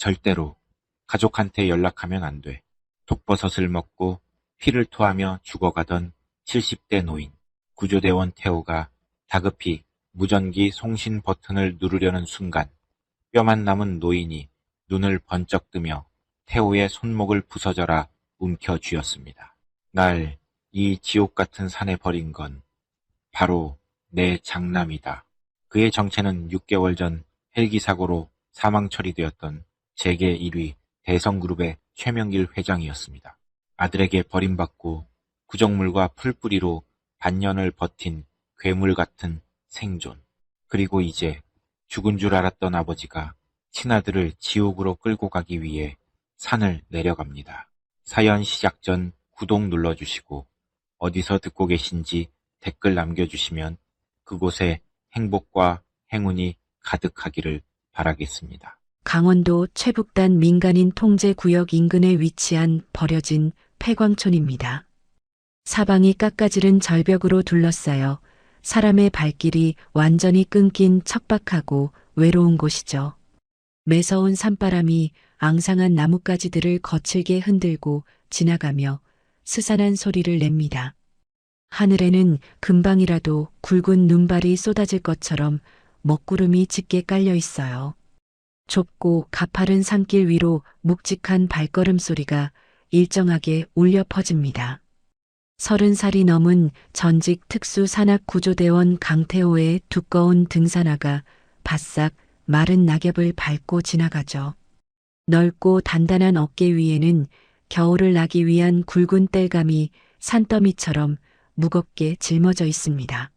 절대로 가족한테 연락하면 안 돼. 독버섯을 먹고 피를 토하며 죽어가던 70대 노인. 구조대원 태호가 다급히 무전기 송신 버튼을 누르려는 순간 뼈만 남은 노인이 눈을 번쩍 뜨며 태호의 손목을 부서져라 움켜쥐었습니다. 날 이 지옥 같은 산에 버린 건 바로 내 장남이다. 그의 정체는 6개월 전 헬기 사고로 사망 처리되었던 재계 1위 대성그룹의 최명길 회장이었습니다. 아들에게 버림받고 구정물과 풀뿌리로 반년을 버틴 괴물 같은 생존. 그리고 이제 죽은 줄 알았던 아버지가 친아들을 지옥으로 끌고 가기 위해 산을 내려갑니다. 사연 시작 전 구독 눌러주시고 어디서 듣고 계신지 댓글 남겨주시면 그곳에 행복과 행운이 가득하기를 바라겠습니다. 강원도 최북단 민간인 통제구역 인근에 위치한 버려진 폐광촌입니다. 사방이 깎아지른 절벽으로 둘러싸여 사람의 발길이 완전히 끊긴 척박하고 외로운 곳이죠. 매서운 산바람이 앙상한 나뭇가지들을 거칠게 흔들고 지나가며 스산한 소리를 냅니다. 하늘에는 금방이라도 굵은 눈발이 쏟아질 것처럼 먹구름이 짙게 깔려 있어요. 좁고 가파른 산길 위로 묵직한 발걸음 소리가 일정하게 울려 퍼집니다. 30살이 넘은 전직 특수산악구조대원 강태호의 두꺼운 등산화가 바싹 마른 낙엽을 밟고 지나가죠. 넓고 단단한 어깨 위에는 겨울을 나기 위한 굵은 땔감이 산더미처럼 무겁게 짊어져 있습니다.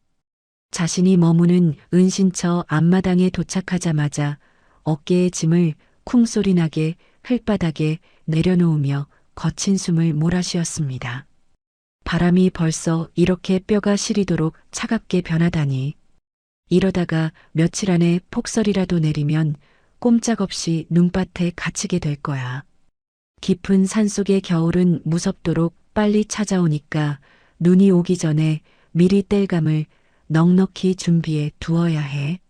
자신이 머무는 은신처 앞마당에 도착하자마자 어깨의 짐을 쿵소리나게 흙바닥에 내려놓으며 거친 숨을 몰아쉬었습니다. 바람이 벌써 이렇게 뼈가 시리도록 차갑게 변하다니. 이러다가 며칠 안에 폭설이라도 내리면 꼼짝없이 눈밭에 갇히게 될 거야. 깊은 산속의 겨울은 무섭도록 빨리 찾아오니까 눈이 오기 전에 미리 땔감을 넉넉히 준비해 두어야 해.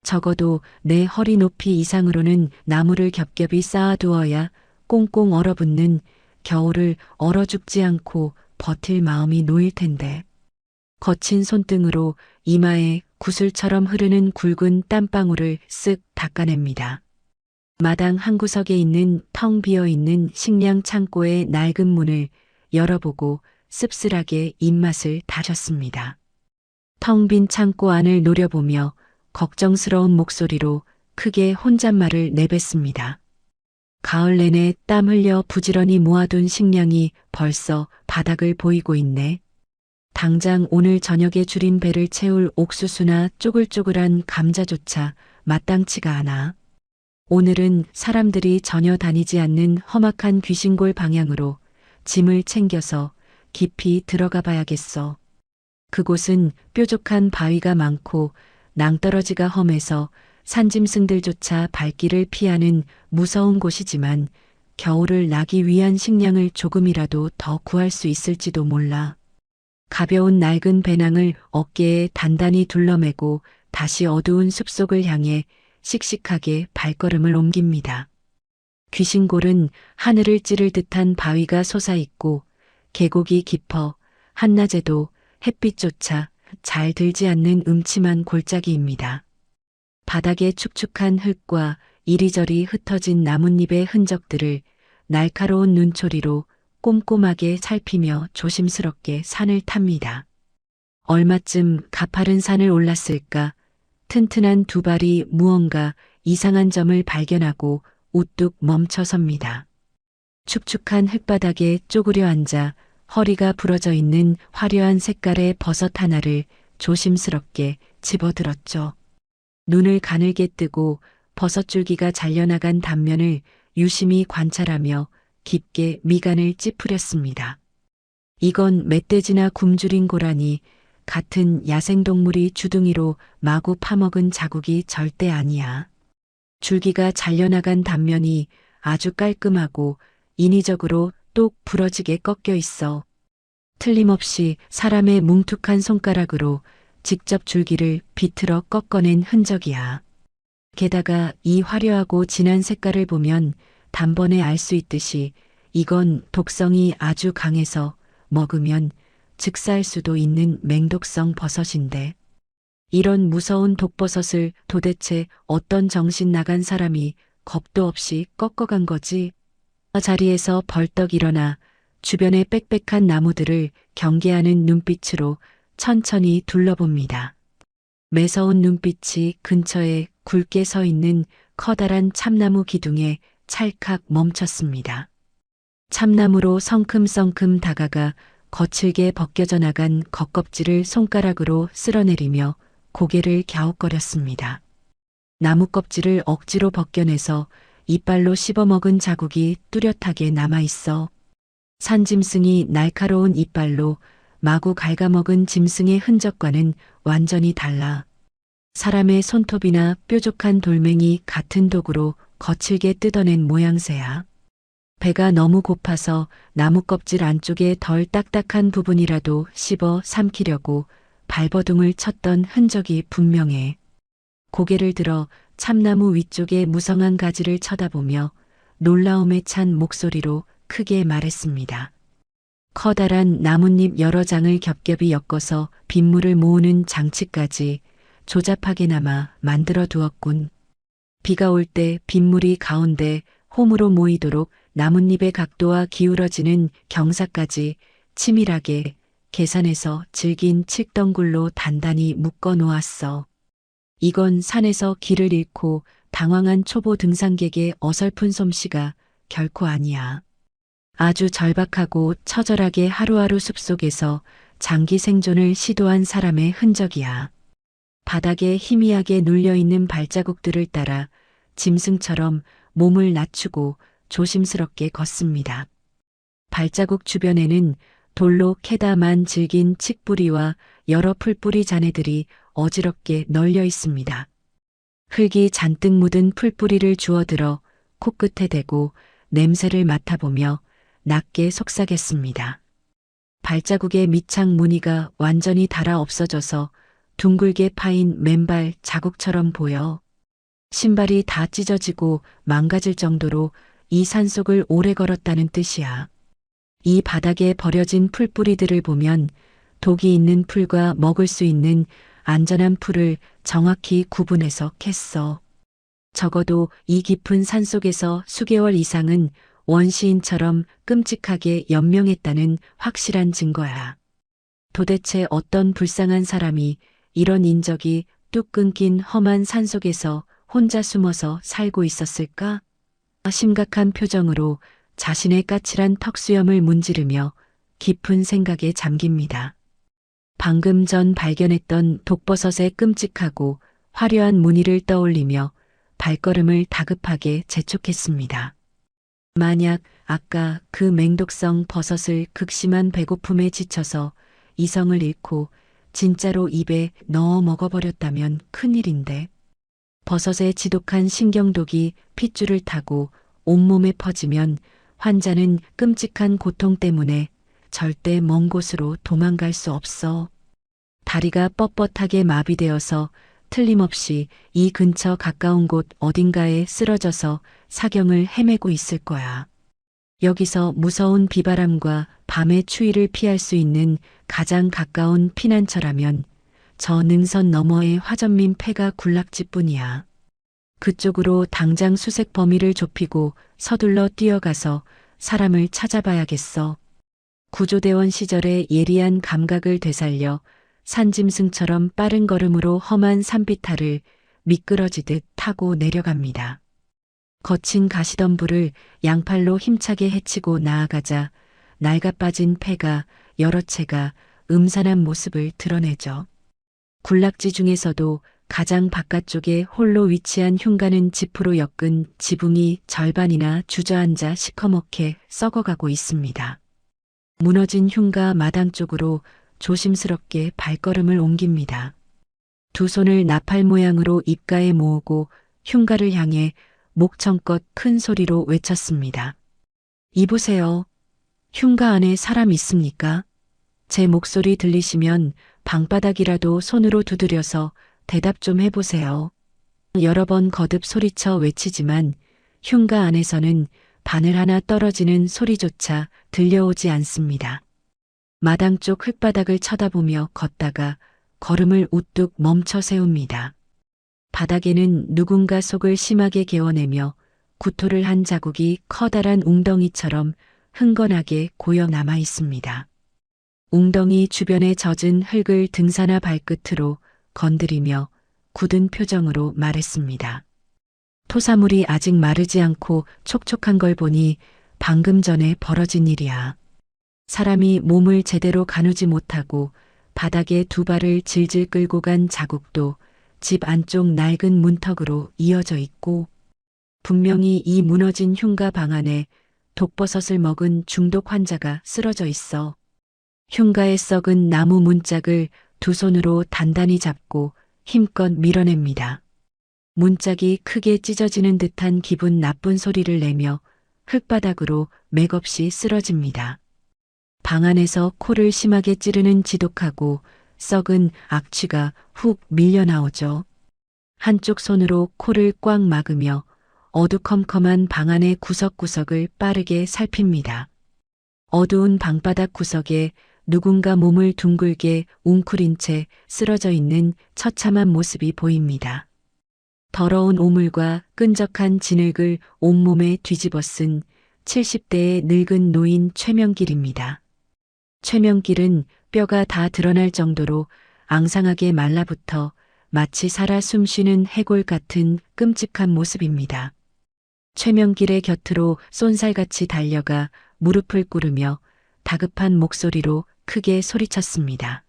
적어도 내 허리 높이 이상으로는 나무를 겹겹이 쌓아두어야 꽁꽁 얼어붙는 겨울을 얼어 죽지 않고 버틸 마음이 놓일 텐데. 거친 손등으로 이마에 구슬처럼 흐르는 굵은 땀방울을 쓱 닦아냅니다. 마당 한 구석에 있는 텅 비어있는 식량 창고의 낡은 문을 열어보고 씁쓸하게 입맛을 다졌습니다. 텅 빈 창고 안을 노려보며 걱정스러운 목소리로 크게 혼잣말을 내뱉습니다. 가을 내내 땀 흘려 부지런히 모아둔 식량이 벌써 바닥을 보이고 있네. 당장 오늘 저녁에 줄인 배를 채울 옥수수나 쪼글쪼글한 감자조차 마땅치가 않아. 오늘은 사람들이 전혀 다니지 않는 험악한 귀신골 방향으로 짐을 챙겨서 깊이 들어가 봐야겠어. 그곳은 뾰족한 바위가 많고 낭떠러지가 험해서 산짐승들조차 발길을 피하는 무서운 곳이지만 겨울을 나기 위한 식량을 조금이라도 더 구할 수 있을지도 몰라. 가벼운 낡은 배낭을 어깨에 단단히 둘러매고 다시 어두운 숲속을 향해 씩씩하게 발걸음을 옮깁니다. 귀신골은 하늘을 찌를 듯한 바위가 솟아있고 계곡이 깊어 한낮에도 햇빛조차 잘 들지 않는 음침한 골짜기입니다. 바닥에 축축한 흙과 이리저리 흩어진 나뭇잎의 흔적들을 날카로운 눈초리로 꼼꼼하게 살피며 조심스럽게 산을 탑니다. 얼마쯤 가파른 산을 올랐을까 튼튼한 두 발이 무언가 이상한 점을 발견하고 우뚝 멈춰섭니다. 축축한 흙바닥에 쪼그려 앉아 허리가 부러져 있는 화려한 색깔의 버섯 하나를 조심스럽게 집어들었죠. 눈을 가늘게 뜨고 버섯줄기가 잘려나간 단면을 유심히 관찰하며 깊게 미간을 찌푸렸습니다. 이건 멧돼지나 굶주린 고라니 같은 야생동물이 주둥이로 마구 파먹은 자국이 절대 아니야. 줄기가 잘려나간 단면이 아주 깔끔하고 인위적으로 똑 부러지게 꺾여 있어. 틀림없이 사람의 뭉툭한 손가락으로 직접 줄기를 비틀어 꺾어낸 흔적이야. 게다가 이 화려하고 진한 색깔을 보면 단번에 알 수 있듯이 이건 독성이 아주 강해서 먹으면 즉사할 수도 있는 맹독성 버섯인데 이런 무서운 독버섯을 도대체 어떤 정신 나간 사람이 겁도 없이 꺾어간 거지? 자리에서 벌떡 일어나 주변의 빽빽한 나무들을 경계하는 눈빛으로 천천히 둘러봅니다. 매서운 눈빛이 근처에 굵게 서 있는 커다란 참나무 기둥에 찰칵 멈췄습니다. 참나무로 성큼성큼 다가가 거칠게 벗겨져 나간 겉껍질을 손가락으로 쓸어내리며 고개를 갸웃거렸습니다. 나무 껍질을 억지로 벗겨내서 이빨로 씹어먹은 자국이 뚜렷하게 남아있어 산짐승이 날카로운 이빨로 마구 갉아먹은 짐승의 흔적과는 완전히 달라. 사람의 손톱이나 뾰족한 돌멩이 같은 도구로 거칠게 뜯어낸 모양새야. 배가 너무 고파서 나무 껍질 안쪽에 덜 딱딱한 부분이라도 씹어 삼키려고 발버둥을 쳤던 흔적이 분명해. 고개를 들어 참나무 위쪽의 무성한 가지를 쳐다보며 놀라움에 찬 목소리로 크게 말했습니다. 커다란 나뭇잎 여러 장을 겹겹이 엮어서 빗물을 모으는 장치까지 조잡하게나마 만들어 두었군. 비가 올 때 빗물이 가운데 홈으로 모이도록 나뭇잎의 각도와 기울어지는 경사까지 치밀하게 계산해서 질긴 칡덩굴로 단단히 묶어 놓았어. 이건 산에서 길을 잃고 당황한 초보 등산객의 어설픈 솜씨가 결코 아니야. 아주 절박하고 처절하게 하루하루 숲속에서 장기 생존을 시도한 사람의 흔적이야. 바닥에 희미하게 눌려있는 발자국들을 따라 짐승처럼 몸을 낮추고 조심스럽게 걷습니다. 발자국 주변에는 돌로 캐다만 질긴 칡뿌리와 여러 풀뿌리 잔해들이 어지럽게 널려 있습니다. 흙이 잔뜩 묻은 풀뿌리를 주워들어 코끝에 대고 냄새를 맡아보며 낮게 속삭였습니다. 발자국의 밑창 무늬가 완전히 닳아 없어져서 둥글게 파인 맨발 자국처럼 보여. 신발이 다 찢어지고 망가질 정도로 이 산속을 오래 걸었다는 뜻이야. 이 바닥에 버려진 풀뿌리들을 보면 독이 있는 풀과 먹을 수 있는 안전한 풀을 정확히 구분해서 캤어. 적어도 이 깊은 산속에서 수개월 이상은 원시인처럼 끔찍하게 연명했다는 확실한 증거야. 도대체 어떤 불쌍한 사람이 이런 인적이 뚝 끊긴 험한 산속에서 혼자 숨어서 살고 있었을까? 심각한 표정으로 자신의 까칠한 턱수염을 문지르며 깊은 생각에 잠깁니다. 방금 전 발견했던 독버섯의 끔찍하고 화려한 무늬를 떠올리며 발걸음을 다급하게 재촉했습니다. 만약 아까 그 맹독성 버섯을 극심한 배고픔에 지쳐서 이성을 잃고 진짜로 입에 넣어 먹어버렸다면 큰일인데. 버섯의 지독한 신경독이 핏줄을 타고 온몸에 퍼지면 환자는 끔찍한 고통 때문에 절대 먼 곳으로 도망갈 수 없어. 다리가 뻣뻣하게 마비되어서 틀림없이 이 근처 가까운 곳 어딘가에 쓰러져서 사경을 헤매고 있을 거야. 여기서 무서운 비바람과 밤의 추위를 피할 수 있는 가장 가까운 피난처라면 저 능선 너머의 화전민 폐가 군락지뿐이야. 그쪽으로 당장 수색 범위를 좁히고 서둘러 뛰어가서 사람을 찾아봐야겠어. 구조대원 시절의 예리한 감각을 되살려 산짐승처럼 빠른 걸음으로 험한 산비탈을 미끄러지듯 타고 내려갑니다. 거친 가시덤불을 양팔로 힘차게 헤치고 나아가자 낡아빠진 폐가 여러 채가 음산한 모습을 드러내죠. 군락지 중에서도 가장 바깥쪽에 홀로 위치한 흉가는 지프로 엮은 지붕이 절반이나 주저앉아 시커멓게 썩어가고 있습니다. 무너진 흉가 마당 쪽으로 조심스럽게 발걸음을 옮깁니다. 두 손을 나팔 모양으로 입가에 모으고 흉가를 향해 목청껏 큰 소리로 외쳤습니다. 이보세요. 흉가 안에 사람 있습니까? 제 목소리 들리시면 방바닥이라도 손으로 두드려서 대답 좀 해보세요. 여러 번 거듭 소리쳐 외치지만 흉가 안에서는 바늘 하나 떨어지는 소리조차 들려오지 않습니다. 마당 쪽 흙바닥을 쳐다보며 걷다가 걸음을 우뚝 멈춰 세웁니다. 바닥에는 누군가 속을 심하게 개어내며 구토를 한 자국이 커다란 웅덩이처럼 흥건하게 고여 남아 있습니다. 웅덩이 주변에 젖은 흙을 등산화 발끝으로 건드리며 굳은 표정으로 말했습니다. 토사물이 아직 마르지 않고 촉촉한 걸 보니 방금 전에 벌어진 일이야. 사람이 몸을 제대로 가누지 못하고 바닥에 두 발을 질질 끌고 간 자국도 집 안쪽 낡은 문턱으로 이어져 있고 분명히 이 무너진 흉가 방 안에 독버섯을 먹은 중독 환자가 쓰러져 있어. 흉가에 썩은 나무 문짝을 두 손으로 단단히 잡고 힘껏 밀어냅니다. 문짝이 크게 찢어지는 듯한 기분 나쁜 소리를 내며 흙바닥으로 맥없이 쓰러집니다. 방 안에서 코를 심하게 찌르는 지독하고 썩은 악취가 훅 밀려나오죠. 한쪽 손으로 코를 꽉 막으며 어두컴컴한 방 안의 구석구석을 빠르게 살핍니다. 어두운 방바닥 구석에 누군가 몸을 둥글게 웅크린 채 쓰러져 있는 처참한 모습이 보입니다. 더러운 오물과 끈적한 진흙을 온몸에 뒤집어 쓴 70대의 늙은 노인 최명길입니다. 최명길은 뼈가 다 드러날 정도로 앙상하게 말라붙어 마치 살아 숨쉬는 해골 같은 끔찍한 모습입니다. 최명길의 곁으로 쏜살같이 달려가 무릎을 꿇으며 다급한 목소리로 크게 소리쳤습니다.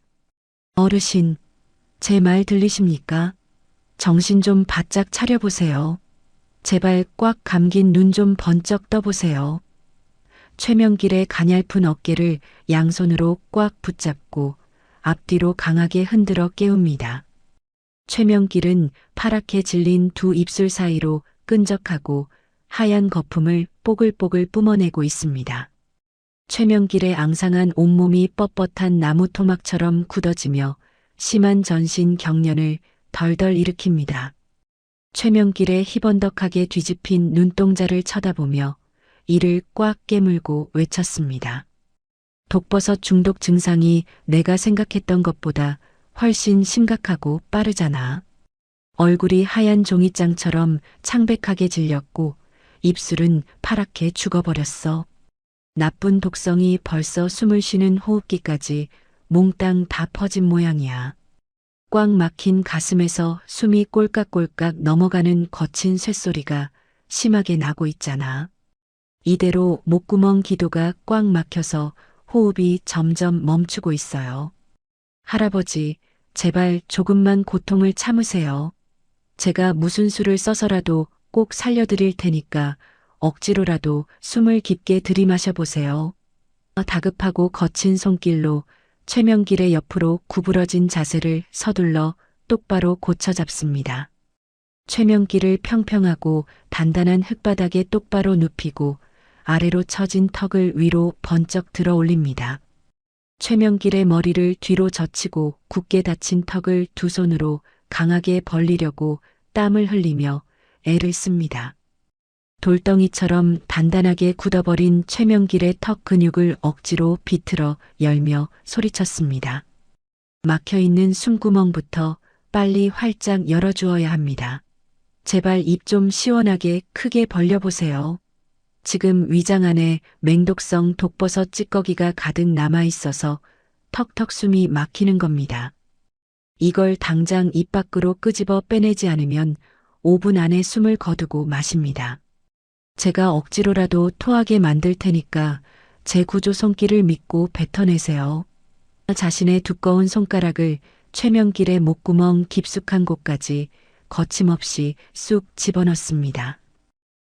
어르신, 제 말 들리십니까? 정신 좀 바짝 차려보세요. 제발 꽉 감긴 눈 좀 번쩍 떠보세요. 최명길의 가냘픈 어깨를 양손으로 꽉 붙잡고 앞뒤로 강하게 흔들어 깨웁니다. 최명길은 파랗게 질린 두 입술 사이로 끈적하고 하얀 거품을 뽀글뽀글 뿜어내고 있습니다. 최명길의 앙상한 온몸이 뻣뻣한 나무 토막처럼 굳어지며 심한 전신 경련을 덜덜 일으킵니다. 최명길의 희번덕하게 뒤집힌 눈동자를 쳐다보며 이를 꽉 깨물고 외쳤습니다. 독버섯 중독 증상이 내가 생각했던 것보다 훨씬 심각하고 빠르잖아. 얼굴이 하얀 종이장처럼 창백하게 질렸고 입술은 파랗게 죽어버렸어. 나쁜 독성이 벌써 숨을 쉬는 호흡기까지 몽땅 다 퍼진 모양이야. 꽉 막힌 가슴에서 숨이 꼴깍꼴깍 넘어가는 거친 쇳소리가 심하게 나고 있잖아. 이대로 목구멍 기도가 꽉 막혀서 호흡이 점점 멈추고 있어요. 할아버지, 제발 조금만 고통을 참으세요. 제가 무슨 수를 써서라도 꼭 살려드릴 테니까 억지로라도 숨을 깊게 들이마셔 보세요. 다급하고 거친 손길로 최명길의 옆으로 구부러진 자세를 서둘러 똑바로 고쳐 잡습니다. 최명길을 평평하고 단단한 흙바닥에 똑바로 눕히고 아래로 처진 턱을 위로 번쩍 들어 올립니다. 최명길의 머리를 뒤로 젖히고 굳게 닫힌 턱을 두 손으로 강하게 벌리려고 땀을 흘리며 애를 씁니다. 돌덩이처럼 단단하게 굳어버린 최명길의 턱 근육을 억지로 비틀어 열며 소리쳤습니다. 막혀있는 숨구멍부터 빨리 활짝 열어주어야 합니다. 제발 입 좀 시원하게 크게 벌려보세요. 지금 위장 안에 맹독성 독버섯 찌꺼기가 가득 남아있어서 턱턱 숨이 막히는 겁니다. 이걸 당장 입 밖으로 끄집어 빼내지 않으면 5분 안에 숨을 거두고 마십니다. 제가 억지로라도 토하게 만들 테니까 제 구조 손길을 믿고 뱉어내세요. 자신의 두꺼운 손가락을 최명길의 목구멍 깊숙한 곳까지 거침없이 쑥 집어넣습니다.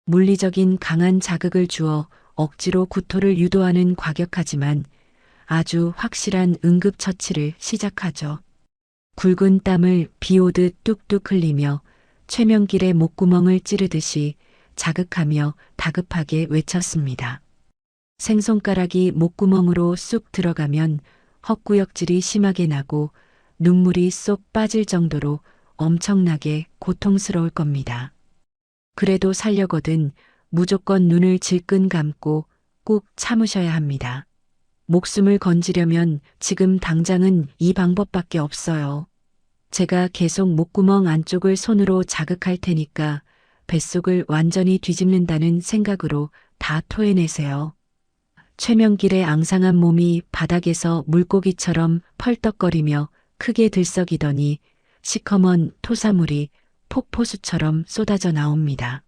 물리적인 강한 자극을 주어 억지로 구토를 유도하는 과격하지만 아주 확실한 응급처치를 시작하죠. 굵은 땀을 비 오듯 뚝뚝 흘리며 최명길의 목구멍을 찌르듯이 자극하며 다급하게 외쳤습니다. 생손가락이 목구멍으로 쑥 들어가면 헛구역질이 심하게 나고 눈물이 쏙 빠질 정도로 엄청나게 고통스러울 겁니다. 그래도 살려거든 무조건 눈을 질끈 감고 꾹 참으셔야 합니다. 목숨을 건지려면 지금 당장은 이 방법밖에 없어요. 제가 계속 목구멍 안쪽을 손으로 자극할 테니까 뱃속을 완전히 뒤집는다는 생각으로 다 토해내세요. 최명길의 앙상한 몸이 바닥에서 물고기처럼 펄떡거리며 크게 들썩이더니 시커먼 토사물이 폭포수처럼 쏟아져 나옵니다.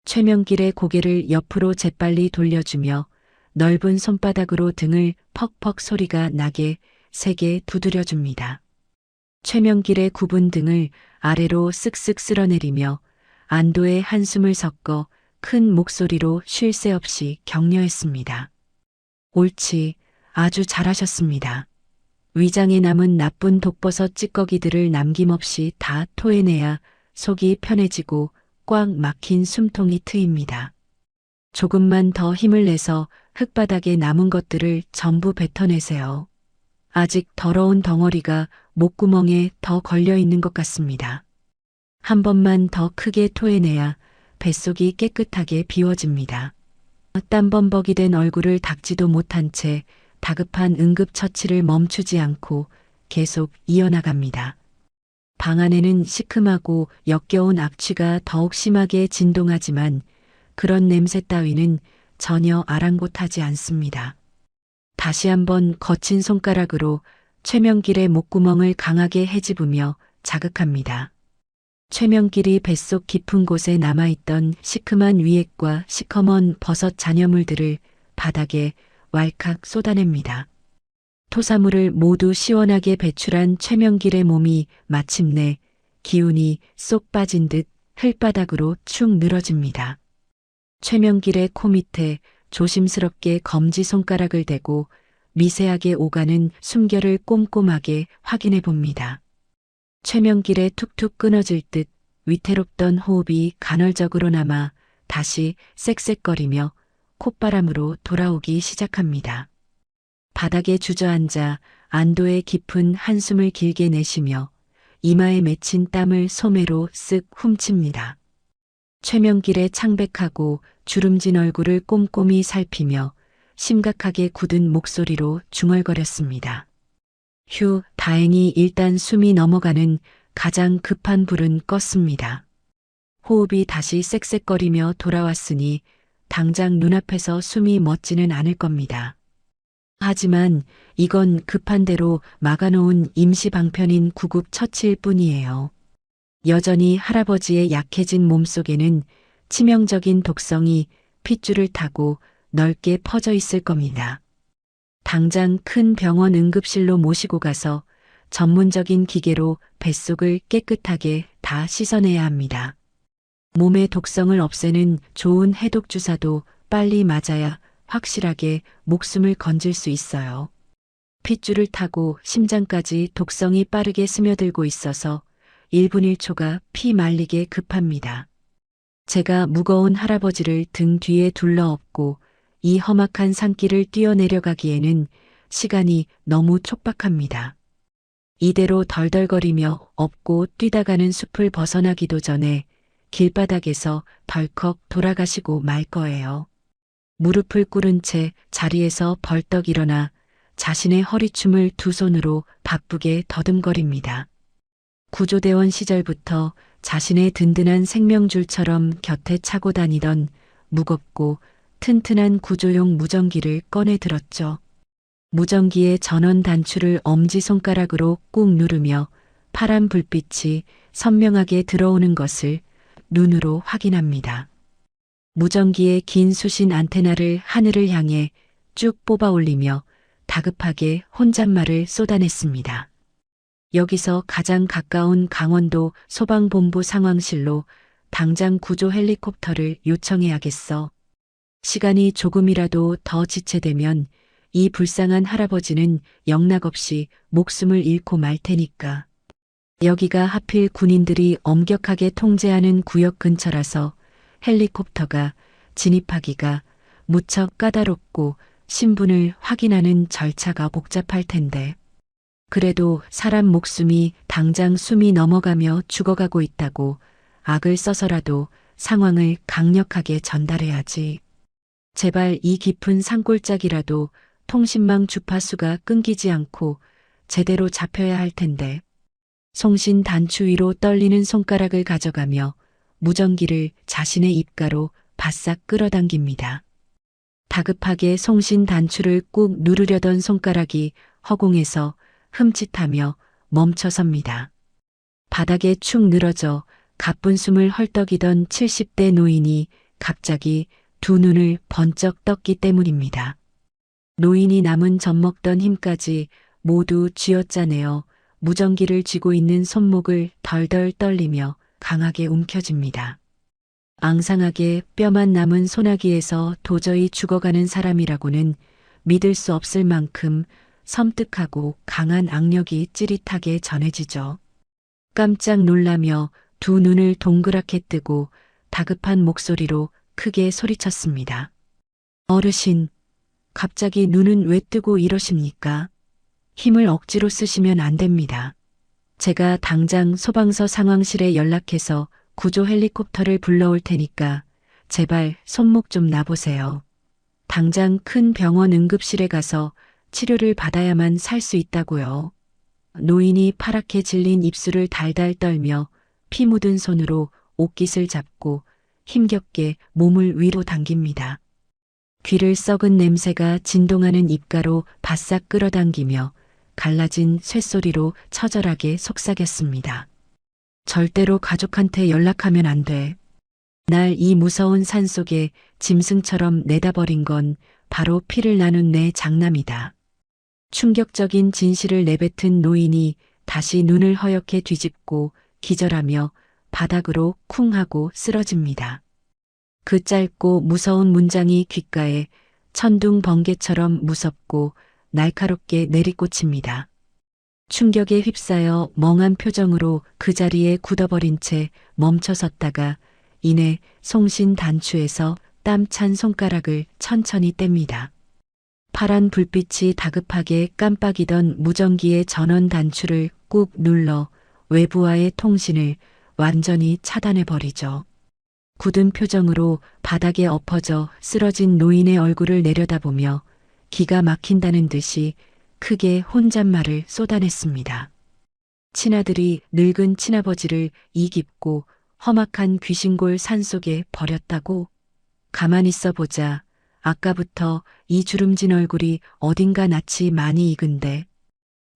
최명길의 고개를 옆으로 재빨리 돌려주며 넓은 손바닥으로 등을 퍽퍽 소리가 나게 세게 두드려줍니다. 최명길의 굽은 등을 아래로 쓱쓱 쓸어내리며 안도의 한숨을 섞어 큰 목소리로 쉴 새 없이 격려했습니다. 옳지, 아주 잘하셨습니다. 위장에 남은 나쁜 독버섯 찌꺼기들을 남김없이 다 토해내야 속이 편해지고 꽉 막힌 숨통이 트입니다. 조금만 더 힘을 내서 흙바닥에 남은 것들을 전부 뱉어내세요. 아직 더러운 덩어리가 목구멍에 더 걸려 있는 것 같습니다. 한 번만 더 크게 토해내야 뱃속이 깨끗하게 비워집니다. 땀범벅이 된 얼굴을 닦지도 못한 채 다급한 응급처치를 멈추지 않고 계속 이어나갑니다. 방 안에는 시큼하고 역겨운 악취가 더욱 심하게 진동하지만 그런 냄새 따위는 전혀 아랑곳하지 않습니다. 다시 한번 거친 손가락으로 최명길의 목구멍을 강하게 헤집으며 자극합니다. 최명길이 뱃속 깊은 곳에 남아있던 시큼한 위액과 시커먼 버섯 잔여물들을 바닥에 왈칵 쏟아냅니다. 토사물을 모두 시원하게 배출한 최명길의 몸이 마침내 기운이 쏙 빠진 듯 흙바닥으로 축 늘어집니다. 최명길의 코 밑에 조심스럽게 검지손가락을 대고 미세하게 오가는 숨결을 꼼꼼하게 확인해 봅니다. 최명길의 툭툭 끊어질 듯 위태롭던 호흡이 간헐적으로 남아 다시 쌕쌕거리며 콧바람으로 돌아오기 시작합니다. 바닥에 주저앉아 안도의 깊은 한숨을 길게 내쉬며 이마에 맺힌 땀을 소매로 쓱 훔칩니다. 최명길의 창백하고 주름진 얼굴을 꼼꼼히 살피며 심각하게 굳은 목소리로 중얼거렸습니다. 휴, 다행히 일단 숨이 넘어가는 가장 급한 불은 껐습니다. 호흡이 다시 쌕쌕거리며 돌아왔으니 당장 눈앞에서 숨이 멎지는 않을 겁니다. 하지만 이건 급한 대로 막아놓은 임시 방편인 구급 처치일 뿐이에요. 여전히 할아버지의 약해진 몸속에는 치명적인 독성이 핏줄을 타고 넓게 퍼져 있을 겁니다. 당장 큰 병원 응급실로 모시고 가서 전문적인 기계로 뱃속을 깨끗하게 다 씻어내야 합니다. 몸의 독성을 없애는 좋은 해독 주사도 빨리 맞아야 확실하게 목숨을 건질 수 있어요. 핏줄을 타고 심장까지 독성이 빠르게 스며들고 있어서 1분 1초가 피 말리게 급합니다. 제가 무거운 할아버지를 등 뒤에 둘러엎고 이 험악한 산길을 뛰어내려가기에는 시간이 너무 촉박합니다. 이대로 덜덜거리며 업고 뛰다가는 숲을 벗어나기도 전에 길바닥에서 덜컥 돌아가시고 말 거예요. 무릎을 꿇은 채 자리에서 벌떡 일어나 자신의 허리춤을 두 손으로 바쁘게 더듬거립니다. 구조대원 시절부터 자신의 든든한 생명줄처럼 곁에 차고 다니던 무겁고 튼튼한 구조용 무전기를 꺼내 들었죠. 무전기의 전원 단추를 엄지손가락으로 꾹 누르며 파란 불빛이 선명하게 들어오는 것을 눈으로 확인합니다. 무전기의 긴 수신 안테나를 하늘을 향해 쭉 뽑아 올리며 다급하게 혼잣말을 쏟아냈습니다. 여기서 가장 가까운 강원도 소방본부 상황실로 당장 구조 헬리콥터를 요청해야겠어. 시간이 조금이라도 더 지체되면 이 불쌍한 할아버지는 영락없이 목숨을 잃고 말 테니까. 여기가 하필 군인들이 엄격하게 통제하는 구역 근처라서 헬리콥터가 진입하기가 무척 까다롭고 신분을 확인하는 절차가 복잡할 텐데. 그래도 사람 목숨이 당장 숨이 넘어가며 죽어가고 있다고 악을 써서라도 상황을 강력하게 전달해야지. 제발 이 깊은 산골짜기라도 통신망 주파수가 끊기지 않고 제대로 잡혀야 할 텐데. 송신 단추 위로 떨리는 손가락을 가져가며 무전기를 자신의 입가로 바싹 끌어당깁니다. 다급하게 송신 단추를 꾹 누르려던 손가락이 허공에서 흠칫하며 멈춰섭니다. 바닥에 축 늘어져 가쁜 숨을 헐떡이던 70대 노인이 갑자기 두 눈을 번쩍 떴기 때문입니다. 노인이 남은 젖먹던 힘까지 모두 쥐어짜내어 무전기를 쥐고 있는 손목을 덜덜 떨리며 강하게 움켜쥡니다. 앙상하게 뼈만 남은 소나기에서 도저히 죽어가는 사람이라고는 믿을 수 없을 만큼 섬뜩하고 강한 악력이 찌릿하게 전해지죠. 깜짝 놀라며 두 눈을 동그랗게 뜨고 다급한 목소리로 크게 소리쳤습니다. 어르신, 갑자기 눈은 왜 뜨고 이러십니까? 힘을 억지로 쓰시면 안 됩니다. 제가 당장 소방서 상황실에 연락해서 구조 헬리콥터를 불러올 테니까 제발 손목 좀 놔보세요. 당장 큰 병원 응급실에 가서 치료를 받아야만 살 수 있다고요. 노인이 파랗게 질린 입술을 달달 떨며 피 묻은 손으로 옷깃을 잡고 힘겹게 몸을 위로 당깁니다. 귀를 썩은 냄새가 진동하는 입가로 바싹 끌어당기며 갈라진 쇳소리로 처절하게 속삭였습니다. 절대로 가족한테 연락하면 안 돼. 날 이 무서운 산속에 짐승처럼 내다버린 건 바로 피를 나눈 내 장남이다. 충격적인 진실을 내뱉은 노인이 다시 눈을 허옇게 뒤집고 기절하며 바닥으로 쿵 하고 쓰러집니다. 그 짧고 무서운 문장이 귓가에 천둥 번개처럼 무섭고 날카롭게 내리꽂힙니다. 충격에 휩싸여 멍한 표정으로 그 자리에 굳어버린 채 멈춰섰다가 이내 송신 단추에서 땀찬 손가락을 천천히 뗍니다. 파란 불빛이 다급하게 깜빡이던 무전기의 전원 단추를 꾹 눌러 외부와의 통신을 완전히 차단해버리죠. 굳은 표정으로 바닥에 엎어져 쓰러진 노인의 얼굴을 내려다보며 기가 막힌다는 듯이 크게 혼잣말을 쏟아냈습니다. 친아들이 늙은 친아버지를 이 깊고 험악한 귀신골 산속에 버렸다고? 가만히 있어보자. 아까부터 이 주름진 얼굴이 어딘가 낯이 많이 익은데.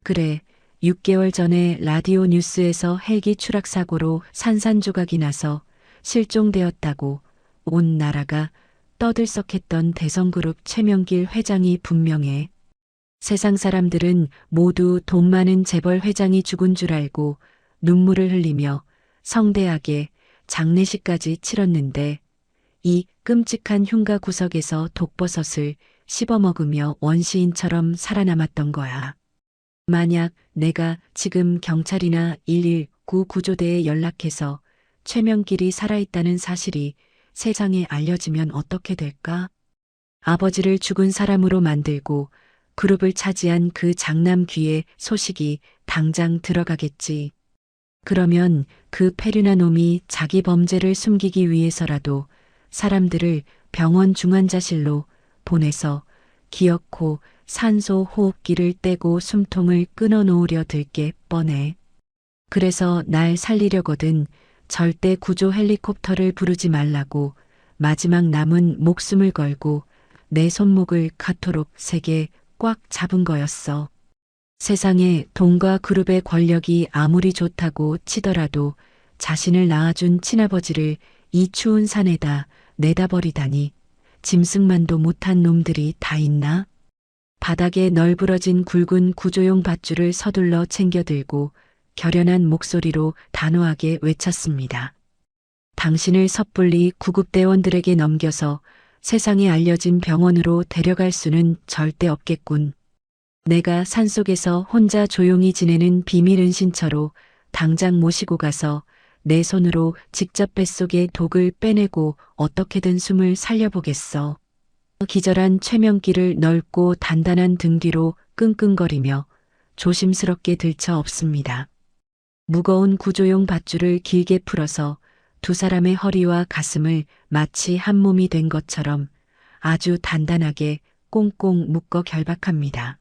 그래, 6개월 전에 라디오 뉴스에서 헬기 추락 사고로 산산조각이 나서 실종되었다고 온 나라가 떠들썩했던 대성그룹 최명길 회장이 분명해. 세상 사람들은 모두 돈 많은 재벌 회장이 죽은 줄 알고 눈물을 흘리며 성대하게 장례식까지 치렀는데 이 끔찍한 흉가 구석에서 독버섯을 씹어먹으며 원시인처럼 살아남았던 거야. 만약 내가 지금 경찰이나 119 구조대에 연락해서 최명길이 살아있다는 사실이 세상에 알려지면 어떻게 될까? 아버지를 죽은 사람으로 만들고 그룹을 차지한 그 장남 귀에 소식이 당장 들어가겠지. 그러면 그 패륜한 놈이 자기 범죄를 숨기기 위해서라도 사람들을 병원 중환자실로 보내서 기어코 산소 호흡기를 떼고 숨통을 끊어놓으려 들 게 뻔해. 그래서 날 살리려거든 절대 구조 헬리콥터를 부르지 말라고 마지막 남은 목숨을 걸고 내 손목을 가토록 세게 꽉 잡은 거였어. 세상에 돈과 그룹의 권력이 아무리 좋다고 치더라도 자신을 낳아준 친아버지를 이 추운 산에다 내다버리다니 짐승만도 못한 놈들이 다 있나? 바닥에 널브러진 굵은 구조용 밧줄을 서둘러 챙겨들고 결연한 목소리로 단호하게 외쳤습니다. 당신을 섣불리 구급대원들에게 넘겨서 세상에 알려진 병원으로 데려갈 수는 절대 없겠군. 내가 산속에서 혼자 조용히 지내는 비밀 은신처로 당장 모시고 가서 내 손으로 직접 뱃속의 독을 빼내고 어떻게든 숨을 살려보겠어. 기절한 최명길을 넓고 단단한 등 뒤로 끙끙거리며 조심스럽게 들쳐 엎습니다. 무거운 구조용 밧줄을 길게 풀어서 두 사람의 허리와 가슴을 마치 한 몸이 된 것처럼 아주 단단하게 꽁꽁 묶어 결박합니다.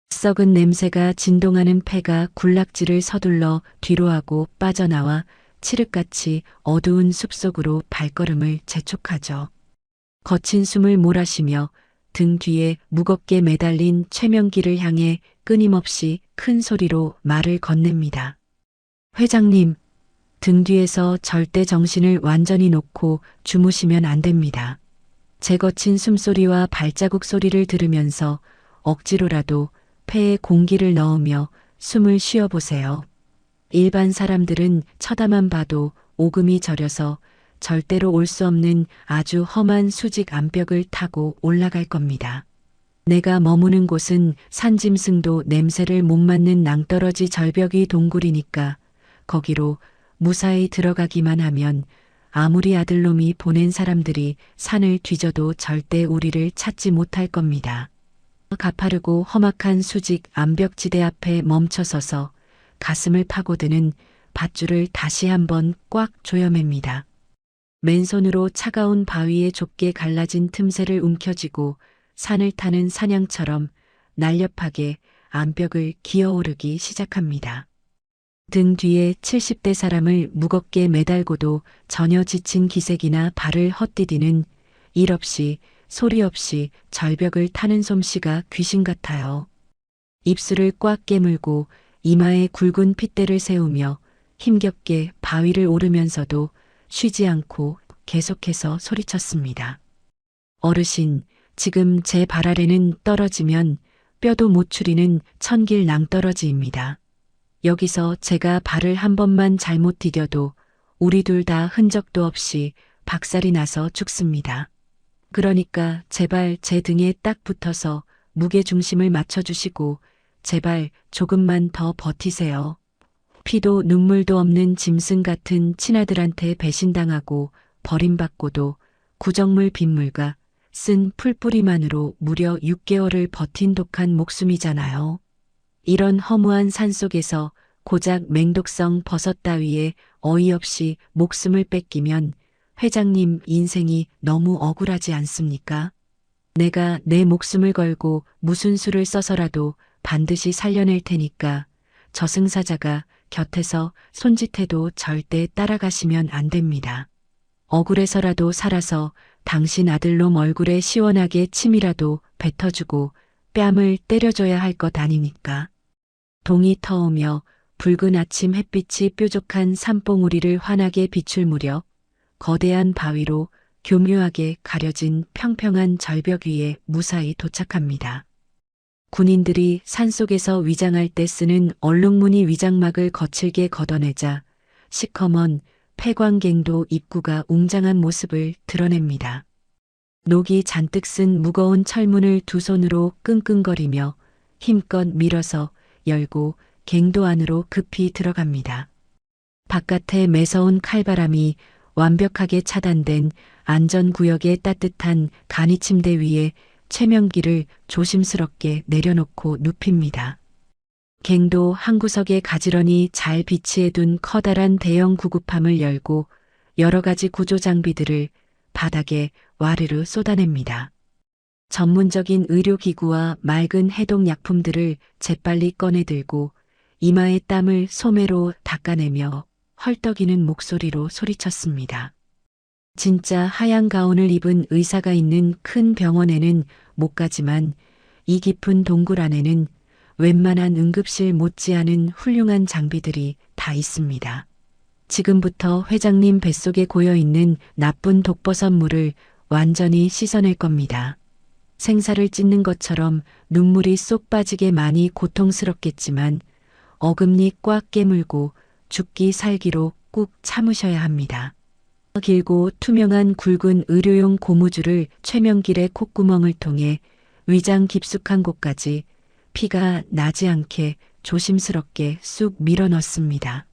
썩은 냄새가 진동하는 폐가 군락지를 서둘러 뒤로하고 빠져나와 칠흑같이 어두운 숲속으로 발걸음을 재촉하죠. 거친 숨을 몰아쉬며 등 뒤에 무겁게 매달린 최명기를 향해 끊임없이 큰 소리로 말을 건넵니다. 회장님, 등 뒤에서 절대 정신을 완전히 놓고 주무시면 안 됩니다. 제 거친 숨소리와 발자국 소리를 들으면서 억지로라도 폐에 공기를 넣으며 숨을 쉬어보세요. 일반 사람들은 쳐다만 봐도 오금이 저려서 절대로 올 수 없는 아주 험한 수직 암벽을 타고 올라갈 겁니다. 내가 머무는 곳은 산짐승도 냄새를 못 맡는 낭떠러지 절벽이 동굴이니까 거기로 무사히 들어가기만 하면 아무리 아들놈이 보낸 사람들이 산을 뒤져도 절대 우리를 찾지 못할 겁니다. 가파르고 험악한 수직 암벽지대 앞에 멈춰서서 가슴을 파고드는 밧줄을 다시 한번 꽉 조여맵니다. 맨손으로 차가운 바위에 좁게 갈라진 틈새를 움켜쥐고 산을 타는 사냥처럼 날렵하게 암벽을 기어오르기 시작합니다. 등 뒤에 70대 사람을 무겁게 매달고도 전혀 지친 기색이나 발을 헛디디는 일 없이 소리 없이 절벽을 타는 솜씨가 귀신 같아요. 입술을 꽉 깨물고 이마에 굵은 핏대를 세우며 힘겹게 바위를 오르면서도 쉬지 않고 계속해서 소리쳤습니다. 어르신, 지금 제 발 아래는 떨어지면 뼈도 못 추리는 천길 낭떠러지입니다. 여기서 제가 발을 한 번만 잘못 디뎌도 우리 둘 다 흔적도 없이 박살이 나서 죽습니다. 그러니까 제발 제 등에 딱 붙어서 무게중심을 맞춰주시고 제발 조금만 더 버티세요. 피도 눈물도 없는 짐승 같은 친아들한테 배신당하고 버림받고도 구정물 빗물과 쓴 풀뿌리만으로 무려 6개월을 버틴 독한 목숨이잖아요. 이런 허무한 산속에서 고작 맹독성 버섯 따위에 어이없이 목숨을 뺏기면 회장님 인생이 너무 억울하지 않습니까? 내가 내 목숨을 걸고 무슨 수를 써서라도 반드시 살려낼 테니까 저승사자가 곁에서 손짓해도 절대 따라가시면 안 됩니다. 억울해서라도 살아서 당신 아들놈 얼굴에 시원하게 침이라도 뱉어주고 뺨을 때려줘야 할 것 아니니까. 동이 터오며 붉은 아침 햇빛이 뾰족한 산봉우리를 환하게 비출 무렵 거대한 바위로 교묘하게 가려진 평평한 절벽 위에 무사히 도착합니다. 군인들이 산속에서 위장할 때 쓰는 얼룩무늬 위장막을 거칠게 걷어내자 시커먼 폐광갱도 입구가 웅장한 모습을 드러냅니다. 녹이 잔뜩 쓴 무거운 철문을 두 손으로 끙끙거리며 힘껏 밀어서 열고 갱도 안으로 급히 들어갑니다. 바깥에 매서운 칼바람이 완벽하게 차단된 안전구역의 따뜻한 간이침대 위에 최명기를 조심스럽게 내려놓고 눕힙니다. 갱도 한 구석에 가지런히 잘 비치해둔 커다란 대형 구급함을 열고 여러 가지 구조 장비들을 바닥에 와르르 쏟아냅니다. 전문적인 의료기구와 맑은 해독약품들을 재빨리 꺼내들고 이마의 땀을 소매로 닦아내며 헐떡이는 목소리로 소리쳤습니다. 진짜 하얀 가운을 입은 의사가 있는 큰 병원에는 못 가지만 이 깊은 동굴 안에는 웬만한 응급실 못지않은 훌륭한 장비들이 다 있습니다. 지금부터 회장님 뱃속에 고여있는 나쁜 독버섯물을 완전히 씻어낼 겁니다. 생사를 찢는 것처럼 눈물이 쏙 빠지게 많이 고통스럽겠지만 어금니 꽉 깨물고 죽기 살기로 꾹 참으셔야 합니다. 길고 투명한 굵은 의료용 고무줄을 최명길의 콧구멍을 통해 위장 깊숙한 곳까지 피가 나지 않게 조심스럽게 쑥 밀어넣습니다.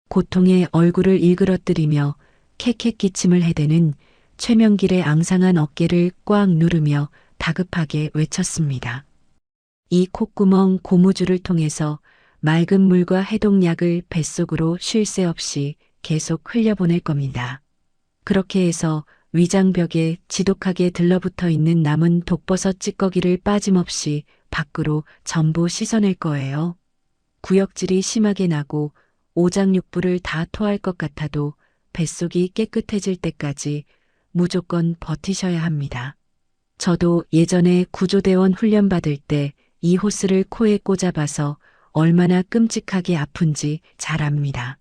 고통에 얼굴을 일그러뜨리며 캑캑 기침을 해대는 최명길의 앙상한 어깨를 꽉 누르며 다급하게 외쳤습니다. 이 콧구멍 고무줄을 통해서 맑은 물과 해독약을 뱃속으로 쉴 새 없이 계속 흘려보낼 겁니다. 그렇게 해서 위장벽에 지독하게 들러붙어 있는 남은 독버섯 찌꺼기를 빠짐없이 밖으로 전부 씻어낼 거예요. 구역질이 심하게 나고 오장육부를 다 토할 것 같아도 뱃속이 깨끗해질 때까지 무조건 버티셔야 합니다. 저도 예전에 구조대원 훈련 받을 때 이 호스를 코에 꽂아봐서 얼마나 끔찍하게 아픈지 잘 압니다.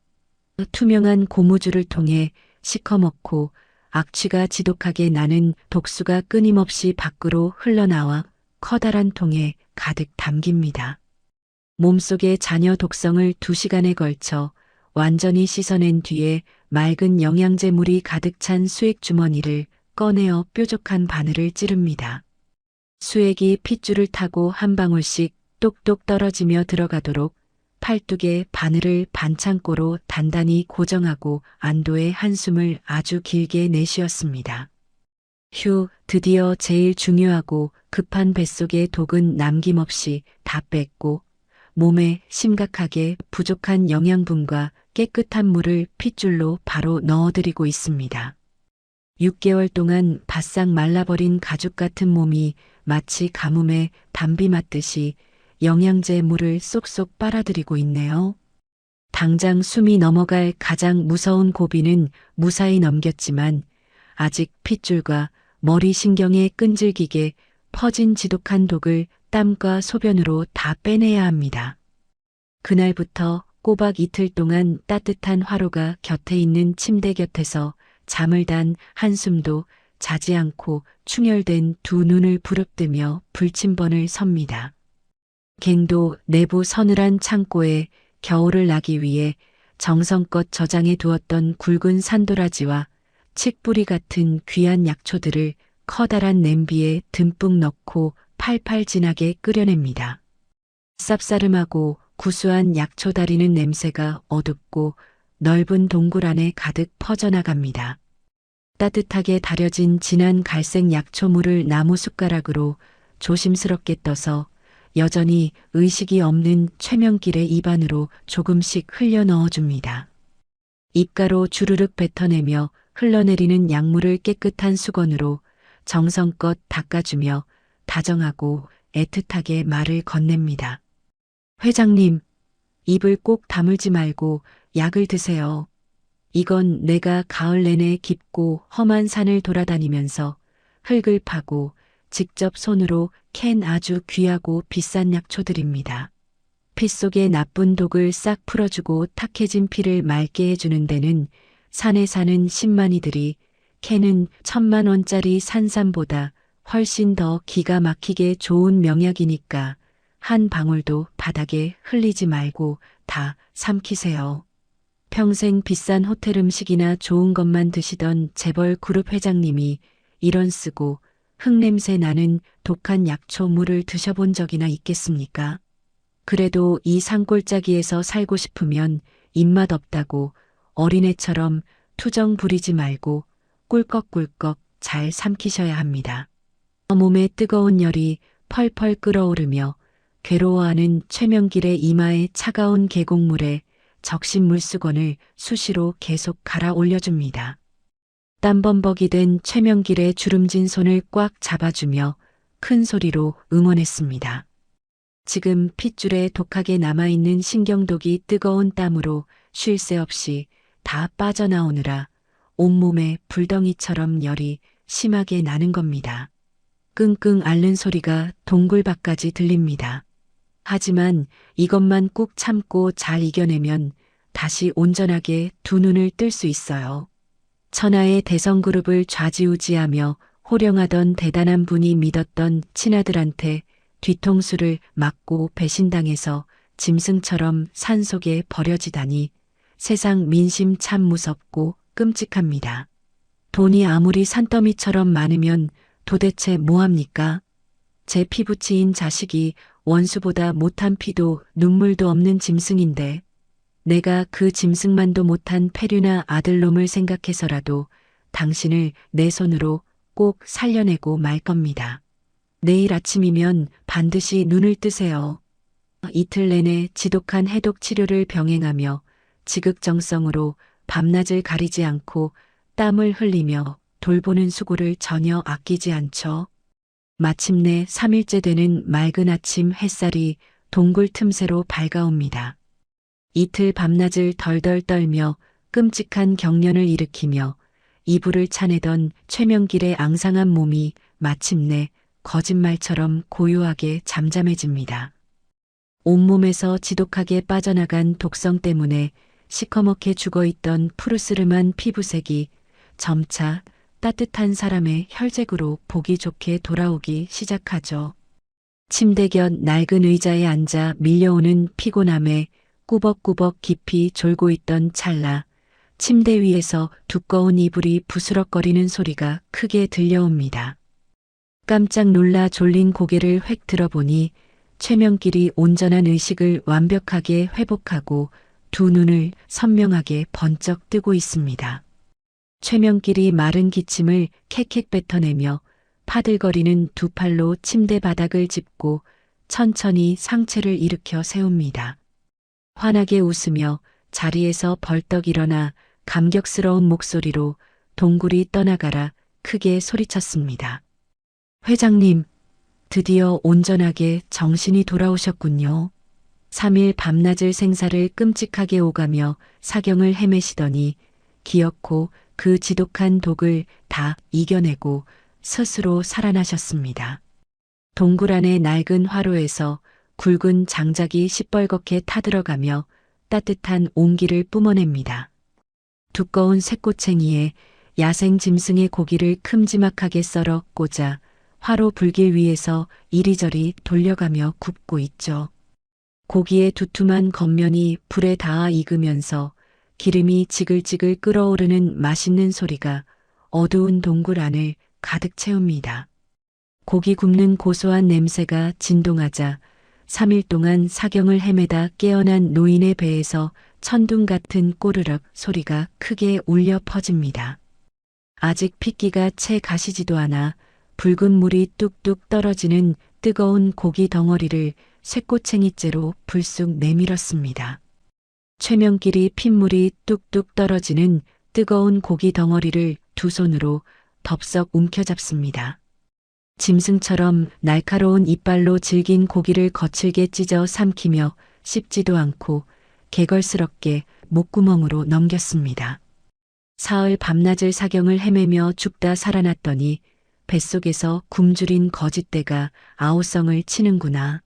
투명한 고무줄을 통해 시커멓고 악취가 지독하게 나는 독수가 끊임없이 밖으로 흘러나와 커다란 통에 가득 담깁니다. 몸속의 잔여 독성을 2시간에 걸쳐 완전히 씻어낸 뒤에 맑은 영양제 물이 가득 찬 수액 주머니를 꺼내어 뾰족한 바늘을 찌릅니다. 수액이 핏줄을 타고 한 방울씩 똑똑 떨어지며 들어가도록 팔뚝에 바늘을 반창고로 단단히 고정하고 안도의 한숨을 아주 길게 내쉬었습니다. 휴, 드디어 제일 중요하고 급한 뱃속의 독은 남김없이 다 뺐고 몸에 심각하게 부족한 영양분과 깨끗한 물을 핏줄로 바로 넣어드리고 있습니다. 6개월 동안 바싹 말라버린 가죽 같은 몸이 마치 가뭄에 담비 맞듯이 영양제 물을 쏙쏙 빨아들이고 있네요. 당장 숨이 넘어갈 가장 무서운 고비는 무사히 넘겼지만 아직 핏줄과 머리 신경에 끈질기게 퍼진 지독한 독을 땀과 소변으로 다 빼내야 합니다. 그날부터 꼬박 이틀 동안 따뜻한 화로가 곁에 있는 침대 곁에서 잠을 단 한숨도 자지 않고 충혈된 두 눈을 부릅뜨며 불침번을 섭니다. 갱도 내부 서늘한 창고에 겨울을 나기 위해 정성껏 저장해 두었던 굵은 산도라지와 칡뿌리 같은 귀한 약초들을 커다란 냄비에 듬뿍 넣고 팔팔 진하게 끓여냅니다. 쌉싸름하고 구수한 약초 다리는 냄새가 어둡고 넓은 동굴 안에 가득 퍼져나갑니다. 따뜻하게 달여진 진한 갈색 약초물을 나무 숟가락으로 조심스럽게 떠서 여전히 의식이 없는 최명길의 입안으로 조금씩 흘려 넣어줍니다. 입가로 주르륵 뱉어내며 흘러내리는 약물을 깨끗한 수건으로 정성껏 닦아주며 다정하고 애틋하게 말을 건넵니다. 회장님, 입을 꼭 다물지 말고 약을 드세요. 이건 내가 가을 내내 깊고 험한 산을 돌아다니면서 흙을 파고 직접 손으로 캔 아주 귀하고 비싼 약초들입니다. 피 속의 나쁜 독을 싹 풀어주고 탁해진 피를 맑게 해주는 데는 산에 사는 신만이들이 캔은 1000만원짜리 산삼보다 훨씬 더 기가 막히게 좋은 명약이니까 한 방울도 바닥에 흘리지 말고 다 삼키세요. 평생 비싼 호텔 음식이나 좋은 것만 드시던 재벌 그룹 회장님이 이런 쓰고 흙냄새 나는 독한 약초물을 드셔본 적이나 있겠습니까? 그래도 이 산골짜기에서 살고 싶으면 입맛 없다고 어린애처럼 투정 부리지 말고 꿀꺽꿀꺽 잘 삼키셔야 합니다. 몸에 뜨거운 열이 펄펄 끓어오르며 괴로워하는 최명길의 이마에 차가운 계곡물에 적신 물수건을 수시로 계속 갈아 올려줍니다. 땀범벅이 된 최명길의 주름진 손을 꽉 잡아주며 큰 소리로 응원했습니다. 지금 핏줄에 독하게 남아있는 신경독이 뜨거운 땀으로 쉴 새 없이 다 빠져나오느라 온몸에 불덩이처럼 열이 심하게 나는 겁니다. 끙끙 앓는 소리가 동굴 밖까지 들립니다. 하지만 이것만 꾹 참고 잘 이겨내면 다시 온전하게 두 눈을 뜰 수 있어요. 천하의 대성그룹을 좌지우지하며 호령하던 대단한 분이 믿었던 친아들한테 뒤통수를 맞고 배신당해서 짐승처럼 산속에 버려지다니 세상 민심 참 무섭고 끔찍합니다. 돈이 아무리 산더미처럼 많으면 도대체 뭐합니까? 제 피부치인 자식이 원수보다 못한 피도 눈물도 없는 짐승인데 내가 그 짐승만도 못한 패류나 아들놈을 생각해서라도 당신을 내 손으로 꼭 살려내고 말 겁니다. 내일 아침이면 반드시 눈을 뜨세요. 이틀 내내 지독한 해독 치료를 병행하며 지극정성으로 밤낮을 가리지 않고 땀을 흘리며 돌보는 수고를 전혀 아끼지 않죠. 마침내 3일째 되는 맑은 아침 햇살이 동굴 틈새로 밝아옵니다. 이틀 밤낮을 덜덜 떨며 끔찍한 경련을 일으키며 이불을 차내던 최명길의 앙상한 몸이 마침내 거짓말처럼 고요하게 잠잠해집니다. 온몸에서 지독하게 빠져나간 독성 때문에 시커멓게 죽어있던 푸르스름한 피부색이 점차 따뜻한 사람의 혈색으로 보기 좋게 돌아오기 시작하죠. 침대 곁 낡은 의자에 앉아 밀려오는 피곤함에 꾸벅꾸벅 깊이 졸고 있던 찰나 침대 위에서 두꺼운 이불이 부스럭거리는 소리가 크게 들려옵니다. 깜짝 놀라 졸린 고개를 획 들어보니 최명길이 온전한 의식을 완벽하게 회복하고 두 눈을 선명하게 번쩍 뜨고 있습니다. 최명길이 마른 기침을 캑캑 뱉어내며 파들거리는 두 팔로 침대 바닥을 짚고 천천히 상체를 일으켜 세웁니다. 환하게 웃으며 자리에서 벌떡 일어나 감격스러운 목소리로 동굴이 떠나가라 크게 소리쳤습니다. 회장님, 드디어 온전하게 정신이 돌아오셨군요. 3일 밤낮을 생사를 끔찍하게 오가며 사경을 헤매시더니 기어코 그 지독한 독을 다 이겨내고 스스로 살아나셨습니다. 동굴 안의 낡은 화로에서 굵은 장작이 시뻘겋게 타들어가며 따뜻한 온기를 뿜어냅니다. 두꺼운 쇠꼬챙이에 야생 짐승의 고기를 큼지막하게 썰어 꽂아 화로 불길 위에서 이리저리 돌려가며 굽고 있죠. 고기의 두툼한 겉면이 불에 닿아 익으면서 기름이 지글지글 끓어오르는 맛있는 소리가 어두운 동굴 안을 가득 채웁니다. 고기 굽는 고소한 냄새가 진동하자 3일 동안 사경을 헤매다 깨어난 노인의 배에서 천둥 같은 꼬르륵 소리가 크게 울려 퍼집니다. 아직 핏기가 채 가시지도 않아 붉은 물이 뚝뚝 떨어지는 뜨거운 고기 덩어리를 쇠꼬챙이째로 불쑥 내밀었습니다. 최명길이 핏물이 뚝뚝 떨어지는 뜨거운 고기 덩어리를 두 손으로 덥석 움켜잡습니다. 짐승처럼 날카로운 이빨로 질긴 고기를 거칠게 찢어 삼키며 씹지도 않고 개걸스럽게 목구멍으로 넘겼습니다. 사흘 밤낮을 사경을 헤매며 죽다 살아났더니 뱃속에서 굶주린 거짓대가 아우성을 치는구나.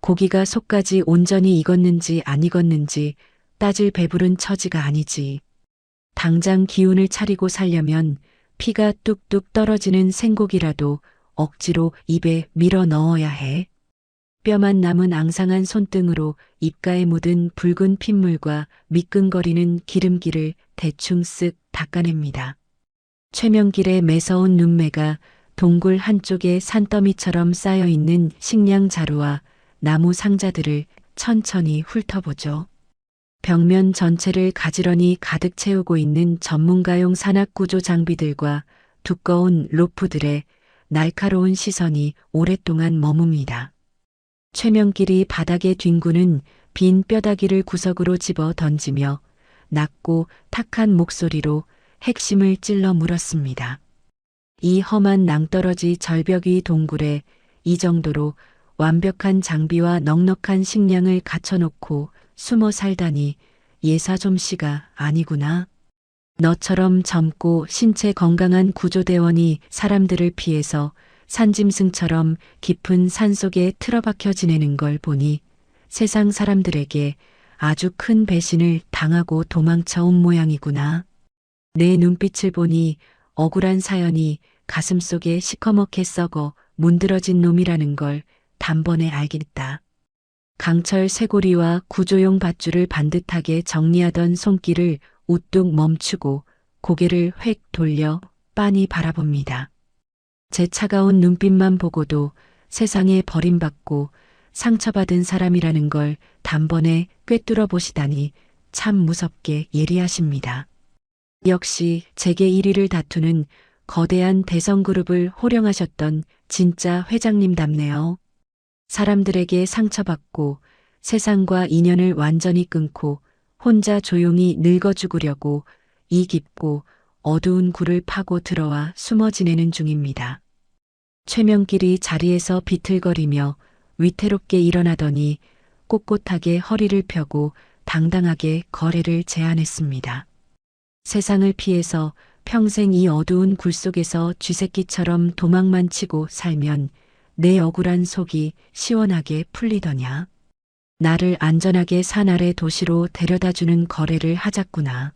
고기가 속까지 온전히 익었는지 안 익었는지 따질 배부른 처지가 아니지. 당장 기운을 차리고 살려면 피가 뚝뚝 떨어지는 생고기라도 억지로 입에 밀어 넣어야 해. 뼈만 남은 앙상한 손등으로 입가에 묻은 붉은 핏물과 미끈거리는 기름기를 대충 쓱 닦아냅니다. 최명길의 매서운 눈매가 동굴 한쪽에 산더미처럼 쌓여있는 식량 자루와 나무 상자들을 천천히 훑어보죠. 벽면 전체를 가지런히 가득 채우고 있는 전문가용 산악구조 장비들과 두꺼운 로프들의 날카로운 시선이 오랫동안 머뭅니다. 최명길이 바닥에 뒹구는 빈 뼈다귀를 구석으로 집어 던지며 낮고 탁한 목소리로 핵심을 찔러 물었습니다. 이 험한 낭떠러지 절벽 위 동굴에 이 정도로 완벽한 장비와 넉넉한 식량을 갖춰놓고 숨어 살다니 예사 좀씨가 아니구나. 너처럼 젊고 신체 건강한 구조대원이 사람들을 피해서 산짐승처럼 깊은 산속에 틀어박혀 지내는 걸 보니 세상 사람들에게 아주 큰 배신을 당하고 도망쳐 온 모양이구나. 내 눈빛을 보니 억울한 사연이 가슴속에 시커멓게 썩어 문드러진 놈이라는 걸 단번에 알겠다. 강철 쇠고리와 구조용 밧줄을 반듯하게 정리하던 손길을 우뚝 멈추고 고개를 획 돌려 빤히 바라봅니다. 제 차가운 눈빛만 보고도 세상에 버림받고 상처받은 사람이라는 걸 단번에 꿰뚫어 보시다니 참 무섭게 예리하십니다. 역시 제게 1위를 다투는 거대한 대성그룹을 호령하셨던 진짜 회장님답네요. 사람들에게 상처받고 세상과 인연을 완전히 끊고 혼자 조용히 늙어 죽으려고 이 깊고 어두운 굴을 파고 들어와 숨어 지내는 중입니다. 최명길이 자리에서 비틀거리며 위태롭게 일어나더니 꼿꼿하게 허리를 펴고 당당하게 거래를 제안했습니다. 세상을 피해서 평생 이 어두운 굴 속에서 쥐새끼처럼 도망만 치고 살면 내 억울한 속이 시원하게 풀리더냐. 나를 안전하게 산 아래 도시로 데려다주는 거래를 하자꾸나.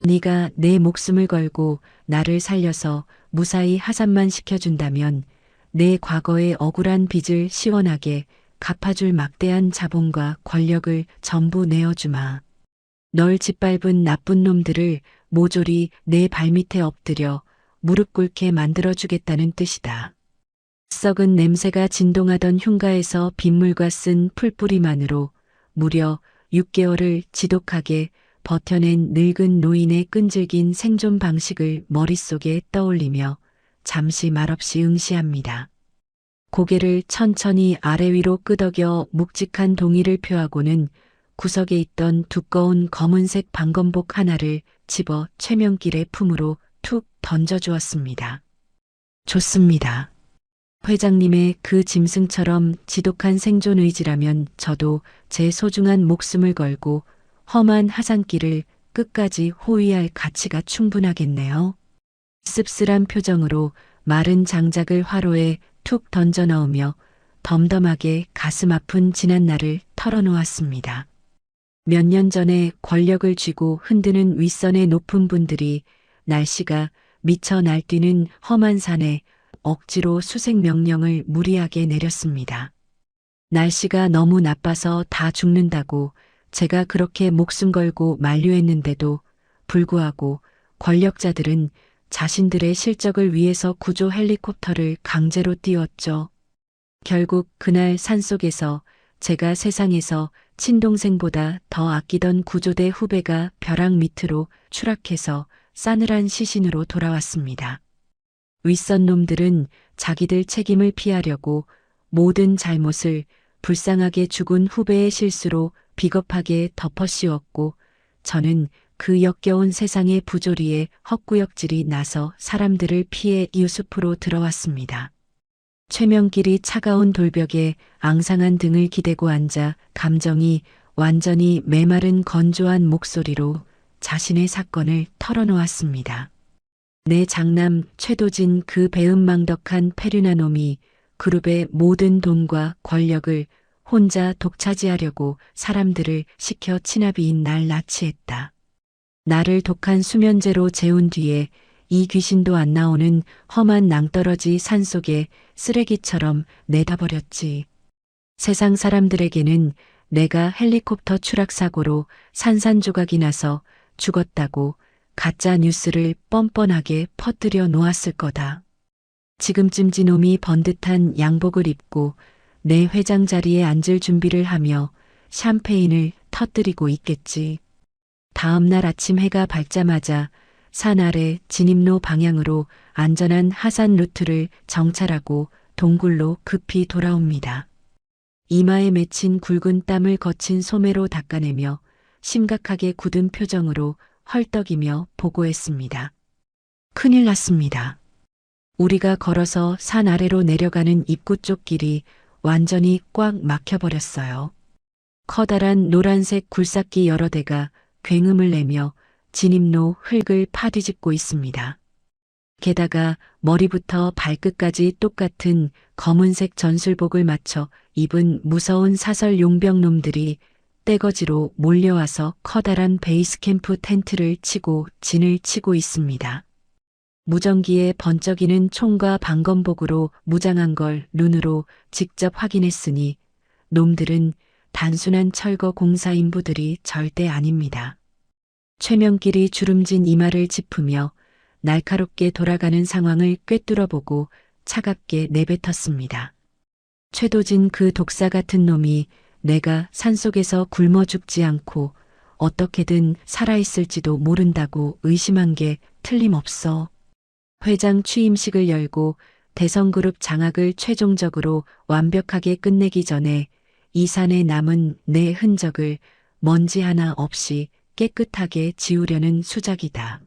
네가 내 목숨을 걸고 나를 살려서 무사히 하산만 시켜준다면 내 과거의 억울한 빚을 시원하게 갚아줄 막대한 자본과 권력을 전부 내어주마. 널 짓밟은 나쁜 놈들을 모조리 내 발밑에 엎드려 무릎 꿇게 만들어주겠다는 뜻이다. 썩은 냄새가 진동하던 흉가에서 빗물과 쓴 풀뿌리만으로 무려 6개월을 지독하게 버텨낸 늙은 노인의 끈질긴 생존 방식을 머릿속에 떠올리며 잠시 말없이 응시합니다. 고개를 천천히 아래 위로 끄덕여 묵직한 동의를 표하고는 구석에 있던 두꺼운 검은색 방검복 하나를 집어 최명길의 품으로 툭 던져주었습니다. 좋습니다. 회장님의 그 짐승처럼 지독한 생존 의지라면 저도 제 소중한 목숨을 걸고 험한 하산길을 끝까지 호위할 가치가 충분하겠네요. 씁쓸한 표정으로 마른 장작을 화로에 툭 던져 넣으며 덤덤하게 가슴 아픈 지난날을 털어놓았습니다. 몇 년 전에 권력을 쥐고 흔드는 윗선의 높은 분들이 날씨가 미쳐 날뛰는 험한 산에 억지로 수색 명령을 무리하게 내렸습니다. 날씨가 너무 나빠서 다 죽는다고 제가 그렇게 목숨 걸고 만류했는데도 불구하고 권력자들은 자신들의 실적을 위해서 구조 헬리콥터를 강제로 띄웠죠. 결국 그날 산속에서 제가 세상에서 친동생보다 더 아끼던 구조대 후배가 벼락 밑으로 추락해서 싸늘한 시신으로 돌아왔습니다. 윗선 놈들은 자기들 책임을 피하려고 모든 잘못을 불쌍하게 죽은 후배의 실수로 비겁하게 덮어씌웠고 저는 그 역겨운 세상의 부조리에 헛구역질이 나서 사람들을 피해 이웃숲으로 들어왔습니다. 최명길이 차가운 돌벽에 앙상한 등을 기대고 앉아 감정이 완전히 메마른 건조한 목소리로 자신의 사건을 털어놓았습니다. 내 장남 최도진 그 배은망덕한 페류나 놈이 그룹의 모든 돈과 권력을 혼자 독차지하려고 사람들을 시켜 친아비인 날 납치했다. 나를 독한 수면제로 재운 뒤에 이 귀신도 안 나오는 험한 낭떠러지 산속에 쓰레기처럼 내다버렸지. 세상 사람들에게는 내가 헬리콥터 추락 사고로 산산조각이 나서 죽었다고 가짜 뉴스를 뻔뻔하게 퍼뜨려 놓았을 거다. 지금쯤 지놈이 번듯한 양복을 입고 내 회장 자리에 앉을 준비를 하며 샴페인을 터뜨리고 있겠지. 다음 날 아침 해가 밝자마자 산 아래 진입로 방향으로 안전한 하산 루트를 정찰하고 동굴로 급히 돌아옵니다. 이마에 맺힌 굵은 땀을 거친 소매로 닦아내며 심각하게 굳은 표정으로 헐떡이며 보고했습니다. 큰일 났습니다. 우리가 걸어서 산 아래로 내려가는 입구 쪽 길이 완전히 꽉 막혀버렸어요. 커다란 노란색 굴삭기 여러 대가 굉음을 내며 진입로 흙을 파뒤집고 있습니다. 게다가 머리부터 발끝까지 똑같은 검은색 전술복을 맞춰 입은 무서운 사설 용병놈들이 떼거지로 몰려와서 커다란 베이스 캠프 텐트를 치고 진을 치고 있습니다. 무전기에 번쩍이는 총과 방검복으로 무장한 걸 눈으로 직접 확인했으니 놈들은 단순한 철거 공사 인부들이 절대 아닙니다. 최명길이 주름진 이마를 짚으며 날카롭게 돌아가는 상황을 꿰뚫어보고 차갑게 내뱉었습니다. 최도진 그 독사 같은 놈이 내가 산속에서 굶어 죽지 않고 어떻게든 살아있을지도 모른다고 의심한 게 틀림없어. 회장 취임식을 열고 대성그룹 장악을 최종적으로 완벽하게 끝내기 전에 이 산에 남은 내 흔적을 먼지 하나 없이 깨끗하게 지우려는 수작이다.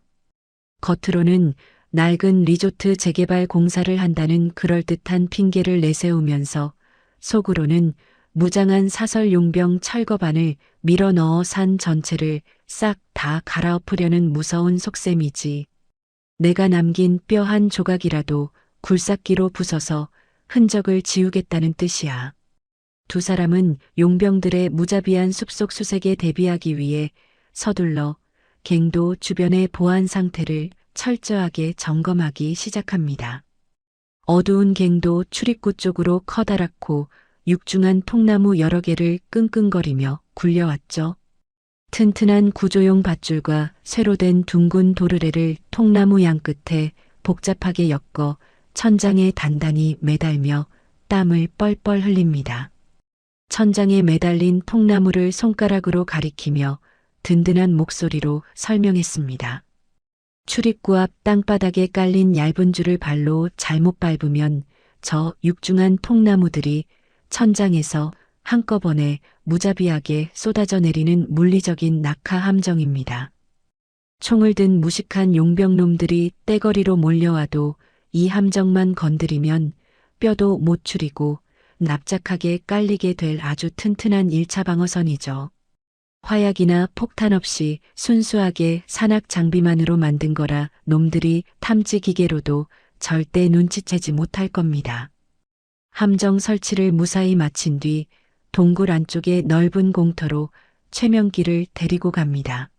겉으로는 낡은 리조트 재개발 공사를 한다는 그럴듯한 핑계를 내세우면서 속으로는 무장한 사설 용병 철거반을 밀어 넣어 산 전체를 싹 다 갈아엎으려는 무서운 속셈이지. 내가 남긴 뼈 한 조각이라도 굴삭기로 부숴서 흔적을 지우겠다는 뜻이야. 두 사람은 용병들의 무자비한 숲속 수색에 대비하기 위해 서둘러 갱도 주변의 보안 상태를 철저하게 점검하기 시작합니다. 어두운 갱도 출입구 쪽으로 커다랗고 육중한 통나무 여러 개를 끙끙거리며 굴려왔죠. 튼튼한 구조용 밧줄과 쇠로 된 둥근 도르래를 통나무 양끝에 복잡하게 엮어 천장에 단단히 매달며 땀을 뻘뻘 흘립니다. 천장에 매달린 통나무를 손가락으로 가리키며 든든한 목소리로 설명했습니다. 출입구 앞 땅바닥에 깔린 얇은 줄을 발로 잘못 밟으면 저 육중한 통나무들이 천장에서 한꺼번에 무자비하게 쏟아져 내리는 물리적인 낙하 함정입니다. 총을 든 무식한 용병놈들이 떼거리로 몰려와도 이 함정만 건드리면 뼈도 못 추리고 납작하게 깔리게 될 아주 튼튼한 1차 방어선이죠. 화약이나 폭탄 없이 순수하게 산악 장비만으로 만든 거라 놈들이 탐지 기계로도 절대 눈치채지 못할 겁니다. 함정 설치를 무사히 마친 뒤 동굴 안쪽의 넓은 공터로 최명길을 데리고 갑니다.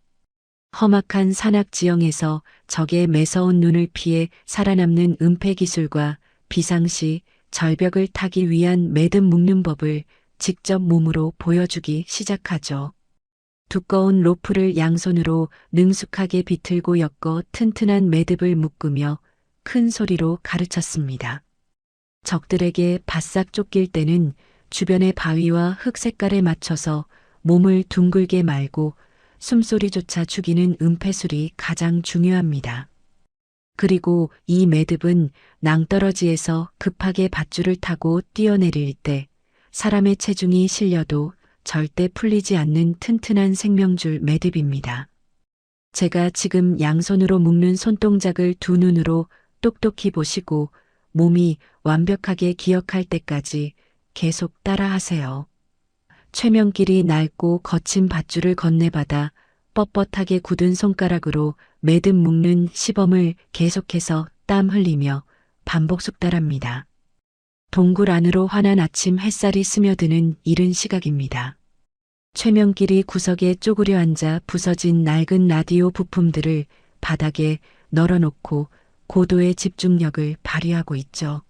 험악한 산악 지형에서 적의 매서운 눈을 피해 살아남는 은폐 기술과 비상시 절벽을 타기 위한 매듭 묶는 법을 직접 몸으로 보여주기 시작하죠. 두꺼운 로프를 양손으로 능숙하게 비틀고 엮어 튼튼한 매듭을 묶으며 큰 소리로 가르쳤습니다. 적들에게 바싹 쫓길 때는 주변의 바위와 흙 색깔에 맞춰서 몸을 둥글게 말고 숨소리조차 죽이는 은폐술이 가장 중요합니다. 그리고 이 매듭은 낭떠러지에서 급하게 밧줄을 타고 뛰어내릴 때 사람의 체중이 실려도 절대 풀리지 않는 튼튼한 생명줄 매듭입니다. 제가 지금 양손으로 묶는 손동작을 두 눈으로 똑똑히 보시고 몸이 완벽하게 기억할 때까지 계속 따라하세요. 최명길이 낡고 거친 밧줄을 건네받아 뻣뻣하게 굳은 손가락으로 매듭 묶는 시범을 계속해서 땀 흘리며 반복 숙달합니다. 동굴 안으로 환한 아침 햇살이 스며드는 이른 시각입니다. 최명길이 구석에 쪼그려 앉아 부서진 낡은 라디오 부품들을 바닥에 널어놓고 고도의 집중력을 발휘하고 있죠.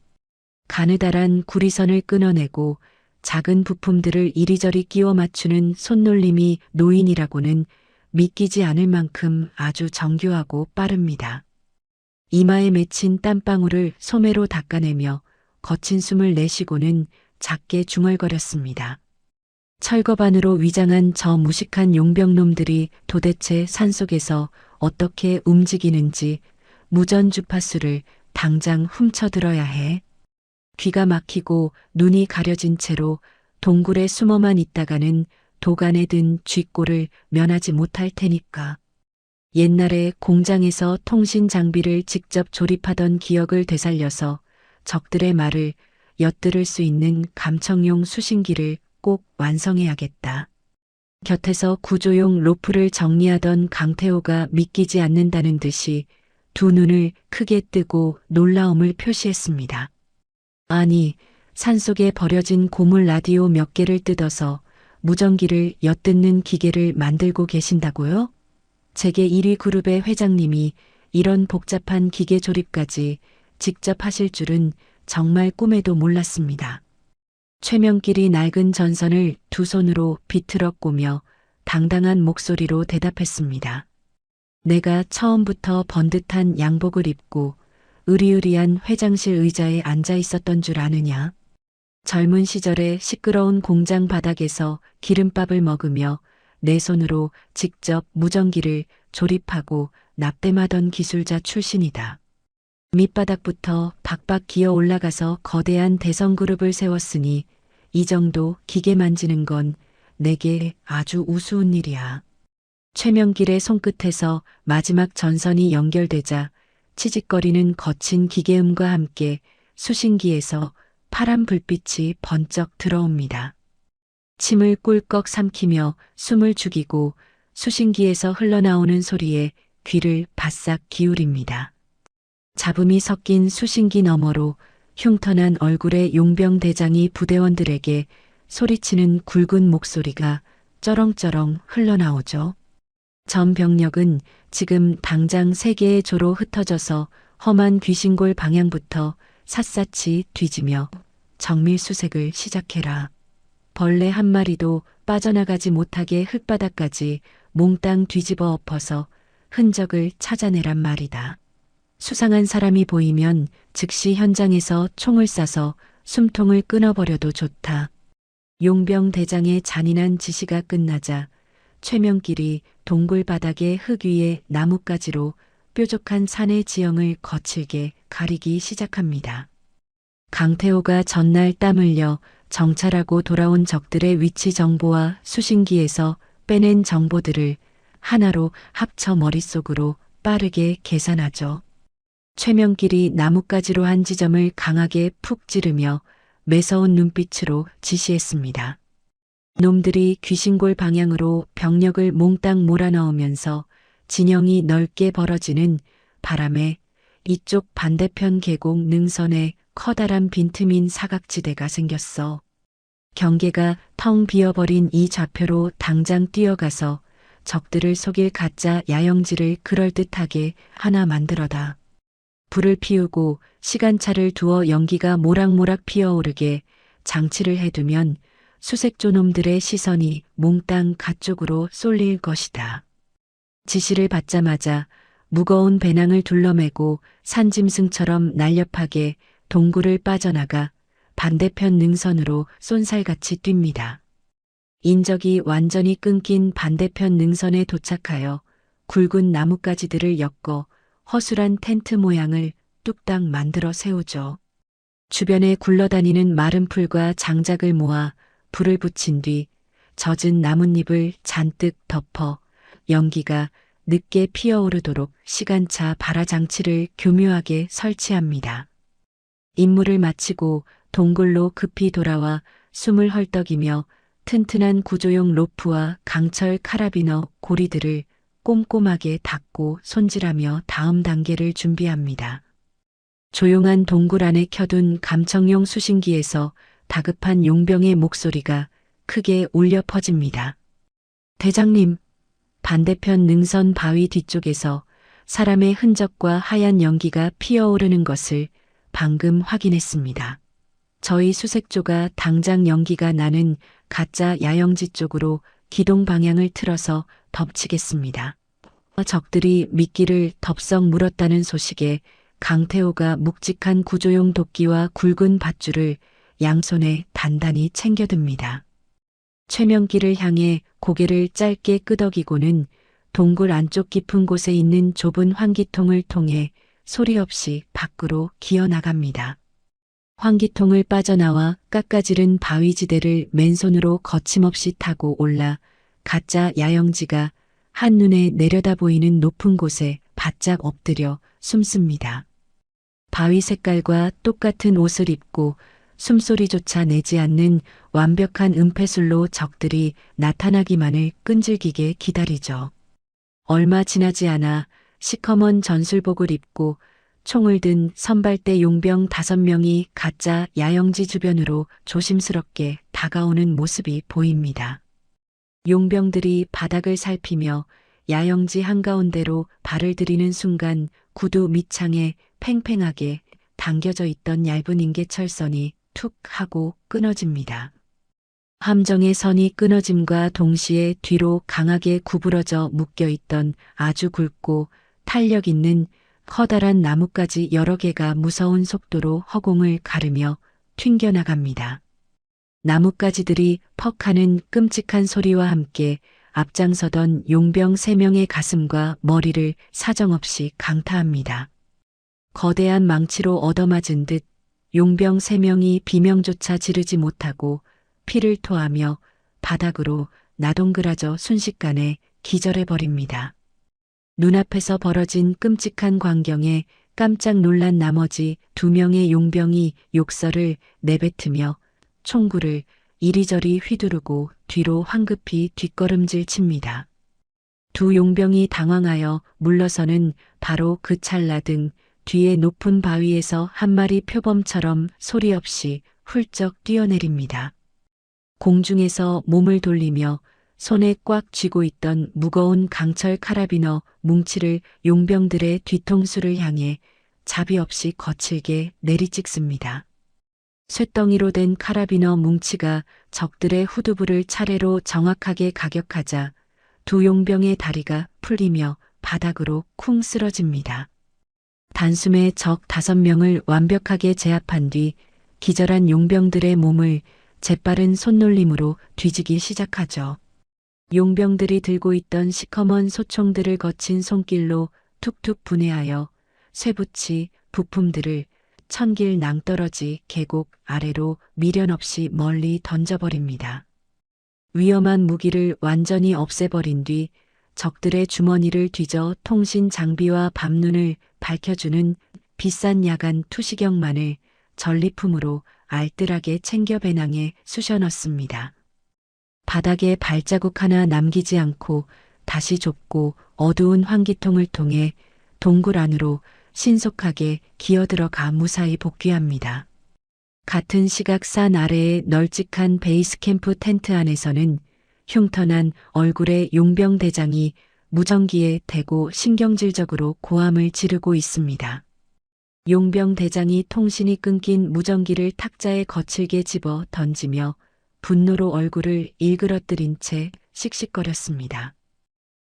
가느다란 구리선을 끊어내고 작은 부품들을 이리저리 끼워 맞추는 손놀림이 노인이라고는 믿기지 않을 만큼 아주 정교하고 빠릅니다. 이마에 맺힌 땀방울을 소매로 닦아내며 거친 숨을 내쉬고는 작게 중얼거렸습니다. 철거반으로 위장한 저 무식한 용병놈들이 도대체 산속에서 어떻게 움직이는지 무전 주파수를 당장 훔쳐들어야 해. 귀가 막히고 눈이 가려진 채로 동굴에 숨어만 있다가는 도간에 든 쥐꼬를 면하지 못할 테니까. 옛날에 공장에서 통신 장비를 직접 조립하던 기억을 되살려서 적들의 말을 엿들을 수 있는 감청용 수신기를 꼭 완성해야겠다. 곁에서 구조용 로프를 정리하던 강태호가 믿기지 않는다는 듯이 두 눈을 크게 뜨고 놀라움을 표시했습니다. 아니, 산속에 버려진 고물 라디오 몇 개를 뜯어서 무전기를 엿듣는 기계를 만들고 계신다고요? 제게 1위 그룹의 회장님이 이런 복잡한 기계 조립까지 직접 하실 줄은 정말 꿈에도 몰랐습니다. 최명길이 낡은 전선을 두 손으로 비틀어 꼬며 당당한 목소리로 대답했습니다. 내가 처음부터 번듯한 양복을 입고 으리으리한 회장실 의자에 앉아 있었던 줄 아느냐? 젊은 시절에 시끄러운 공장 바닥에서 기름밥을 먹으며 내 손으로 직접 무전기를 조립하고 납땜하던 기술자 출신이다. 밑바닥부터 박박 기어 올라가서 거대한 대성그룹을 세웠으니 이 정도 기계 만지는 건 내게 아주 우스운 일이야. 최명길의 손끝에서 마지막 전선이 연결되자 치직거리는 거친 기계음과 함께 수신기에서 파란 불빛이 번쩍 들어옵니다. 침을 꿀꺽 삼키며 숨을 죽이고 수신기에서 흘러나오는 소리에 귀를 바싹 기울입니다. 잡음이 섞인 수신기 너머로 흉터난 얼굴의 용병 대장이 부대원들에게 소리치는 굵은 목소리가 쩌렁쩌렁 흘러나오죠. 전 병력은 지금 당장 세 개의 조로 흩어져서 험한 귀신골 방향부터 샅샅이 뒤지며 정밀수색을 시작해라. 벌레 한 마리도 빠져나가지 못하게 흙바닥까지 몽땅 뒤집어 엎어서 흔적을 찾아내란 말이다. 수상한 사람이 보이면 즉시 현장에서 총을 쏴서 숨통을 끊어버려도 좋다. 용병 대장의 잔인한 지시가 끝나자 최명길이 동굴 바닥의 흙 위에 나뭇가지로 뾰족한 산의 지형을 거칠게 가리기 시작합니다. 강태호가 전날 땀 흘려 정찰하고 돌아온 적들의 위치 정보와 수신기에서 빼낸 정보들을 하나로 합쳐 머릿속으로 빠르게 계산하죠. 최명길이 나뭇가지로 한 지점을 강하게 푹 찌르며 매서운 눈빛으로 지시했습니다. 놈들이 귀신골 방향으로 병력을 몽땅 몰아넣으면서 진영이 넓게 벌어지는 바람에 이쪽 반대편 계곡 능선에 커다란 빈틈인 사각지대가 생겼어. 경계가 텅 비어버린 이 좌표로 당장 뛰어가서 적들을 속일 가짜 야영지를 그럴듯하게 하나 만들어다. 불을 피우고 시간차를 두어 연기가 모락모락 피어오르게 장치를 해두면 수색조놈들의 시선이 몽땅 가쪽으로 쏠릴 것이다. 지시를 받자마자 무거운 배낭을 둘러매고 산짐승처럼 날렵하게 동굴을 빠져나가 반대편 능선으로 쏜살같이 뜁니다. 인적이 완전히 끊긴 반대편 능선에 도착하여 굵은 나뭇가지들을 엮어 허술한 텐트 모양을 뚝딱 만들어 세우죠. 주변에 굴러다니는 마른 풀과 장작을 모아 불을 붙인 뒤 젖은 나뭇잎을 잔뜩 덮어 연기가 늦게 피어오르도록 시간차 발화장치를 교묘하게 설치합니다. 임무를 마치고 동굴로 급히 돌아와 숨을 헐떡이며 튼튼한 구조용 로프와 강철 카라비너 고리들을 꼼꼼하게 닫고 손질하며 다음 단계를 준비합니다. 조용한 동굴 안에 켜둔 감청용 수신기에서 다급한 용병의 목소리가 크게 울려 퍼집니다. 대장님, 반대편 능선 바위 뒤쪽에서 사람의 흔적과 하얀 연기가 피어오르는 것을 방금 확인했습니다. 저희 수색조가 당장 연기가 나는 가짜 야영지 쪽으로 기동 방향을 틀어서 덮치겠습니다. 적들이 미끼를 덥석 물었다는 소식에 강태호가 묵직한 구조용 도끼와 굵은 밧줄을 양손에 단단히 챙겨듭니다. 최명길을 향해 고개를 짧게 끄덕이고는 동굴 안쪽 깊은 곳에 있는 좁은 환기통을 통해 소리 없이 밖으로 기어 나갑니다. 환기통을 빠져나와 깎아지른 바위지대를 맨손으로 거침없이 타고 올라 가짜 야영지가 한눈에 내려다 보이는 높은 곳에 바짝 엎드려 숨습니다. 바위 색깔과 똑같은 옷을 입고 숨소리조차 내지 않는 완벽한 은폐술로 적들이 나타나기만을 끈질기게 기다리죠. 얼마 지나지 않아 시커먼 전술복을 입고 총을 든 선발대 용병 5명이 가짜 야영지 주변으로 조심스럽게 다가오는 모습이 보입니다. 용병들이 바닥을 살피며 야영지 한가운데로 발을 들이는 순간 구두 밑창에 팽팽하게 당겨져 있던 얇은 인계철선이 툭 하고 끊어집니다. 함정의 선이 끊어짐과 동시에 뒤로 강하게 구부러져 묶여있던 아주 굵고 탄력 있는 커다란 나뭇가지 여러 개가 무서운 속도로 허공을 가르며 튕겨나갑니다. 나뭇가지들이 퍽하는 끔찍한 소리와 함께 앞장서던 용병 3명의 가슴과 머리를 사정없이 강타합니다. 거대한 망치로 얻어맞은 듯 용병 3명이 비명조차 지르지 못하고 피를 토하며 바닥으로 나동그라져 순식간에 기절해버립니다. 눈앞에서 벌어진 끔찍한 광경에 깜짝 놀란 나머지 2명의 용병이 욕설을 내뱉으며 총구를 이리저리 휘두르고 뒤로 황급히 뒷걸음질 칩니다. 2 용병이 당황하여 물러서는 바로 그 찰나 등 뒤에 높은 바위에서 한 마리 표범처럼 소리 없이 훌쩍 뛰어내립니다. 공중에서 몸을 돌리며 손에 꽉 쥐고 있던 무거운 강철 카라비너 뭉치를 용병들의 뒤통수를 향해 자비 없이 거칠게 내리찍습니다. 쇳덩이로 된 카라비너 뭉치가 적들의 후두부를 차례로 정확하게 가격하자 2 용병의 다리가 풀리며 바닥으로 쿵 쓰러집니다. 단숨에 적 5명을 완벽하게 제압한 뒤 기절한 용병들의 몸을 재빠른 손놀림으로 뒤지기 시작하죠. 용병들이 들고 있던 시커먼 소총들을 거친 손길로 툭툭 분해하여 쇠붙이 부품들을 천길 낭떠러지 계곡 아래로 미련 없이 멀리 던져버립니다. 위험한 무기를 완전히 없애버린 뒤 적들의 주머니를 뒤져 통신 장비와 밤눈을 밝혀주는 비싼 야간 투시경만을 전리품으로 알뜰하게 챙겨 배낭에 쑤셔 넣습니다. 바닥에 발자국 하나 남기지 않고 다시 좁고 어두운 환기통을 통해 동굴 안으로 신속하게 기어들어가 무사히 복귀합니다. 같은 시각 산 아래의 널찍한 베이스 캠프 텐트 안에서는 흉터난 얼굴의 용병 대장이 무전기에 대고 신경질적으로 고함을 지르고 있습니다. 용병 대장이 통신이 끊긴 무전기를 탁자에 거칠게 집어 던지며 분노로 얼굴을 일그러뜨린 채 씩씩거렸습니다.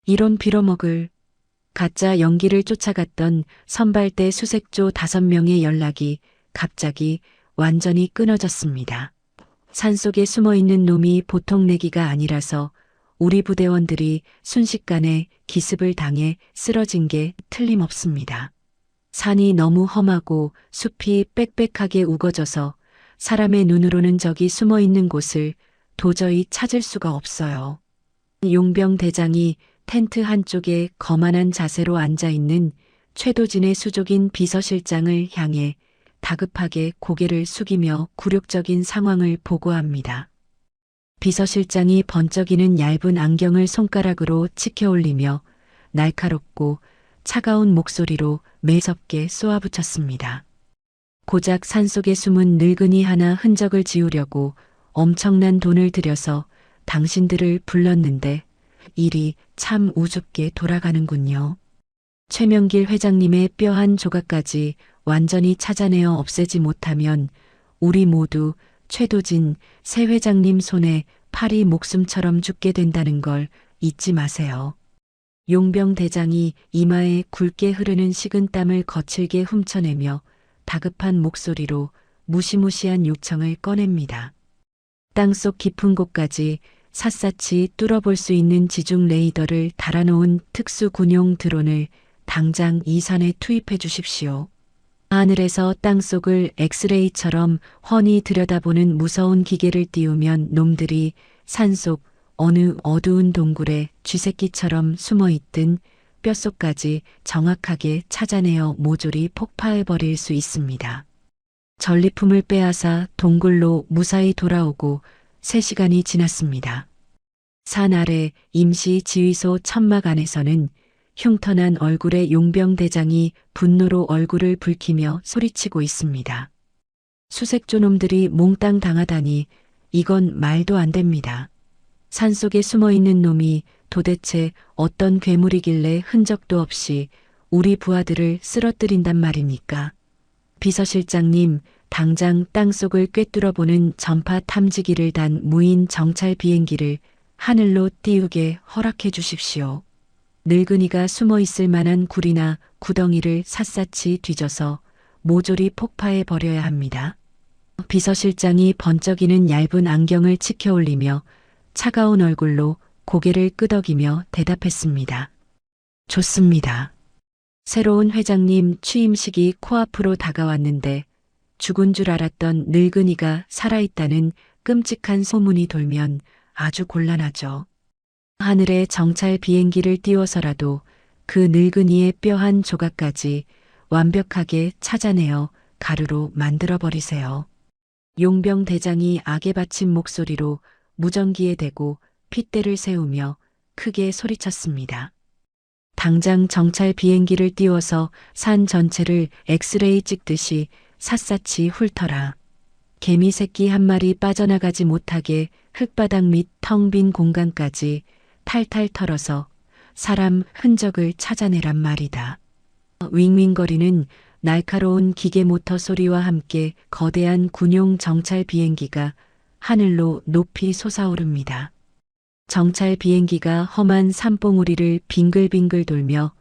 이런 빌어먹을. 가짜 연기를 쫓아갔던 선발대 수색조 5명의 연락이 갑자기 완전히 끊어졌습니다. 산속에 숨어있는 놈이 보통 내기가 아니라서 우리 부대원들이 순식간에 기습을 당해 쓰러진 게 틀림없습니다. 산이 너무 험하고 숲이 빽빽하게 우거져서 사람의 눈으로는 적이 숨어있는 곳을 도저히 찾을 수가 없어요. 용병 대장이 텐트 한쪽에 거만한 자세로 앉아있는 최도진의 수족인 비서실장을 향해 다급하게 고개를 숙이며 굴욕적인 상황을 보고합니다. 비서실장이 번쩍이는 얇은 안경을 손가락으로 치켜 올리며 날카롭고 차가운 목소리로 매섭게 쏘아붙였습니다. 고작 산속에 숨은 늙은이 하나 흔적을 지우려고 엄청난 돈을 들여서 당신들을 불렀는데 일이 참 우습게 돌아가는군요. 최명길 회장님의 뼈 한 조각까지 완전히 찾아내어 없애지 못하면 우리 모두 최도진 새 회장님 손에 파리 목숨처럼 죽게 된다는 걸 잊지 마세요. 용병 대장이 이마에 굵게 흐르는 식은땀을 거칠게 훔쳐내며 다급한 목소리로 무시무시한 요청을 꺼냅니다. 땅속 깊은 곳까지 샅샅이 뚫어볼 수 있는 지중 레이더를 달아놓은 특수 군용 드론을 당장 이 산에 투입해 주십시오. 하늘에서 땅속을 엑스레이처럼 훤히 들여다보는 무서운 기계를 띄우면 놈들이 산속 어느 어두운 동굴에 쥐새끼처럼 숨어있든 뼛속까지 정확하게 찾아내어 모조리 폭파해버릴 수 있습니다. 전리품을 빼앗아 동굴로 무사히 돌아오고 3시간이 지났습니다. 산 아래 임시 지휘소 천막 안에서는 흉터난 얼굴의 용병 대장이 분노로 얼굴을 붉히며 소리치고 있습니다. 수색조놈들이 몽땅 당하다니 이건 말도 안 됩니다. 산속에 숨어있는 놈이 도대체 어떤 괴물이길래 흔적도 없이 우리 부하들을 쓰러뜨린단 말입니까? 비서실장님, 당장 땅속을 꿰뚫어보는 전파 탐지기를 단 무인 정찰 비행기를 하늘로 띄우게 허락해 주십시오. 늙은이가 숨어있을 만한 굴이나 구덩이를 샅샅이 뒤져서 모조리 폭파해 버려야 합니다. 비서실장이 번쩍이는 얇은 안경을 치켜 올리며 차가운 얼굴로 고개를 끄덕이며 대답했습니다. 좋습니다. 새로운 회장님 취임식이 코앞으로 다가왔는데 죽은 줄 알았던 늙은이가 살아있다는 끔찍한 소문이 돌면 아주 곤란하죠. 하늘에 정찰 비행기를 띄워서라도 그 늙은이의 뼈 한 조각까지 완벽하게 찾아내어 가루로 만들어버리세요. 용병 대장이 악에 받친 목소리로 무전기에 대고 핏대를 세우며 크게 소리쳤습니다. 당장 정찰 비행기를 띄워서 산 전체를 엑스레이 찍듯이 샅샅이 훑어라. 개미 새끼 한 마리 빠져나가지 못하게 흙바닥 및 텅 빈 공간까지 탈탈 털어서 사람 흔적을 찾아내란 말이다. 윙윙거리는 날카로운 기계 모터 소리와 함께 거대한 군용 정찰 비행기가 하늘로 높이 솟아오릅니다. 정찰 비행기가 험한 산봉우리를 빙글빙글 돌며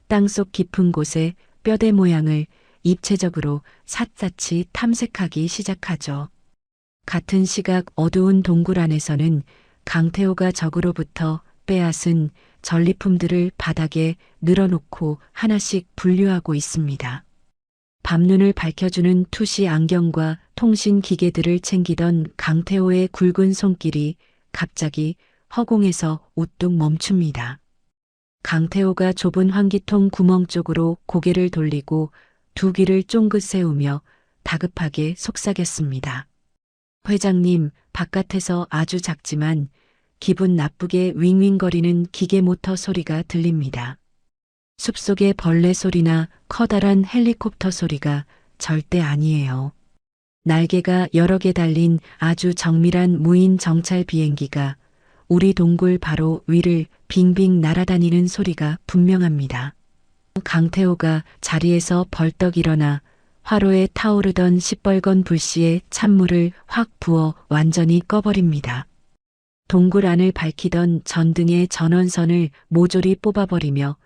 땅속 깊은 곳에 뼈대 모양을 입체적으로 샅샅이 탐색하기 시작하죠. 같은 시각 어두운 동굴 안에서는 강태호가 적으로부터 빼앗은 전리품들을 바닥에 늘어놓고 하나씩 분류하고 있습니다. 밤눈을 밝혀주는 투시 안경과 통신 기계들을 챙기던 강태호의 굵은 손길이 갑자기 허공에서 우뚝 멈춥니다. 강태호가 좁은 환기통 구멍 쪽으로 고개를 돌리고 두 귀를 쫑긋 세우며 다급하게 속삭였습니다. 회장님, 바깥에서 아주 작지만 기분 나쁘게 윙윙거리는 기계 모터 소리가 들립니다. 숲속의 벌레 소리나 커다란 헬리콥터 소리가 절대 아니에요. 날개가 여러 개 달린 아주 정밀한 무인 정찰 비행기가 우리 동굴 바로 위를 빙빙 날아다니는 소리가 분명합니다. 강태호가 자리에서 벌떡 일어나 화로에 타오르던 시뻘건 불씨에 찬물을 확 부어 완전히 꺼버립니다. 동굴 안을 밝히던 전등의 전원선을 모조리 뽑아버리며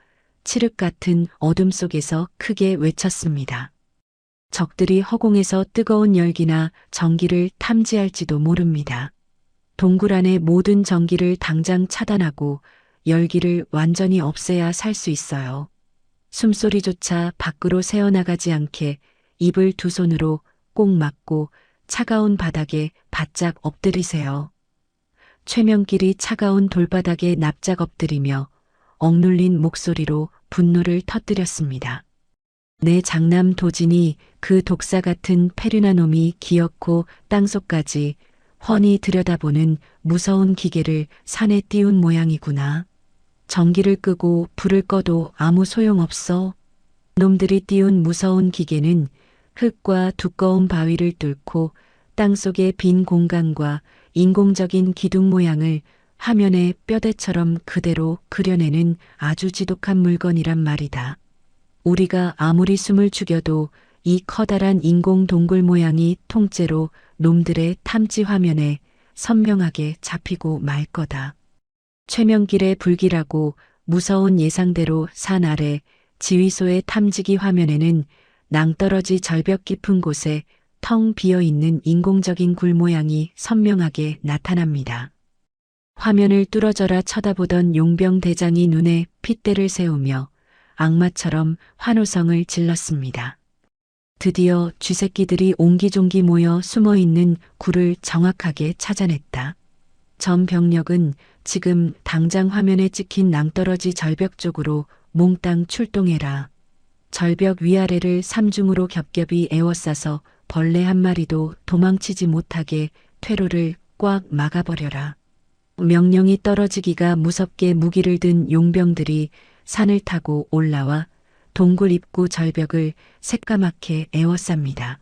칠흑 같은 어둠 속에서 크게 외쳤습니다. 적들이 허공에서 뜨거운 열기나 전기를 탐지할지도 모릅니다. 동굴 안의 모든 전기를 당장 차단하고 열기를 완전히 없애야 살 수 있어요. 숨소리조차 밖으로 새어나가지 않게 입을 두 손으로 꼭 막고 차가운 바닥에 바짝 엎드리세요. 최명길이 차가운 돌바닥에 납작 엎드리며 억눌린 목소리로 분노를 터뜨렸습니다. 내 장남 도진이 그 독사 같은 페르나 놈이 기어코 땅속까지 훤히 들여다보는 무서운 기계를 산에 띄운 모양이구나. 전기를 끄고 불을 꺼도 아무 소용없어. 놈들이 띄운 무서운 기계는 흙과 두꺼운 바위를 뚫고 땅속의 빈 공간과 인공적인 기둥 모양을 화면에 뼈대처럼 그대로 그려내는 아주 지독한 물건이란 말이다. 우리가 아무리 숨을 죽여도 이 커다란 인공 동굴 모양이 통째로 놈들의 탐지 화면에 선명하게 잡히고 말 거다. 최명길의 불길하고 무서운 예상대로 산 아래 지휘소의 탐지기 화면에는 낭떠러지 절벽 깊은 곳에 텅 비어있는 인공적인 굴 모양이 선명하게 나타납니다. 화면을 뚫어져라 쳐다보던 용병 대장이 눈에 핏대를 세우며 악마처럼 환호성을 질렀습니다. 드디어 쥐새끼들이 옹기종기 모여 숨어있는 굴을 정확하게 찾아냈다. 전 병력은 지금 당장 화면에 찍힌 낭떠러지 절벽 쪽으로 몽땅 출동해라. 절벽 위아래를 삼중으로 겹겹이 에워싸서 벌레 한 마리도 도망치지 못하게 퇴로를 꽉 막아버려라. 명령이 떨어지기가 무섭게 무기를 든 용병들이 산을 타고 올라와 동굴 입구 절벽을 새까맣게 에워쌉니다.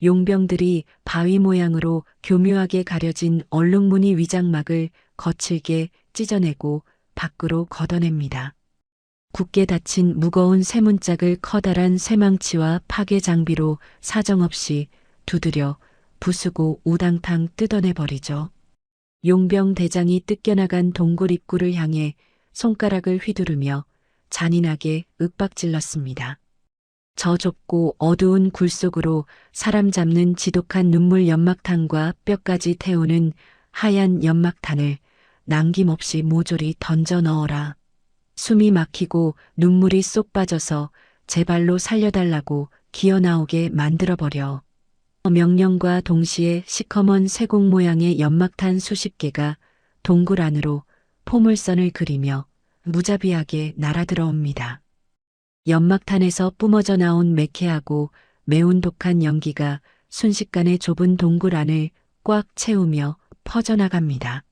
용병들이 바위 모양으로 교묘하게 가려진 얼룩무늬 위장막을 거칠게 찢어내고 밖으로 걷어냅니다. 굳게 닫힌 무거운 쇠문짝을 커다란 쇠망치와 파괴 장비로 사정없이 두드려 부수고 우당탕 뜯어내버리죠. 용병 대장이 뜯겨나간 동굴 입구를 향해 손가락을 휘두르며 잔인하게 윽박질렀습니다. 저 좁고 어두운 굴 속으로 사람 잡는 지독한 눈물 연막탄과 뼈까지 태우는 하얀 연막탄을 남김없이 모조리 던져 넣어라. 숨이 막히고 눈물이 쏙 빠져서 제발로 살려달라고 기어나오게 만들어버려. 명령과 동시에 시커먼 쇠공 모양의 연막탄 수십 개가 동굴 안으로 포물선을 그리며 무자비하게 날아들어옵니다. 연막탄에서 뿜어져 나온 매캐하고 매운 독한 연기가 순식간에 좁은 동굴 안을 꽉 채우며 퍼져나갑니다.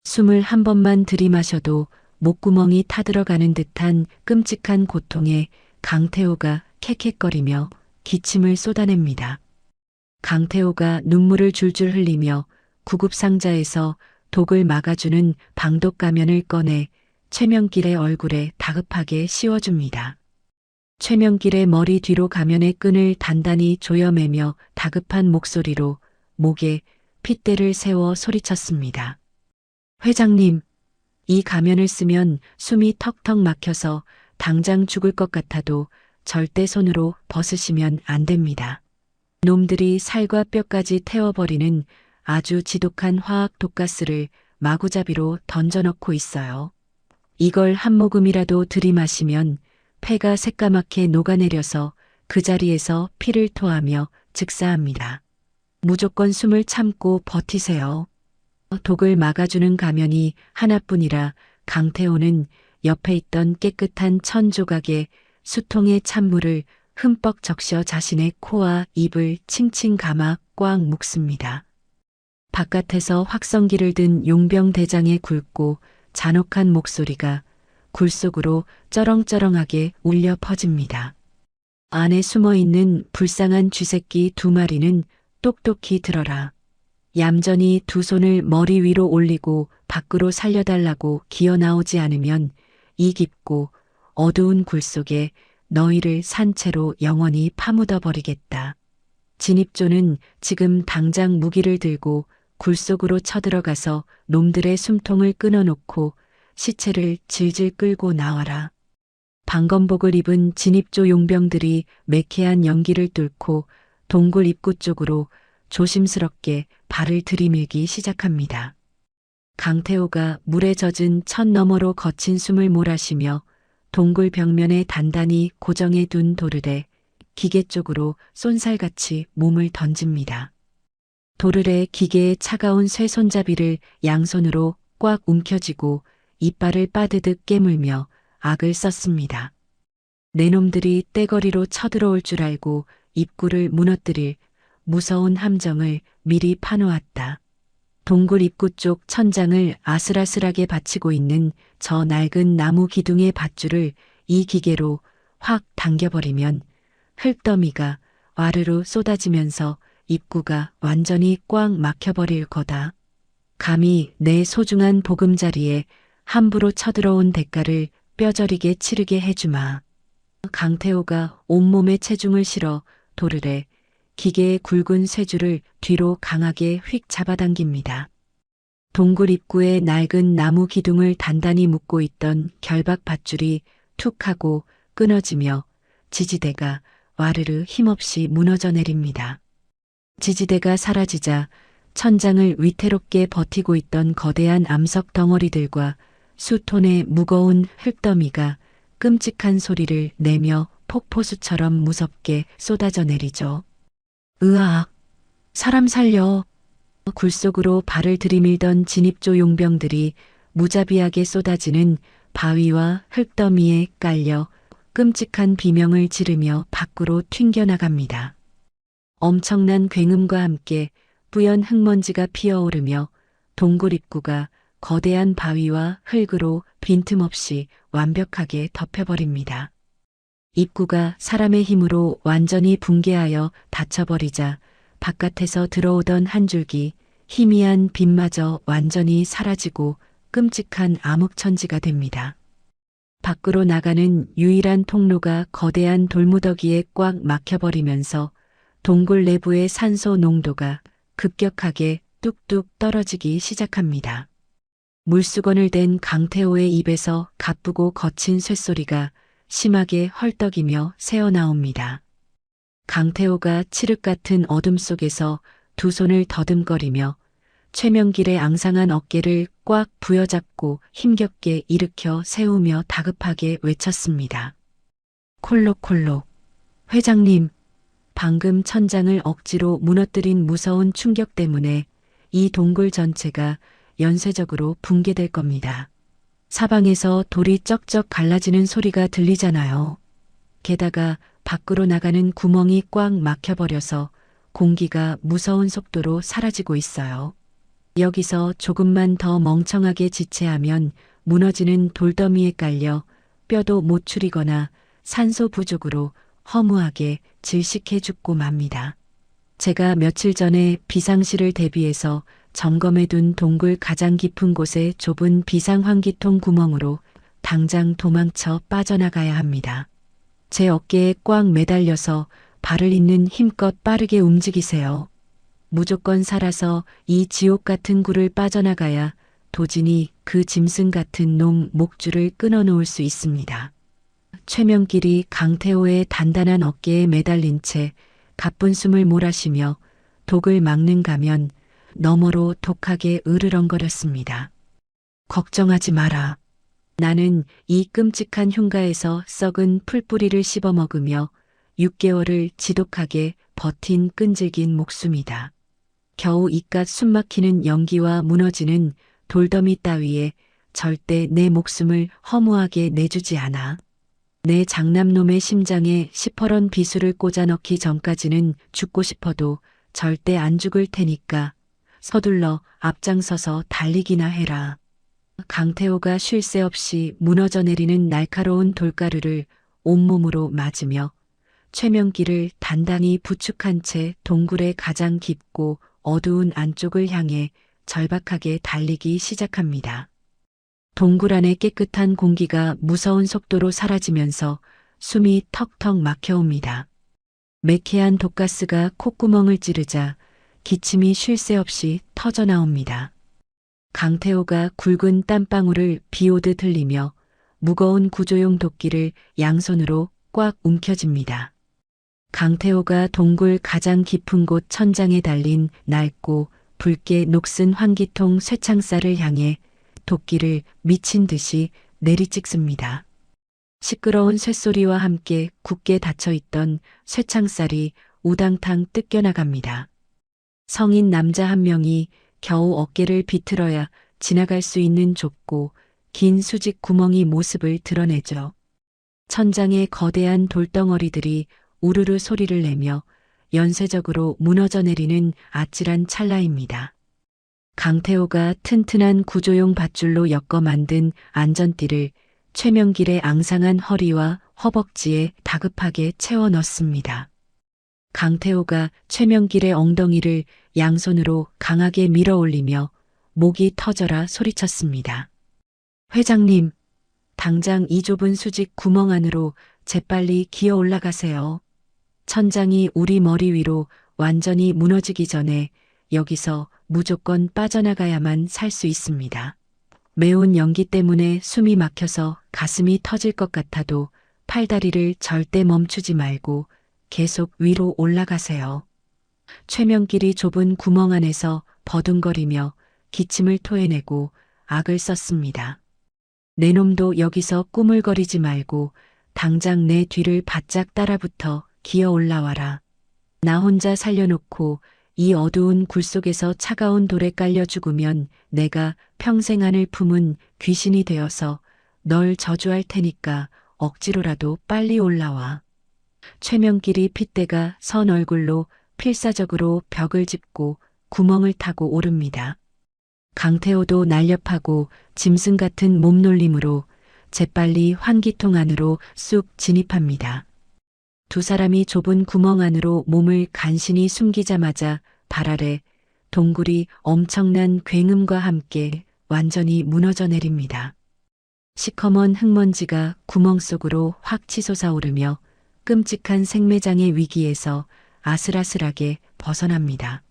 숨을 한 번만 들이마셔도 목구멍이 타들어가는 듯한 끔찍한 고통에 강태호가 캑캑거리며 기침을 쏟아냅니다. 강태호가 눈물을 줄줄 흘리며 구급상자에서 독을 막아주는 방독 가면을 꺼내 최명길의 얼굴에 다급하게 씌워줍니다. 최명길의 머리 뒤로 가면의 끈을 단단히 조여매며 다급한 목소리로 목에 핏대를 세워 소리쳤습니다. 회장님, 이 가면을 쓰면 숨이 턱턱 막혀서 당장 죽을 것 같아도 절대 손으로 벗으시면 안 됩니다. 놈들이 살과 뼈까지 태워버리는 아주 지독한 화학 독가스를 마구잡이로 던져넣고 있어요. 이걸 한 모금이라도 들이마시면 폐가 새까맣게 녹아내려서 그 자리에서 피를 토하며 즉사합니다. 무조건 숨을 참고 버티세요. 독을 막아주는 가면이 하나뿐이라 강태호는 옆에 있던 깨끗한 천 조각의 수통의 찬물을 흠뻑 적셔 자신의 코와 입을 칭칭 감아 꽉 묶습니다. 바깥에서 확성기를 든 용병 대장의 굵고 잔혹한 목소리가 굴 속으로 쩌렁쩌렁하게 울려 퍼집니다. 안에 숨어있는 불쌍한 쥐새끼 두 마리는 똑똑히 들어라. 얌전히 두 손을 머리 위로 올리고 밖으로 살려달라고 기어나오지 않으면 이 깊고 어두운 굴 속에 너희를 산채로 영원히 파묻어 버리겠다. 진입조는 지금 당장 무기를 들고 굴 속으로 쳐들어가서 놈들의 숨통을 끊어놓고 시체를 질질 끌고 나와라. 방검복을 입은 진입조 용병들이 매캐한 연기를 뚫고 동굴 입구 쪽으로 조심스럽게 발을 들이밀기 시작합니다. 강태호가 물에 젖은 천 너머로 거친 숨을 몰아쉬며 동굴 벽면에 단단히 고정해 둔 도르래 기계 쪽으로 쏜살같이 몸을 던집니다. 도르래 기계의 차가운 쇠손잡이를 양손으로 꽉 움켜쥐고 이빨을 빠드득 깨물며 악을 썼습니다. 내놈들이 떼거리로 쳐들어올 줄 알고 입구를 무너뜨릴 무서운 함정을 미리 파놓았다. 동굴 입구 쪽 천장을 아슬아슬하게 받치고 있는 저 낡은 나무 기둥의 밧줄을 이 기계로 확 당겨버리면 흙더미가 와르르 쏟아지면서 입구가 완전히 꽉 막혀버릴 거다. 감히 내 소중한 보금자리에 함부로 쳐들어온 대가를 뼈저리게 치르게 해주마. 강태호가 온몸에 체중을 실어 도르래 기계의 굵은 쇠줄을 뒤로 강하게 휙 잡아당깁니다. 동굴 입구의 낡은 나무 기둥을 단단히 묶고 있던 결박 밧줄이 툭 하고 끊어지며 지지대가 와르르 힘없이 무너져 내립니다. 지지대가 사라지자 천장을 위태롭게 버티고 있던 거대한 암석 덩어리들과 수톤의 무거운 흙더미가 끔찍한 소리를 내며 폭포수처럼 무섭게 쏟아져 내리죠. 으악! 사람 살려! 굴 속으로 발을 들이밀던 진입조 용병들이 무자비하게 쏟아지는 바위와 흙더미에 깔려 끔찍한 비명을 지르며 밖으로 튕겨나갑니다. 엄청난 굉음과 함께 뿌연 흙먼지가 피어오르며 동굴 입구가 거대한 바위와 흙으로 빈틈없이 완벽하게 덮여버립니다. 입구가 사람의 힘으로 완전히 붕괴하여 닫혀버리자 바깥에서 들어오던 한 줄기 희미한 빛마저 완전히 사라지고 끔찍한 암흑천지가 됩니다. 밖으로 나가는 유일한 통로가 거대한 돌무더기에 꽉 막혀버리면서 동굴 내부의 산소 농도가 급격하게 뚝뚝 떨어지기 시작합니다. 물수건을 댄 강태호의 입에서 가쁘고 거친 쇳소리가 심하게 헐떡이며 새어나옵니다. 강태호가 칠흑 같은 어둠 속에서 두 손을 더듬거리며 최명길의 앙상한 어깨를 꽉 부여잡고 힘겹게 일으켜 세우며 다급하게 외쳤습니다. 콜록콜록. 회장님, 방금 천장을 억지로 무너뜨린 무서운 충격 때문에 이 동굴 전체가 연쇄적으로 붕괴될 겁니다. 사방에서 돌이 쩍쩍 갈라지는 소리가 들리잖아요. 게다가 밖으로 나가는 구멍이 꽉 막혀버려서 공기가 무서운 속도로 사라지고 있어요. 여기서 조금만 더 멍청하게 지체하면 무너지는 돌더미에 깔려 뼈도 못 추리거나 산소 부족으로 허무하게 질식해 죽고 맙니다. 제가 며칠 전에 비상시를 대비해서 점검해둔 동굴 가장 깊은 곳의 좁은 비상환기통 구멍으로 당장 도망쳐 빠져나가야 합니다. 제 어깨에 꽉 매달려서 발을 잇는 힘껏 빠르게 움직이세요. 무조건 살아서 이 지옥 같은 굴을 빠져나가야 도진이 그 짐승 같은 놈 목줄을 끊어놓을 수 있습니다. 최명길이 강태호의 단단한 어깨에 매달린 채 가쁜 숨을 몰아쉬며 독을 막는 가면 너머로 독하게 으르렁거렸습니다. 걱정하지 마라. 나는 이 끔찍한 흉가에서 썩은 풀뿌리를 씹어먹으며 6개월을 지독하게 버틴 끈질긴 목숨이다. 겨우 이깟 숨막히는 연기와 무너지는 돌더미 따위에 절대 내 목숨을 허무하게 내주지 않아. 내 장남놈의 심장에 시퍼런 비수를 꽂아 넣기 전까지는 죽고 싶어도 절대 안 죽을 테니까 서둘러 앞장서서 달리기나 해라. 강태호가 쉴 새 없이 무너져 내리는 날카로운 돌가루를 온몸으로 맞으며 최명길을 단단히 부축한 채 동굴의 가장 깊고 어두운 안쪽을 향해 절박하게 달리기 시작합니다. 동굴 안의 깨끗한 공기가 무서운 속도로 사라지면서 숨이 턱턱 막혀옵니다. 매캐한 독가스가 콧구멍을 찌르자 기침이 쉴 새 없이 터져 나옵니다. 강태호가 굵은 땀방울을 비오듯 흘리며 무거운 구조용 도끼를 양손으로 꽉 움켜쥡니다. 강태호가 동굴 가장 깊은 곳 천장에 달린 낡고 붉게 녹슨 환기통 쇠창살을 향해 도끼를 미친 듯이 내리찍습니다. 시끄러운 쇳소리와 함께 굳게 닫혀있던 쇠창살이 우당탕 뜯겨나갑니다. 성인 남자 한 명이 겨우 어깨를 비틀어야 지나갈 수 있는 좁고 긴 수직 구멍이 모습을 드러내죠. 천장에 거대한 돌덩어리들이 우르르 소리를 내며 연쇄적으로 무너져 내리는 아찔한 찰나입니다. 강태호가 튼튼한 구조용 밧줄로 엮어 만든 안전띠를 최명길의 앙상한 허리와 허벅지에 다급하게 채워 넣습니다. 강태호가 최명길의 엉덩이를 양손으로 강하게 밀어 올리며 목이 터져라 소리쳤습니다. 회장님, 당장 이 좁은 수직 구멍 안으로 재빨리 기어 올라가세요. 천장이 우리 머리 위로 완전히 무너지기 전에 여기서 무조건 빠져나가야만 살 수 있습니다. 매운 연기 때문에 숨이 막혀서 가슴이 터질 것 같아도 팔다리를 절대 멈추지 말고 계속 위로 올라가세요. 최명길이 좁은 구멍 안에서 버둥거리며 기침을 토해내고 악을 썼습니다. 내 놈도 여기서 꾸물거리지 말고 당장 내 뒤를 바짝 따라붙어 기어 올라와라. 나 혼자 살려놓고 이 어두운 굴 속에서 차가운 돌에 깔려 죽으면 내가 평생 안을 품은 귀신이 되어서 널 저주할 테니까 억지로라도 빨리 올라와. 최명길이 핏대가 선 얼굴로 필사적으로 벽을 짚고 구멍을 타고 오릅니다. 강태호도 날렵하고 짐승 같은 몸놀림으로 재빨리 환기통 안으로 쑥 진입합니다. 두 사람이 좁은 구멍 안으로 몸을 간신히 숨기자마자 발 아래 동굴이 엄청난 굉음과 함께 완전히 무너져 내립니다. 시커먼 흙먼지가 구멍 속으로 확 치솟아오르며 끔찍한 생매장의 위기에서 아슬아슬하게 벗어납니다.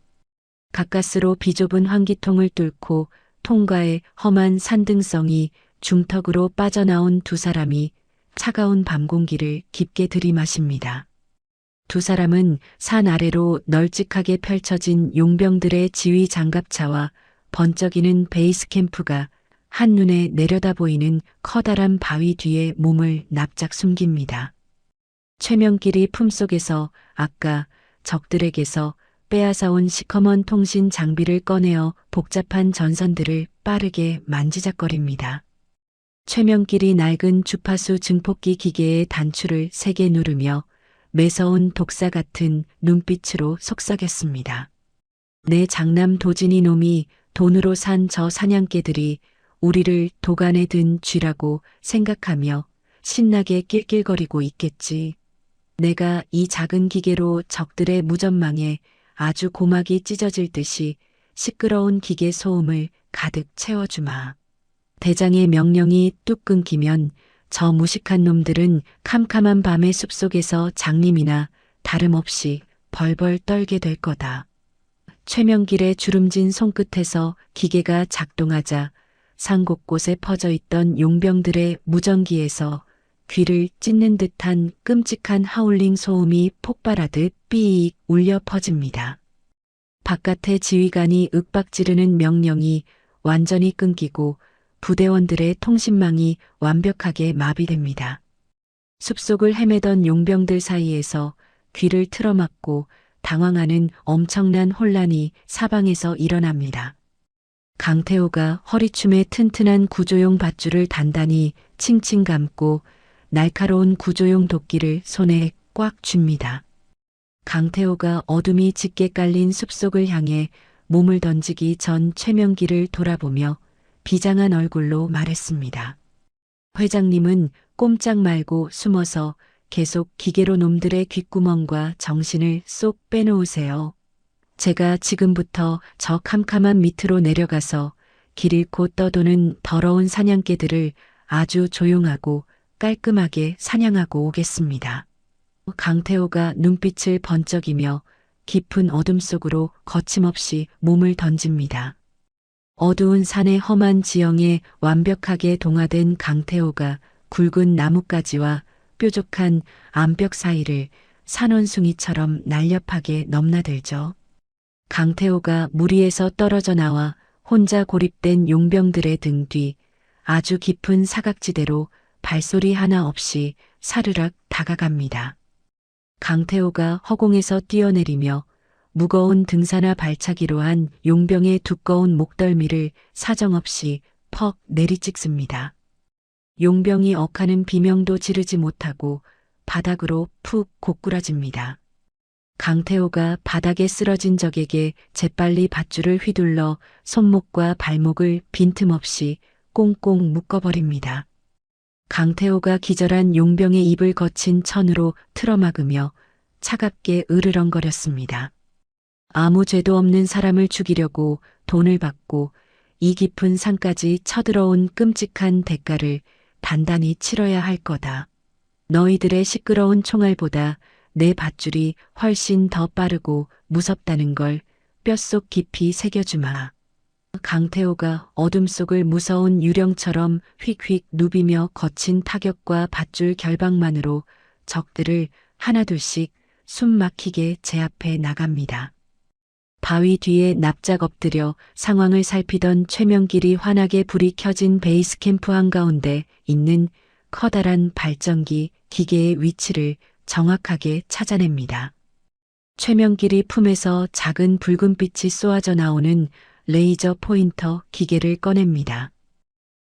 가까스로 비좁은 환기통을 뚫고 통과의 험한 산등성이 중턱으로 빠져나온 두 사람이 차가운 밤 공기를 깊게 들이마십니다. 두 사람은 산 아래로 널찍하게 펼쳐진 용병들의 지휘 장갑차와 번쩍이는 베이스 캠프가 한눈에 내려다 보이는 커다란 바위 뒤에 몸을 납작 숨깁니다. 최명길이 품속에서 아까 적들에게서 빼앗아온 시커먼 통신 장비를 꺼내어 복잡한 전선들을 빠르게 만지작거립니다. 최명길이 낡은 주파수 증폭기 기계의 단추를 세게 누르며 매서운 독사 같은 눈빛으로 속삭였습니다. 내 장남 도진이 놈이 돈으로 산 저 사냥개들이 우리를 도간에 든 쥐라고 생각하며 신나게 낄낄거리고 있겠지. 내가 이 작은 기계로 적들의 무전망에 아주 고막이 찢어질 듯이 시끄러운 기계 소음을 가득 채워주마. 대장의 명령이 뚝 끊기면 저 무식한 놈들은 캄캄한 밤의 숲속에서 장님이나 다름없이 벌벌 떨게 될 거다. 최명길의 주름진 손끝에서 기계가 작동하자 산 곳곳에 퍼져 있던 용병들의 무전기에서 귀를 찢는 듯한 끔찍한 하울링 소음이 폭발하듯 삐익 울려 퍼집니다. 바깥의 지휘관이 윽박지르는 명령이 완전히 끊기고 부대원들의 통신망이 완벽하게 마비됩니다. 숲속을 헤매던 용병들 사이에서 귀를 틀어막고 당황하는 엄청난 혼란이 사방에서 일어납니다. 강태호가 허리춤에 튼튼한 구조용 밧줄을 단단히 칭칭 감고 날카로운 구조용 도끼를 손에 꽉 쥡니다. 강태호가 어둠이 짙게 깔린 숲속을 향해 몸을 던지기 전 최명길을 돌아보며 비장한 얼굴로 말했습니다. 회장님은 꼼짝 말고 숨어서 계속 기계로 놈들의 귓구멍과 정신을 쏙 빼놓으세요. 제가 지금부터 저 캄캄한 밑으로 내려가서 길 잃고 떠도는 더러운 사냥개들을 아주 조용하고 깔끔하게 사냥하고 오겠습니다. 강태호가 눈빛을 번쩍이며 깊은 어둠 속으로 거침없이 몸을 던집니다. 어두운 산의 험한 지형에 완벽하게 동화된 강태호가 굵은 나뭇가지와 뾰족한 암벽 사이를 산원숭이처럼 날렵하게 넘나들죠. 강태호가 무리에서 떨어져 나와 혼자 고립된 용병들의 등 뒤 아주 깊은 사각지대로 발소리 하나 없이 사르륵 다가갑니다. 강태호가 허공에서 뛰어내리며 무거운 등산화 발차기로 한 용병의 두꺼운 목덜미를 사정없이 퍽 내리찍습니다. 용병이 억하는 비명도 지르지 못하고 바닥으로 푹 고꾸라집니다. 강태호가 바닥에 쓰러진 적에게 재빨리 밧줄을 휘둘러 손목과 발목을 빈틈없이 꽁꽁 묶어버립니다. 강태호가 기절한 용병의 입을 거친 천으로 틀어막으며 차갑게 으르렁거렸습니다. 아무 죄도 없는 사람을 죽이려고 돈을 받고 이 깊은 산까지 쳐들어온 끔찍한 대가를 단단히 치러야 할 거다. 너희들의 시끄러운 총알보다 내 밧줄이 훨씬 더 빠르고 무섭다는 걸 뼛속 깊이 새겨주마. 강태호가 어둠 속을 무서운 유령처럼 휙휙 누비며 거친 타격과 밧줄 결박만으로 적들을 하나둘씩 숨 막히게 제압해 나갑니다. 바위 뒤에 납작 엎드려 상황을 살피던 최명길이 환하게 불이 켜진 베이스 캠프 한가운데 있는 커다란 발전기 기계의 위치를 정확하게 찾아냅니다. 최명길이 품에서 작은 붉은빛이 쏘아져 나오는 레이저 포인터 기계를 꺼냅니다.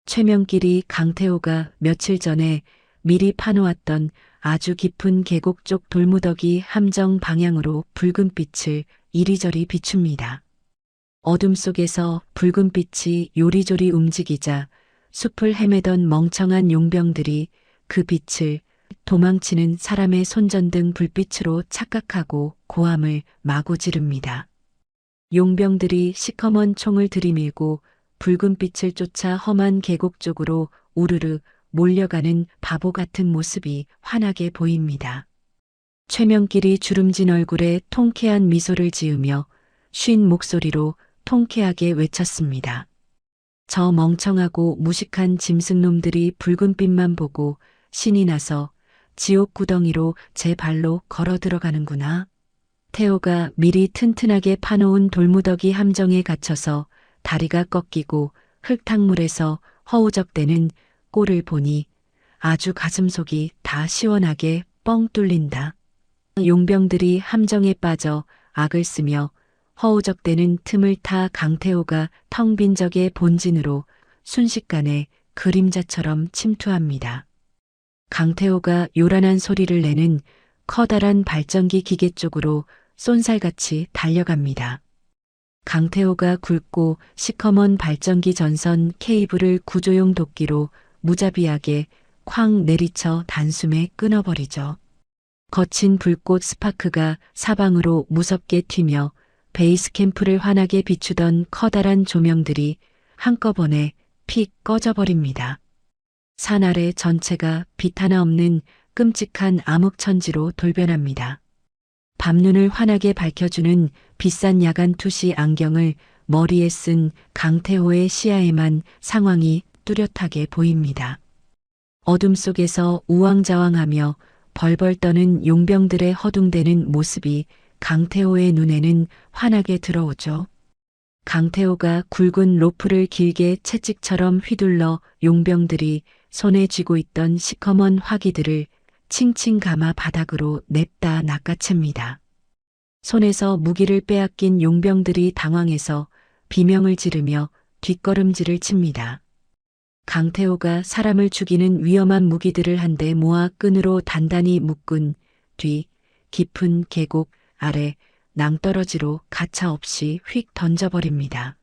최명길이 강태호가 며칠 전에 미리 파놓았던 아주 깊은 계곡 쪽 돌무더기 함정 방향으로 붉은빛을 이리저리 비춥니다. 어둠 속에서 붉은빛이 요리조리 움직이자 숲을 헤매던 멍청한 용병들이 그 빛을 도망치는 사람의 손전등 불빛으로 착각하고 고함을 마구 지릅니다. 용병들이 시커먼 총을 들이밀고 붉은 빛을 쫓아 험한 계곡 쪽으로 우르르 몰려가는 바보 같은 모습이 환하게 보입니다. 최명길이 주름진 얼굴에 통쾌한 미소를 지으며 쉰 목소리로 통쾌하게 외쳤습니다. 저 멍청하고 무식한 짐승놈들이 붉은 빛만 보고 신이 나서 지옥 구덩이로 제 발로 걸어 들어가는구나. 태호가 미리 튼튼하게 파놓은 돌무더기 함정에 갇혀서 다리가 꺾이고 흙탕물에서 허우적대는 꼴을 보니 아주 가슴속이 다 시원하게 뻥 뚫린다. 용병들이 함정에 빠져 악을 쓰며 허우적대는 틈을 타 강태호가 텅 빈 적의 본진으로 순식간에 그림자처럼 침투합니다. 강태호가 요란한 소리를 내는 커다란 발전기 기계 쪽으로 쏜살같이 달려갑니다. 강태호가 굵고 시커먼 발전기 전선 케이블을 구조용 도끼로 무자비하게 쾅 내리쳐 단숨에 끊어버리죠. 거친 불꽃 스파크가 사방으로 무섭게 튀며 베이스 캠프를 환하게 비추던 커다란 조명들이 한꺼번에 픽 꺼져버립니다. 산 아래 전체가 빛 하나 없는 끔찍한 암흑천지로 돌변합니다. 밤눈을 환하게 밝혀주는 비싼 야간 투시 안경을 머리에 쓴 강태호의 시야에만 상황이 뚜렷하게 보입니다. 어둠 속에서 우왕좌왕하며 벌벌 떠는 용병들의 허둥대는 모습이 강태호의 눈에는 환하게 들어오죠. 강태호가 굵은 로프를 길게 채찍처럼 휘둘러 용병들이 손에 쥐고 있던 시커먼 화기들을 칭칭 감아 바닥으로 냅다 낚아챕니다. 손에서 무기를 빼앗긴 용병들이 당황해서 비명을 지르며 뒷걸음질을 칩니다. 강태호가 사람을 죽이는 위험한 무기들을 한데 모아 끈으로 단단히 묶은 뒤 깊은 계곡 아래 낭떠러지로 가차없이 휙 던져버립니다.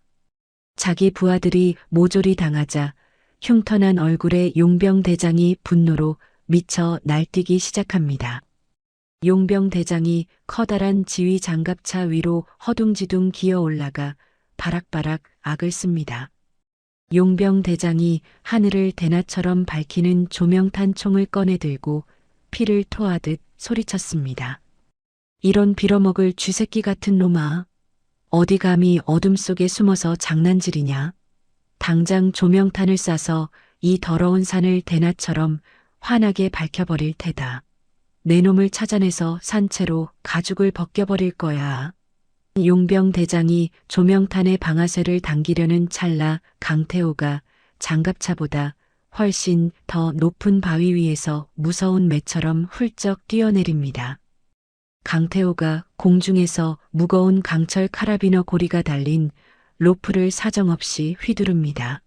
자기 부하들이 모조리 당하자 흉터난 얼굴의 용병 대장이 분노로 미쳐 날뛰기 시작합니다. 용병 대장이 커다란 지휘 장갑차 위로 허둥지둥 기어 올라가 바락바락 악을 씁니다. 용병 대장이 하늘을 대낮처럼 밝히는 조명탄 총을 꺼내 들고 피를 토하듯 소리쳤습니다. 이런 빌어먹을 쥐새끼 같은 놈아. 어디 감히 어둠 속에 숨어서 장난질이냐. 당장 조명탄을 쏴서 이 더러운 산을 대낮처럼 환하게 밝혀버릴 테다. 내 놈을 찾아내서 산채로 가죽을 벗겨버릴 거야. 용병 대장이 조명탄의 방아쇠를 당기려는 찰나 강태호가 장갑차보다 훨씬 더 높은 바위 위에서 무서운 매처럼 훌쩍 뛰어내립니다. 강태호가 공중에서 무거운 강철 카라비너 고리가 달린 로프를 사정없이 휘두릅니다.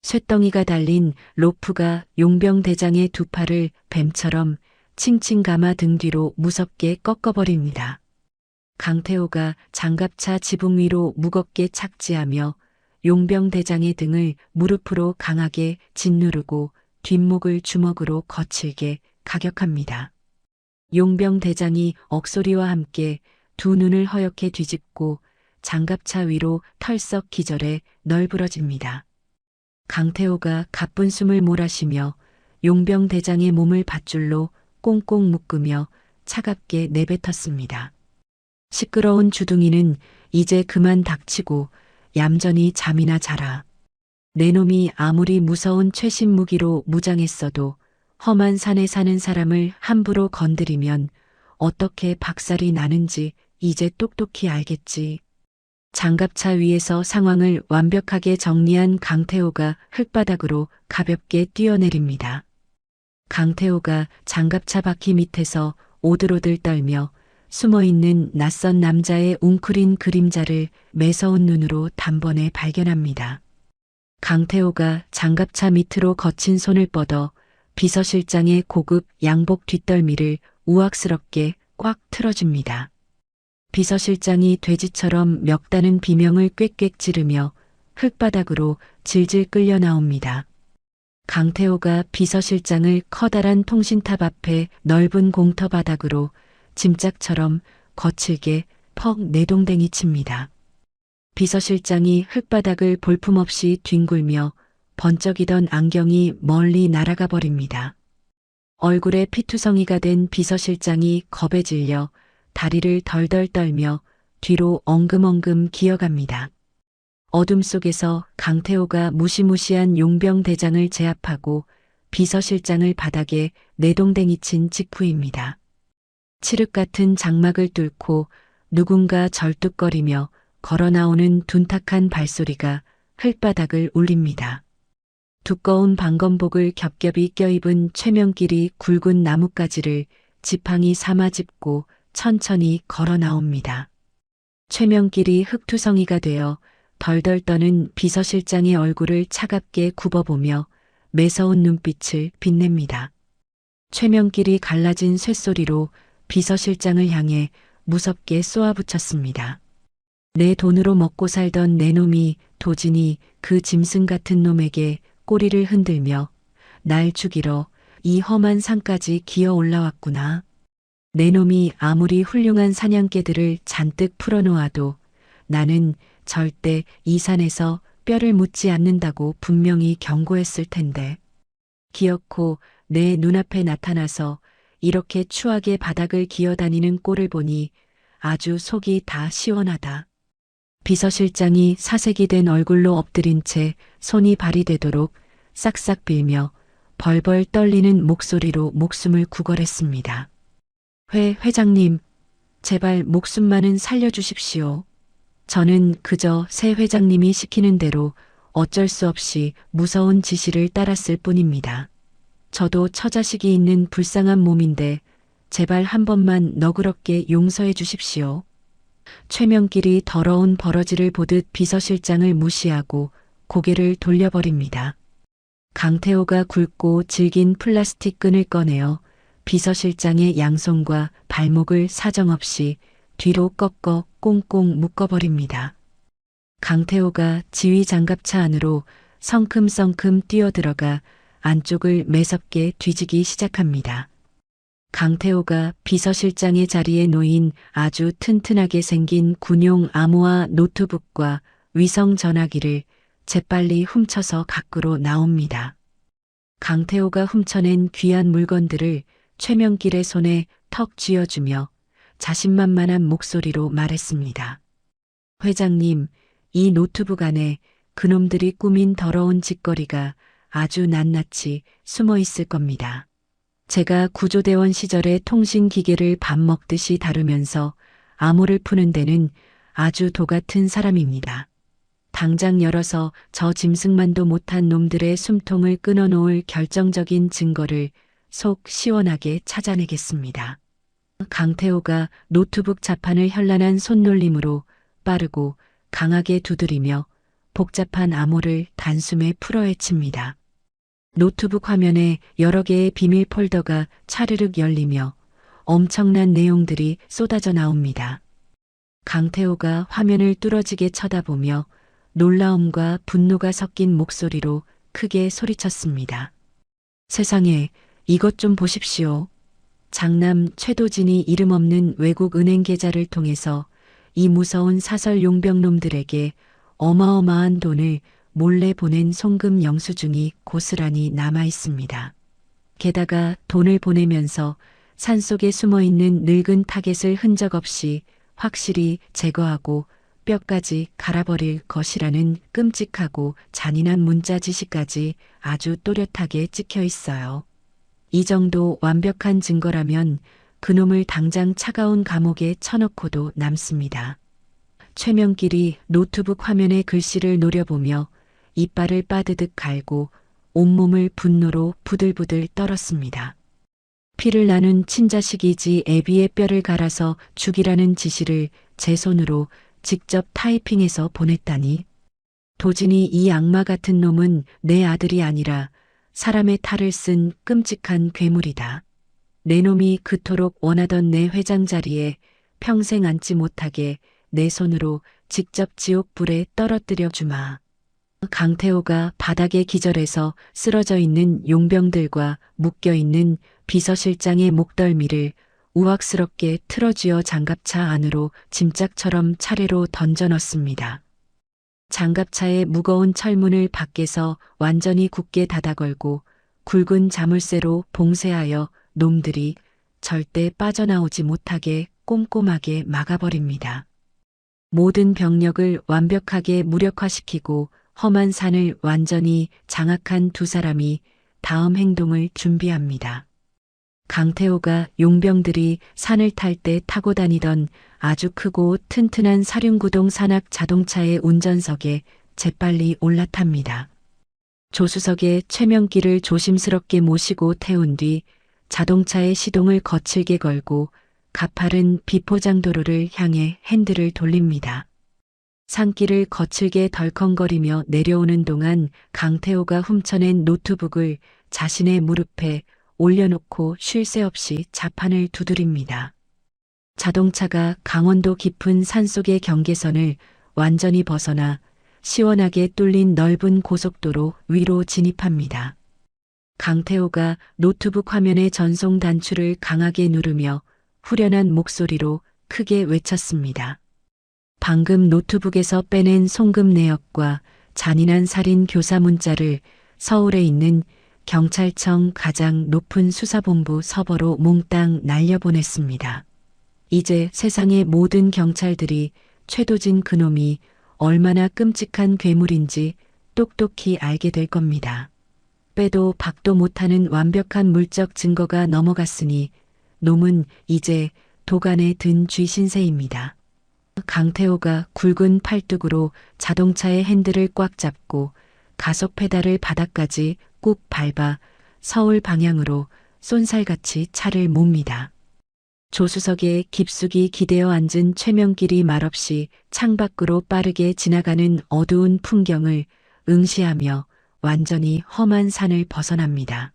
쇳덩이가 달린 로프가 용병 대장의 두 팔을 뱀처럼 칭칭 감아 등 뒤로 무섭게 꺾어버립니다. 강태호가 장갑차 지붕 위로 무겁게 착지하며 용병 대장의 등을 무릎으로 강하게 짓누르고 뒷목을 주먹으로 거칠게 가격합니다. 용병 대장이 억소리와 함께 두 눈을 허옇게 뒤집고 장갑차 위로 털썩 기절해 널브러집니다. 강태호가 가쁜 숨을 몰아쉬며 용병 대장의 몸을 밧줄로 꽁꽁 묶으며 차갑게 내뱉었습니다. 시끄러운 주둥이는 이제 그만 닥치고 얌전히 잠이나 자라. 내 놈이 아무리 무서운 최신 무기로 무장했어도 험한 산에 사는 사람을 함부로 건드리면 어떻게 박살이 나는지 이제 똑똑히 알겠지. 장갑차 위에서 상황을 완벽하게 정리한 강태호가 흙바닥으로 가볍게 뛰어내립니다. 강태호가 장갑차 바퀴 밑에서 오들오들 떨며 숨어있는 낯선 남자의 웅크린 그림자를 매서운 눈으로 단번에 발견합니다. 강태호가 장갑차 밑으로 거친 손을 뻗어 비서실장의 고급 양복 뒷덜미를 우악스럽게 꽉 틀어줍니다. 비서실장이 돼지처럼 멱다는 비명을 꽥꽥 지르며 흙바닥으로 질질 끌려 나옵니다. 강태호가 비서실장을 커다란 통신탑 앞에 넓은 공터 바닥으로 짐짝처럼 거칠게 퍽 내동댕이 칩니다. 비서실장이 흙바닥을 볼품없이 뒹굴며 번쩍이던 안경이 멀리 날아가 버립니다. 얼굴에 피투성이가 된 비서실장이 겁에 질려 다리를 덜덜 떨며 뒤로 엉금엉금 기어갑니다. 어둠 속에서 강태호가 무시무시한 용병 대장을 제압하고 비서실장을 바닥에 내동댕이 친 직후입니다. 칠흑 같은 장막을 뚫고 누군가 절뚝거리며 걸어 나오는 둔탁한 발소리가 흙바닥을 울립니다. 두꺼운 방검복을 겹겹이 껴입은 최명길이 굵은 나뭇가지를 지팡이 삼아 짚고 천천히 걸어 나옵니다. 최명길이 흙투성이가 되어 덜덜 떠는 비서실장의 얼굴을 차갑게 굽어보며 매서운 눈빛을 빛냅니다. 최명길이 갈라진 쇳소리로 비서실장을 향해 무섭게 쏘아붙였습니다. 내 돈으로 먹고 살던 내 놈이 도진이 그 짐승 같은 놈에게 꼬리를 흔들며 날 죽이러 이 험한 산까지 기어 올라왔구나. 내 놈이 아무리 훌륭한 사냥개들을 잔뜩 풀어놓아도 나는 절대 이 산에서 뼈를 묻지 않는다고 분명히 경고했을 텐데. 기어코 내 눈앞에 나타나서 이렇게 추하게 바닥을 기어다니는 꼴을 보니 아주 속이 다 시원하다. 비서실장이 사색이 된 얼굴로 엎드린 채 손이 발이 되도록 싹싹 빌며 벌벌 떨리는 목소리로 목숨을 구걸했습니다. 회장님, 제발 목숨만은 살려주십시오. 저는 그저 새 회장님이 시키는 대로 어쩔 수 없이 무서운 지시를 따랐을 뿐입니다. 저도 처자식이 있는 불쌍한 몸인데 제발 한 번만 너그럽게 용서해 주십시오. 최명길이 더러운 버러지를 보듯 비서실장을 무시하고 고개를 돌려버립니다. 강태호가 굵고 질긴 플라스틱 끈을 꺼내어 비서실장의 양손과 발목을 사정없이 뒤로 꺾어 꽁꽁 묶어버립니다. 강태호가 지휘장갑차 안으로 성큼성큼 뛰어들어가 안쪽을 매섭게 뒤지기 시작합니다. 강태호가 비서실장의 자리에 놓인 아주 튼튼하게 생긴 군용 암호화 노트북과 위성 전화기를 재빨리 훔쳐서 밖으로 나옵니다. 강태호가 훔쳐낸 귀한 물건들을 최명길의 손에 턱 쥐어주며 자신만만한 목소리로 말했습니다. 회장님, 이 노트북 안에 그놈들이 꾸민 더러운 짓거리가 아주 낱낱이 숨어 있을 겁니다. 제가 구조대원 시절에 통신기계를 밥 먹듯이 다루면서 암호를 푸는 데는 아주 도 같은 사람입니다. 당장 열어서 저 짐승만도 못한 놈들의 숨통을 끊어놓을 결정적인 증거를 속 시원하게 찾아내겠습니다. 강태호가 노트북 자판을 현란한 손놀림으로 빠르고 강하게 두드리며 복잡한 암호를 단숨에 풀어헤칩니다. 노트북 화면에 여러 개의 비밀 폴더가 차르륵 열리며 엄청난 내용들이 쏟아져 나옵니다. 강태호가 화면을 뚫어지게 쳐다보며 놀라움과 분노가 섞인 목소리로 크게 소리쳤습니다. 세상에, 이것 좀 보십시오. 장남 최도진이 이름 없는 외국 은행 계좌를 통해서 이 무서운 사설 용병놈들에게 어마어마한 돈을 몰래 보낸 송금 영수증이 고스란히 남아 있습니다. 게다가 돈을 보내면서 산속에 숨어있는 늙은 타겟을 흔적 없이 확실히 제거하고 뼈까지 갈아버릴 것이라는 끔찍하고 잔인한 문자 지시까지 아주 또렷하게 찍혀 있어요. 이 정도 완벽한 증거라면 그놈을 당장 차가운 감옥에 쳐넣고도 남습니다. 최명길이 노트북 화면의 글씨를 노려보며 이빨을 빠드득 갈고 온몸을 분노로 부들부들 떨었습니다. 피를 나눈 친자식이지 애비의 뼈를 갈아서 죽이라는 지시를 제 손으로 직접 타이핑해서 보냈다니. 도진이 이 악마 같은 놈은 내 아들이 아니라 사람의 탈을 쓴 끔찍한 괴물이다. 내 놈이 그토록 원하던 내 회장 자리에 평생 앉지 못하게 내 손으로 직접 지옥불에 떨어뜨려 주마. 강태호가 바닥에 기절해서 쓰러져 있는 용병들과 묶여있는 비서실장의 목덜미를 우악스럽게 틀어쥐어 장갑차 안으로 짐짝처럼 차례로 던져 넣습니다. 장갑차의 무거운 철문을 밖에서 완전히 굳게 닫아걸고 굵은 자물쇠로 봉쇄하여 놈들이 절대 빠져나오지 못하게 꼼꼼하게 막아버립니다. 모든 병력을 완벽하게 무력화시키고 험한 산을 완전히 장악한 두 사람이 다음 행동을 준비합니다. 강태호가 용병들이 산을 탈 때 타고 다니던 아주 크고 튼튼한 사륜구동 산악 자동차의 운전석에 재빨리 올라탑니다. 조수석에 최명길을 조심스럽게 모시고 태운 뒤 자동차의 시동을 거칠게 걸고 가파른 비포장도로를 향해 핸들을 돌립니다. 산길을 거칠게 덜컹거리며 내려오는 동안 강태호가 훔쳐낸 노트북을 자신의 무릎에 올려놓고 쉴 새 없이 자판을 두드립니다. 자동차가 강원도 깊은 산속의 경계선을 완전히 벗어나 시원하게 뚫린 넓은 고속도로 위로 진입합니다. 강태호가 노트북 화면의 전송 단추를 강하게 누르며 후련한 목소리로 크게 외쳤습니다. 방금 노트북에서 빼낸 송금 내역과 잔인한 살인 교사 문자를 서울에 있는 경찰청 가장 높은 수사본부 서버로 몽땅 날려보냈습니다. 이제 세상의 모든 경찰들이 최도진 그놈이 얼마나 끔찍한 괴물인지 똑똑히 알게 될 겁니다. 빼도 박도 못하는 완벽한 물적 증거가 넘어갔으니 놈은 이제 도간에 든 쥐신세입니다. 강태호가 굵은 팔뚝으로 자동차의 핸들을 꽉 잡고 가속 페달을 바닥까지 꾹 밟아 서울 방향으로 쏜살같이 차를 몹니다. 조수석에 깊숙이 기대어 앉은 최명길이 말없이 창밖으로 빠르게 지나가는 어두운 풍경을 응시하며 완전히 험한 산을 벗어납니다.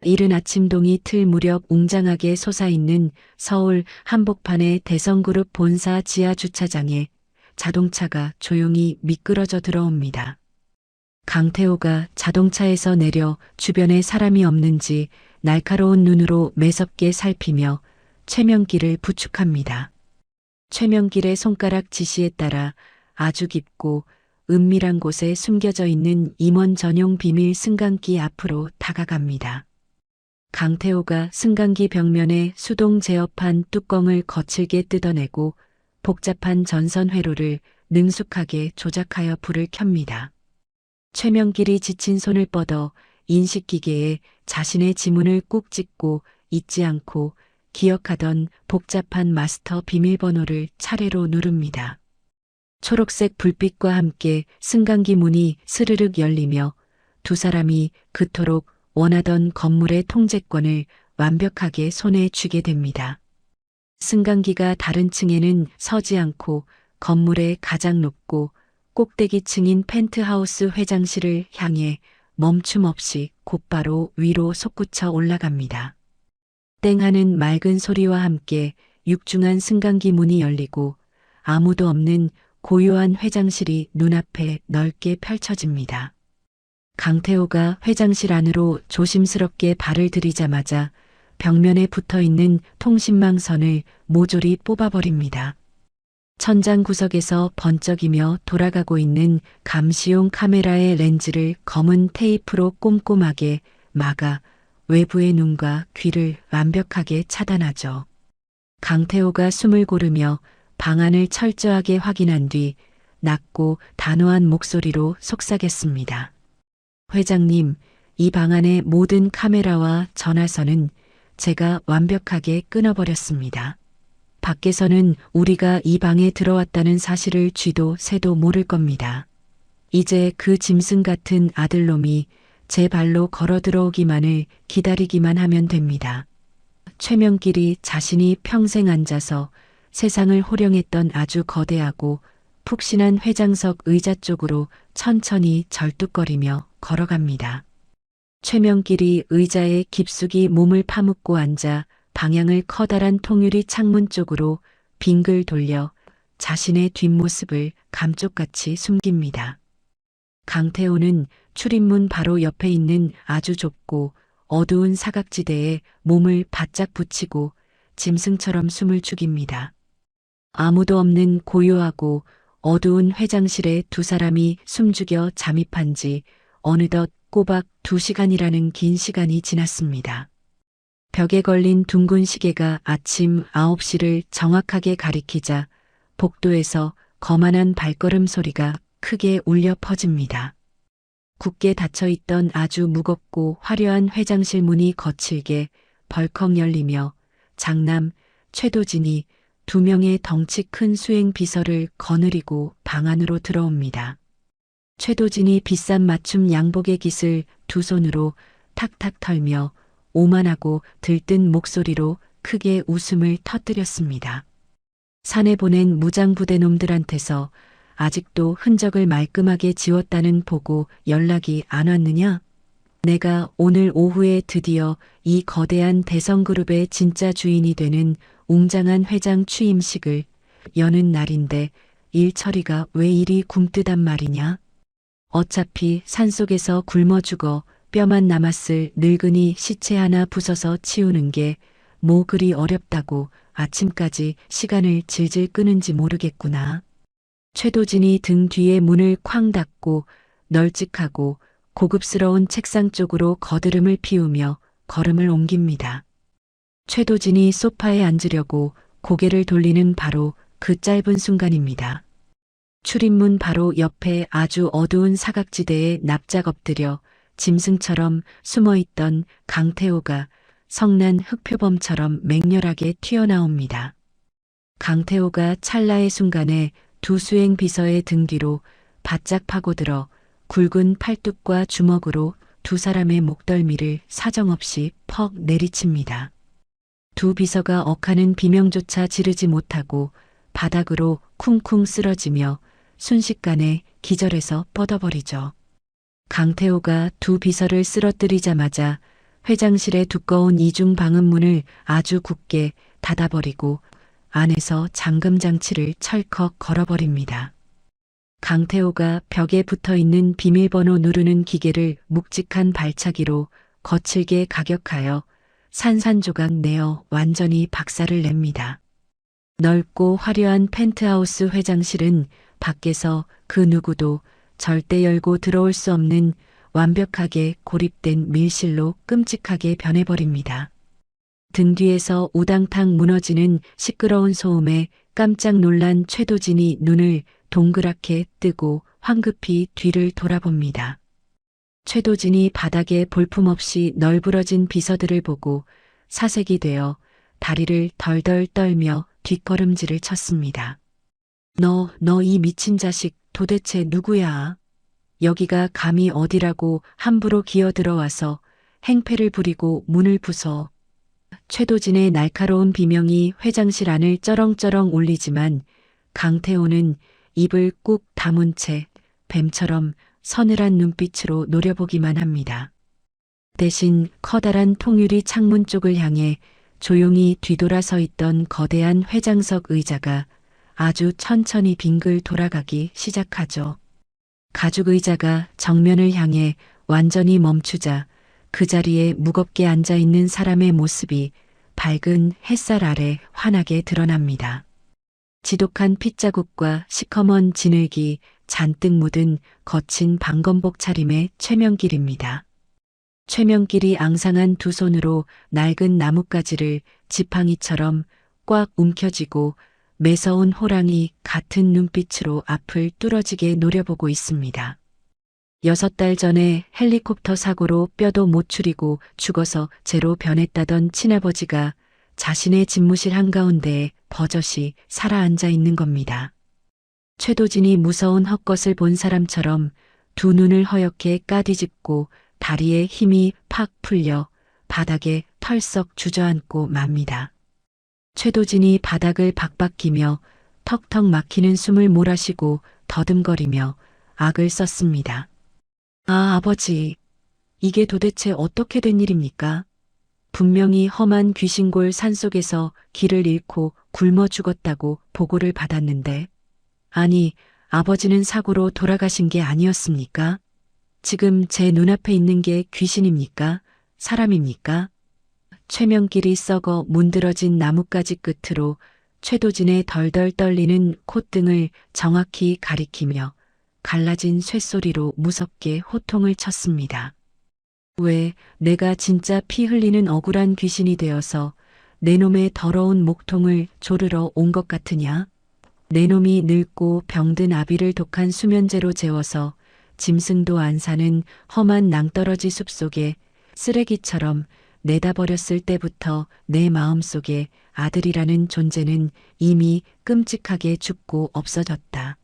이른 아침동이 틀 무렵 웅장하게 솟아있는 서울 한복판의 대성그룹 본사 지하 주차장에 자동차가 조용히 미끄러져 들어옵니다. 강태호가 자동차에서 내려 주변에 사람이 없는지 날카로운 눈으로 매섭게 살피며 최명길을 부축합니다. 최명길의 손가락 지시에 따라 아주 깊고 은밀한 곳에 숨겨져 있는 임원 전용 비밀 승강기 앞으로 다가갑니다. 강태호가 승강기 벽면에 수동 제어판 뚜껑을 거칠게 뜯어내고 복잡한 전선 회로를 능숙하게 조작하여 불을 켭니다. 최명길이 지친 손을 뻗어 인식기계에 자신의 지문을 꾹 찍고 잊지 않고 기억하던 복잡한 마스터 비밀번호를 차례로 누릅니다. 초록색 불빛과 함께 승강기 문이 스르륵 열리며 두 사람이 그토록 원하던 건물의 통제권을 완벽하게 손에 쥐게 됩니다. 승강기가 다른 층에는 서지 않고 건물의 가장 높고 꼭대기층인 펜트하우스 회장실을 향해 멈춤 없이 곧바로 위로 솟구쳐 올라갑니다. 땡하는 맑은 소리와 함께 육중한 승강기 문이 열리고 아무도 없는 고요한 회장실이 눈앞에 넓게 펼쳐집니다. 강태호가 회장실 안으로 조심스럽게 발을 들이자마자 벽면에 붙어있는 통신망 선을 모조리 뽑아버립니다. 천장 구석에서 번쩍이며 돌아가고 있는 감시용 카메라의 렌즈를 검은 테이프로 꼼꼼하게 막아 외부의 눈과 귀를 완벽하게 차단하죠. 강태호가 숨을 고르며 방안을 철저하게 확인한 뒤 낮고 단호한 목소리로 속삭였습니다. 회장님, 이 방안의 모든 카메라와 전화선은 제가 완벽하게 끊어버렸습니다. 밖에서는 우리가 이 방에 들어왔다는 사실을 쥐도 새도 모를 겁니다. 이제 그 짐승 같은 아들놈이 제 발로 걸어 들어오기만을 기다리기만 하면 됩니다. 최명길이 자신이 평생 앉아서 세상을 호령했던 아주 거대하고 푹신한 회장석 의자 쪽으로 천천히 절뚝거리며 걸어갑니다. 최명길이 의자에 깊숙이 몸을 파묻고 앉아 방향을 커다란 통유리 창문 쪽으로 빙글 돌려 자신의 뒷모습을 감쪽같이 숨깁니다. 강태호는 출입문 바로 옆에 있는 아주 좁고 어두운 사각지대에 몸을 바짝 붙이고 짐승처럼 숨을 죽입니다. 아무도 없는 고요하고 어두운 회장실에 두 사람이 숨죽여 잠입한 지 어느덧 꼬박 2시간이라는 긴 시간이 지났습니다. 벽에 걸린 둥근 시계가 아침 9시를 정확하게 가리키자 복도에서 거만한 발걸음 소리가 크게 울려 퍼집니다. 굳게 닫혀있던 아주 무겁고 화려한 회장실 문이 거칠게 벌컥 열리며 장남 최도진이 두 명의 덩치 큰 수행 비서를 거느리고 방 안으로 들어옵니다. 최도진이 비싼 맞춤 양복의 깃을 두 손으로 탁탁 털며 오만하고 들뜬 목소리로 크게 웃음을 터뜨렸습니다. 산에 보낸 무장부대 놈들한테서 아직도 흔적을 말끔하게 지웠다는 보고 연락이 안 왔느냐? 내가 오늘 오후에 드디어 이 거대한 대성그룹의 진짜 주인이 되는 웅장한 회장 취임식을 여는 날인데 일 처리가 왜 이리 굼뜨단 말이냐? 어차피 산속에서 굶어 죽어 뼈만 남았을 늙은이 시체 하나 부숴서 치우는 게 뭐 그리 어렵다고 아침까지 시간을 질질 끄는지 모르겠구나. 최도진이 등 뒤에 문을 쾅 닫고 널찍하고 고급스러운 책상 쪽으로 거드름을 피우며 걸음을 옮깁니다. 최도진이 소파에 앉으려고 고개를 돌리는 바로 그 짧은 순간입니다. 출입문 바로 옆에 아주 어두운 사각지대에 납작 엎드려 짐승처럼 숨어있던 강태호가 성난 흑표범처럼 맹렬하게 튀어나옵니다. 강태호가 찰나의 순간에 두 수행 비서의 등 뒤로 바짝 파고들어 굵은 팔뚝과 주먹으로 두 사람의 목덜미를 사정없이 퍽 내리칩니다. 두 비서가 억하는 비명조차 지르지 못하고 바닥으로 쿵쿵 쓰러지며 순식간에 기절해서 뻗어버리죠. 강태호가 두 비서를 쓰러뜨리자마자 회장실의 두꺼운 이중 방음문을 아주 굳게 닫아버리고 안에서 잠금장치를 철컥 걸어버립니다. 강태호가 벽에 붙어있는 비밀번호 누르는 기계를 묵직한 발차기로 거칠게 가격하여 산산조각 내어 완전히 박살을 냅니다. 넓고 화려한 펜트하우스 회장실은 밖에서 그 누구도 절대 열고 들어올 수 없는 완벽하게 고립된 밀실로 끔찍하게 변해버립니다. 등 뒤에서 우당탕 무너지는 시끄러운 소음에 깜짝 놀란 최도진이 눈을 동그랗게 뜨고 황급히 뒤를 돌아봅니다. 최도진이 바닥에 볼품없이 널브러진 비서들을 보고 사색이 되어 다리를 덜덜 떨며 뒷걸음질을 쳤습니다. 너 이 미친 자식 도대체 누구야? 여기가 감히 어디라고 함부로 기어들어와서 행패를 부리고 문을 부숴. 최도진의 날카로운 비명이 회장실 안을 쩌렁쩌렁 울리지만 강태호는 입을 꾹 다문 채 뱀처럼 서늘한 눈빛으로 노려보기만 합니다. 대신 커다란 통유리 창문 쪽을 향해 조용히 뒤돌아서 있던 거대한 회장석 의자가 아주 천천히 빙글 돌아가기 시작하죠. 가죽 의자가 정면을 향해 완전히 멈추자 그 자리에 무겁게 앉아 있는 사람의 모습이 밝은 햇살 아래 환하게 드러납니다. 지독한 핏자국과 시커먼 진흙이 잔뜩 묻은 거친 방검복 차림의 최명길입니다. 최명길이 앙상한 두 손으로 낡은 나뭇가지를 지팡이처럼 꽉 움켜쥐고 매서운 호랑이 같은 눈빛으로 앞을 뚫어지게 노려보고 있습니다. 6달 전에 헬리콥터 사고로 뼈도 못 추리고 죽어서 재로 변했다던 친아버지가 자신의 집무실 한가운데에 버젓이 살아앉아 있는 겁니다. 최도진이 무서운 헛것을 본 사람처럼 두 눈을 허옇게 까뒤집고 다리에 힘이 팍 풀려 바닥에 털썩 주저앉고 맙니다. 최도진이 바닥을 박박기며 턱턱 막히는 숨을 몰아쉬고 더듬거리며 악을 썼습니다. 아, 아버지, 이게 도대체 어떻게 된 일입니까? 분명히 험한 귀신골 산속에서 길을 잃고 굶어 죽었다고 보고를 받았는데, 아니, 아버지는 사고로 돌아가신 게 아니었습니까? 지금 제 눈앞에 있는 게 귀신입니까? 사람입니까? 최명길이 썩어 문드러진 나뭇가지 끝으로 최도진의 덜덜 떨리는 콧등을 정확히 가리키며 갈라진 쇳소리로 무섭게 호통을 쳤습니다. 왜 내가 진짜 피 흘리는 억울한 귀신이 되어서 내 놈의 더러운 목통을 조르러 온 것 같으냐? 내 놈이 늙고 병든 아비를 독한 수면제로 재워서 짐승도 안 사는 험한 낭떠러지 숲속에 쓰레기처럼 내다버렸을 때부터 내 마음속에 아들이라는 존재는 이미 끔찍하게 죽고 없어졌다.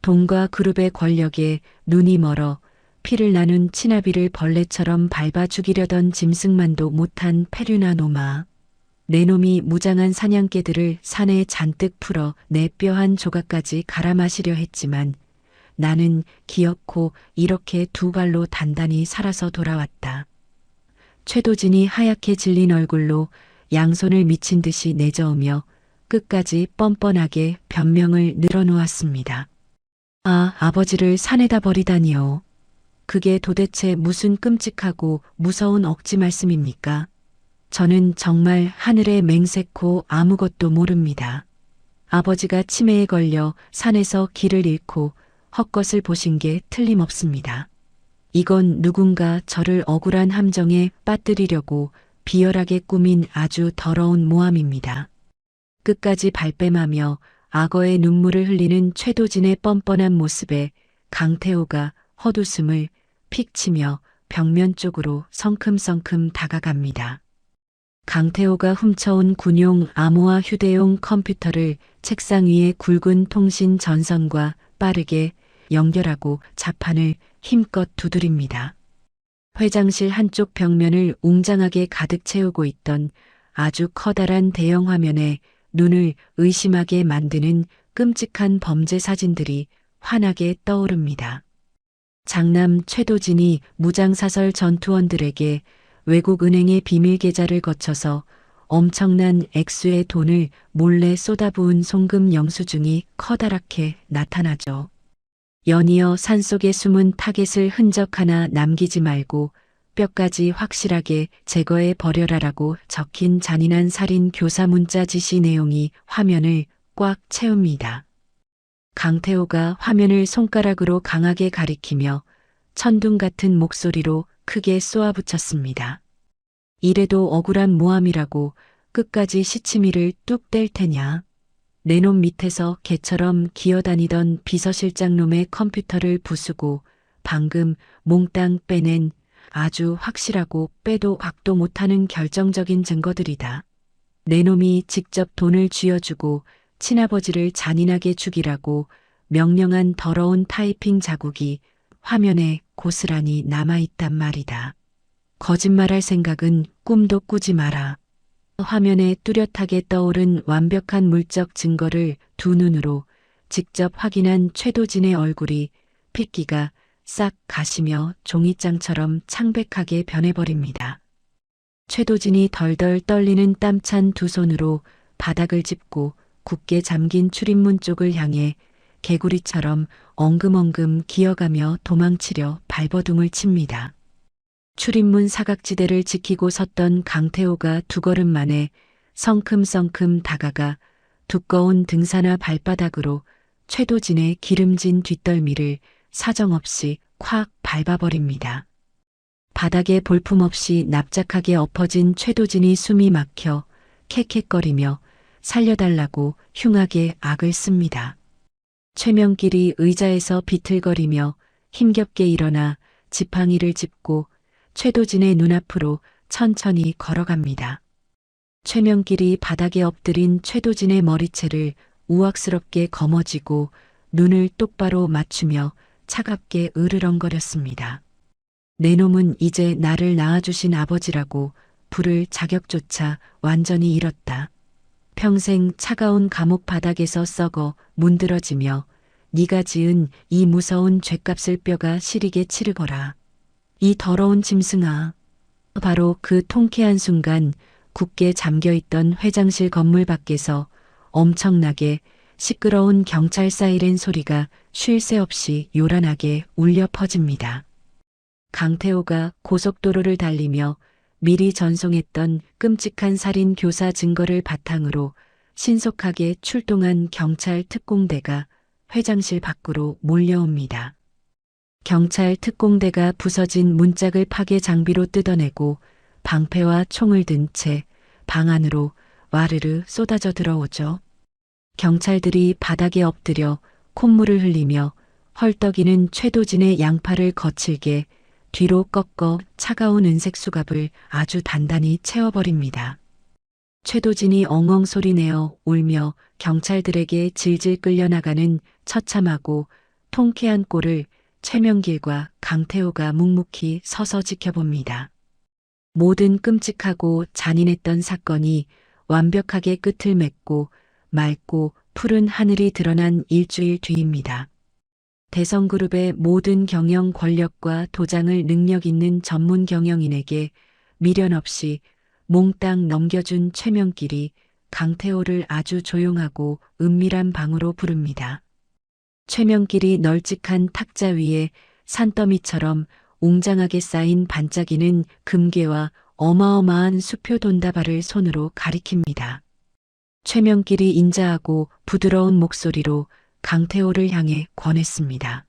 돈과 그룹의 권력에 눈이 멀어 피를 나눈 친아비를 벌레처럼 밟아 죽이려던 짐승만도 못한 페류나 노마. 내 놈이 무장한 사냥개들을 산에 잔뜩 풀어 내 뼈 한 조각까지 갈아 마시려 했지만 나는 기어코 이렇게 두 발로 단단히 살아서 돌아왔다. 최도진이 하얗게 질린 얼굴로 양손을 미친 듯이 내저으며 끝까지 뻔뻔하게 변명을 늘어놓았습니다. 아, 아버지를 산에다 버리다니요. 그게 도대체 무슨 끔찍하고 무서운 억지 말씀입니까? 저는 정말 하늘에 맹세코 아무것도 모릅니다. 아버지가 치매에 걸려 산에서 길을 잃고 헛것을 보신 게 틀림없습니다. 이건 누군가 저를 억울한 함정에 빠뜨리려고 비열하게 꾸민 아주 더러운 모함입니다. 끝까지 발뺌하며 악어의 눈물을 흘리는 최도진의 뻔뻔한 모습에 강태호가 헛웃음을 픽 치며 벽면 쪽으로 성큼성큼 다가갑니다. 강태호가 훔쳐온 군용 암호화 휴대용 컴퓨터를 책상 위에 굵은 통신 전선과 빠르게 연결하고 자판을 힘껏 두드립니다. 회장실 한쪽 벽면을 웅장하게 가득 채우고 있던 아주 커다란 대형 화면에 눈을 의심하게 만드는 끔찍한 범죄 사진들이 환하게 떠오릅니다. 장남 최도진이 무장사설 전투원들에게 외국 은행의 비밀 계좌를 거쳐서 엄청난 액수의 돈을 몰래 쏟아부은 송금 영수증이 커다랗게 나타나죠. 연이어 산속에 숨은 타겟을 흔적 하나 남기지 말고 뼈까지 확실하게 제거해 버려라라고 적힌 잔인한 살인 교사 문자 지시 내용이 화면을 꽉 채웁니다. 강태호가 화면을 손가락으로 강하게 가리키며 천둥 같은 목소리로 크게 쏘아붙였습니다. 이래도 억울한 모함이라고 끝까지 시치미를 뚝 뗄 테냐. 내 놈 밑에서 개처럼 기어다니던 비서실장 놈의 컴퓨터를 부수고 방금 몽땅 빼낸 아주 확실하고 빼도 박도 못하는 결정적인 증거들이다. 내 놈이 직접 돈을 쥐어주고 친아버지를 잔인하게 죽이라고 명령한 더러운 타이핑 자국이 화면에 고스란히 남아있단 말이다. 거짓말할 생각은 꿈도 꾸지 마라. 화면에 뚜렷하게 떠오른 완벽한 물적 증거를 두 눈으로 직접 확인한 최도진의 얼굴이 핏기가 싹 가시며 종이장처럼 창백하게 변해버립니다. 최도진이 덜덜 떨리는 땀찬 두 손으로 바닥을 짚고 굳게 잠긴 출입문 쪽을 향해 개구리처럼 엉금엉금 기어가며 도망치려 발버둥을 칩니다. 출입문 사각지대를 지키고 섰던 강태호가 두 걸음 만에 성큼성큼 다가가 두꺼운 등산화 발바닥으로 최도진의 기름진 뒷덜미를 사정없이 콱 밟아버립니다. 바닥에 볼품없이 납작하게 엎어진 최도진이 숨이 막혀 캑캑거리며 살려달라고 흉하게 악을 씁니다. 최명길이 의자에서 비틀거리며 힘겹게 일어나 지팡이를 짚고 최도진의 눈앞으로 천천히 걸어갑니다. 최명길이 바닥에 엎드린 최도진의 머리채를 우악스럽게 거머쥐고 눈을 똑바로 맞추며 차갑게 으르렁거렸습니다. 내 놈은 이제 나를 낳아주신 아버지라고 부를 자격조차 완전히 잃었다. 평생 차가운 감옥 바닥에서 썩어 문드러지며 네가 지은 이 무서운 죗값을 뼈가 시리게 치르거라. 이 더러운 짐승아. 바로 그 통쾌한 순간 굳게 잠겨있던 회장실 건물 밖에서 엄청나게 시끄러운 경찰 사이렌 소리가 쉴 새 없이 요란하게 울려 퍼집니다. 강태호가 고속도로를 달리며 미리 전송했던 끔찍한 살인 교사 증거를 바탕으로 신속하게 출동한 경찰 특공대가 회장실 밖으로 몰려옵니다. 경찰 특공대가 부서진 문짝을 파괴 장비로 뜯어내고 방패와 총을 든 채 방 안으로 와르르 쏟아져 들어오죠. 경찰들이 바닥에 엎드려 콧물을 흘리며 헐떡이는 최도진의 양팔을 거칠게 뒤로 꺾어 차가운 은색 수갑을 아주 단단히 채워버립니다. 최도진이 엉엉 소리내어 울며 경찰들에게 질질 끌려나가는 처참하고 통쾌한 꼴을 최명길과 강태호가 묵묵히 서서 지켜봅니다. 모든 끔찍하고 잔인했던 사건이 완벽하게 끝을 맺고 맑고 푸른 하늘이 드러난 일주일 뒤입니다. 대성그룹의 모든 경영 권력과 도장을 능력 있는 전문 경영인에게 미련 없이 몽땅 넘겨준 최명길이 강태호를 아주 조용하고 은밀한 방으로 부릅니다. 최명길이 널찍한 탁자 위에 산더미처럼 웅장하게 쌓인 반짝이는 금괴와 어마어마한 수표 돈다발을 손으로 가리킵니다. 최명길이 인자하고 부드러운 목소리로 강태호를 향해 권했습니다.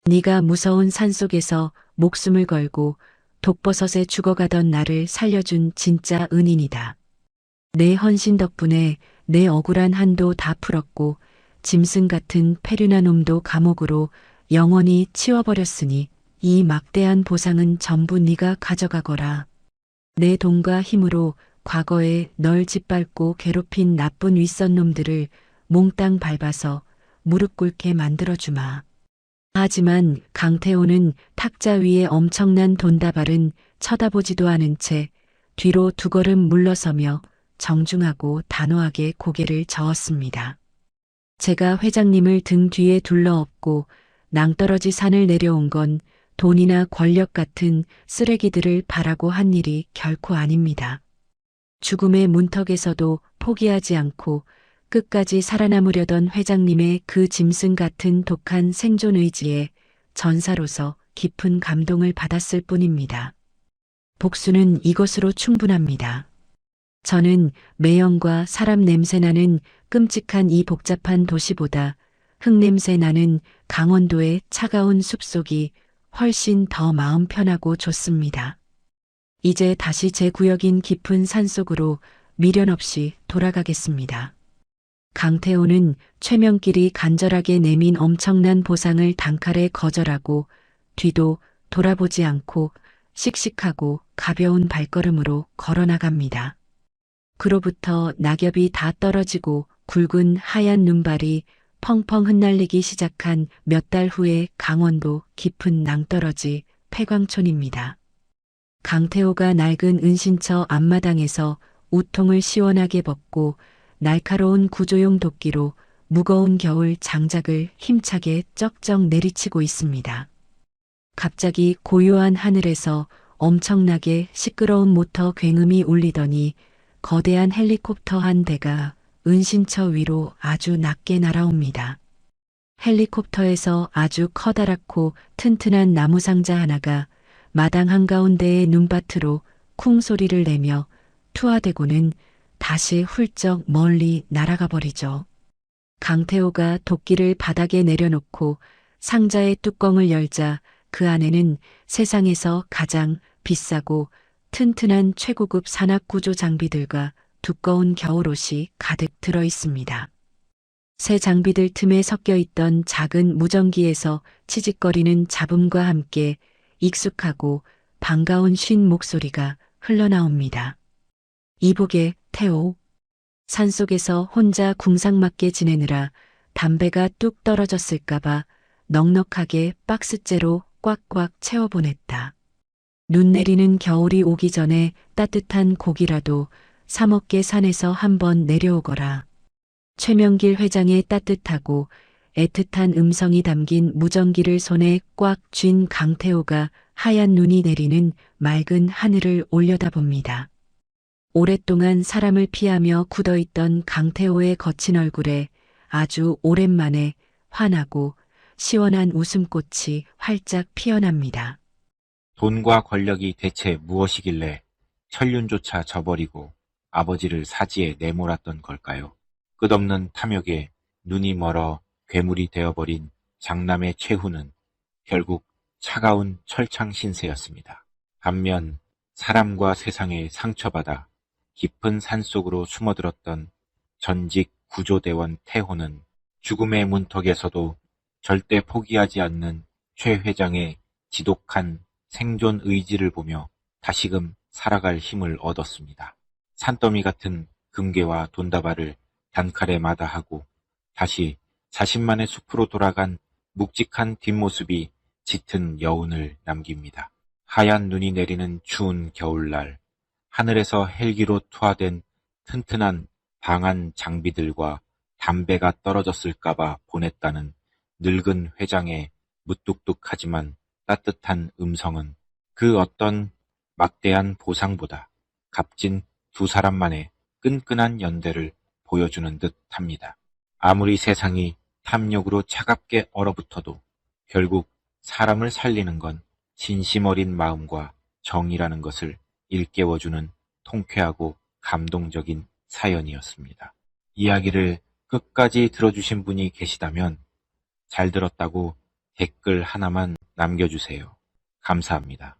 네가 무서운 산속에서 목숨을 걸고 독버섯에 죽어가던 나를 살려준 진짜 은인이다. 내 헌신 덕분에 내 억울한 한도 다 풀었고 짐승 같은 페류나 놈도 감옥으로 영원히 치워버렸으니 이 막대한 보상은 전부 네가 가져가거라. 내 돈과 힘으로 과거에 널 짓밟고 괴롭힌 나쁜 윗선놈들을 몽땅 밟아서 무릎 꿇게 만들어주마. 하지만 강태호는 탁자 위에 엄청난 돈다발은 쳐다보지도 않은 채 뒤로 두 걸음 물러서며 정중하고 단호하게 고개를 저었습니다. 제가 회장님을 등 뒤에 둘러엎고 낭떠러지 산을 내려온 건 돈이나 권력 같은 쓰레기들을 바라고 한 일이 결코 아닙니다. 죽음의 문턱에서도 포기하지 않고 끝까지 살아남으려던 회장님의 그 짐승 같은 독한 생존 의지에 전사로서 깊은 감동을 받았을 뿐입니다. 복수는 이것으로 충분합니다. 저는 매연과 사람 냄새나는 끔찍한 이 복잡한 도시보다 흙냄새 나는 강원도의 차가운 숲속이 훨씬 더 마음 편하고 좋습니다. 이제 다시 제 구역인 깊은 산속으로 미련 없이 돌아가겠습니다. 강태호는 최명길이 간절하게 내민 엄청난 보상을 단칼에 거절하고 뒤도 돌아보지 않고 씩씩하고 가벼운 발걸음으로 걸어나갑니다. 그로부터 낙엽이 다 떨어지고 굵은 하얀 눈발이 펑펑 흩날리기 시작한 몇 달 후의 강원도 깊은 낭떠러지 폐광촌입니다. 강태호가 낡은 은신처 앞마당에서 우통을 시원하게 벗고 날카로운 구조용 도끼로 무거운 겨울 장작을 힘차게 쩍쩍 내리치고 있습니다. 갑자기 고요한 하늘에서 엄청나게 시끄러운 모터 굉음이 울리더니 거대한 헬리콥터 한 대가 은신처 위로 아주 낮게 날아옵니다. 헬리콥터에서 아주 커다랗고 튼튼한 나무 상자 하나가 마당 한가운데의 눈밭으로 쿵 소리를 내며 투하되고는 다시 훌쩍 멀리 날아가 버리죠. 강태호가 도끼를 바닥에 내려놓고 상자의 뚜껑을 열자 그 안에는 세상에서 가장 비싸고 튼튼한 최고급 산악구조 장비들과 두꺼운 겨울옷이 가득 들어 있습니다. 새 장비들 틈에 섞여 있던 작은 무전기에서 치직거리는 잡음과 함께 익숙하고 반가운 쉰 목소리가 흘러나옵니다. 이복의 태호. 산속에서 혼자 궁상맞게 지내느라 담배가 뚝 떨어졌을까봐 넉넉하게 박스째로 꽉꽉 채워보냈다. 눈 내리는 겨울이 오기 전에 따뜻한 고기라도 사 먹게 산에서 한번 내려오거라. 최명길 회장의 따뜻하고 애틋한 음성이 담긴 무전기를 손에 꽉 쥔 강태호가 하얀 눈이 내리는 맑은 하늘을 올려다봅니다. 오랫동안 사람을 피하며 굳어있던 강태호의 거친 얼굴에 아주 오랜만에 환하고 시원한 웃음꽃이 활짝 피어납니다. 돈과 권력이 대체 무엇이길래 천륜조차 저버리고 아버지를 사지에 내몰았던 걸까요? 끝없는 탐욕에 눈이 멀어 괴물이 되어버린 장남의 최후는 결국 차가운 철창 신세였습니다. 반면 사람과 세상에 상처받아 깊은 산속으로 숨어들었던 전직 구조대원 태호는 죽음의 문턱에서도 절대 포기하지 않는 최 회장의 지독한 생존 의지를 보며 다시금 살아갈 힘을 얻었습니다. 산더미 같은 금괴와 돈다발을 단칼에 마다하고 다시 자신만의 숲으로 돌아간 묵직한 뒷모습이 짙은 여운을 남깁니다. 하얀 눈이 내리는 추운 겨울날, 하늘에서 헬기로 투하된 튼튼한 방한 장비들과 담배가 떨어졌을까봐 보냈다는 늙은 회장의 무뚝뚝하지만 따뜻한 음성은 그 어떤 막대한 보상보다 값진 두 사람만의 끈끈한 연대를 보여주는 듯 합니다. 아무리 세상이 탐욕으로 차갑게 얼어붙어도 결국 사람을 살리는 건 진심 어린 마음과 정이라는 것을 일깨워주는 통쾌하고 감동적인 사연이었습니다. 이야기를 끝까지 들어주신 분이 계시다면 잘 들었다고 댓글 하나만 남겨주세요. 감사합니다.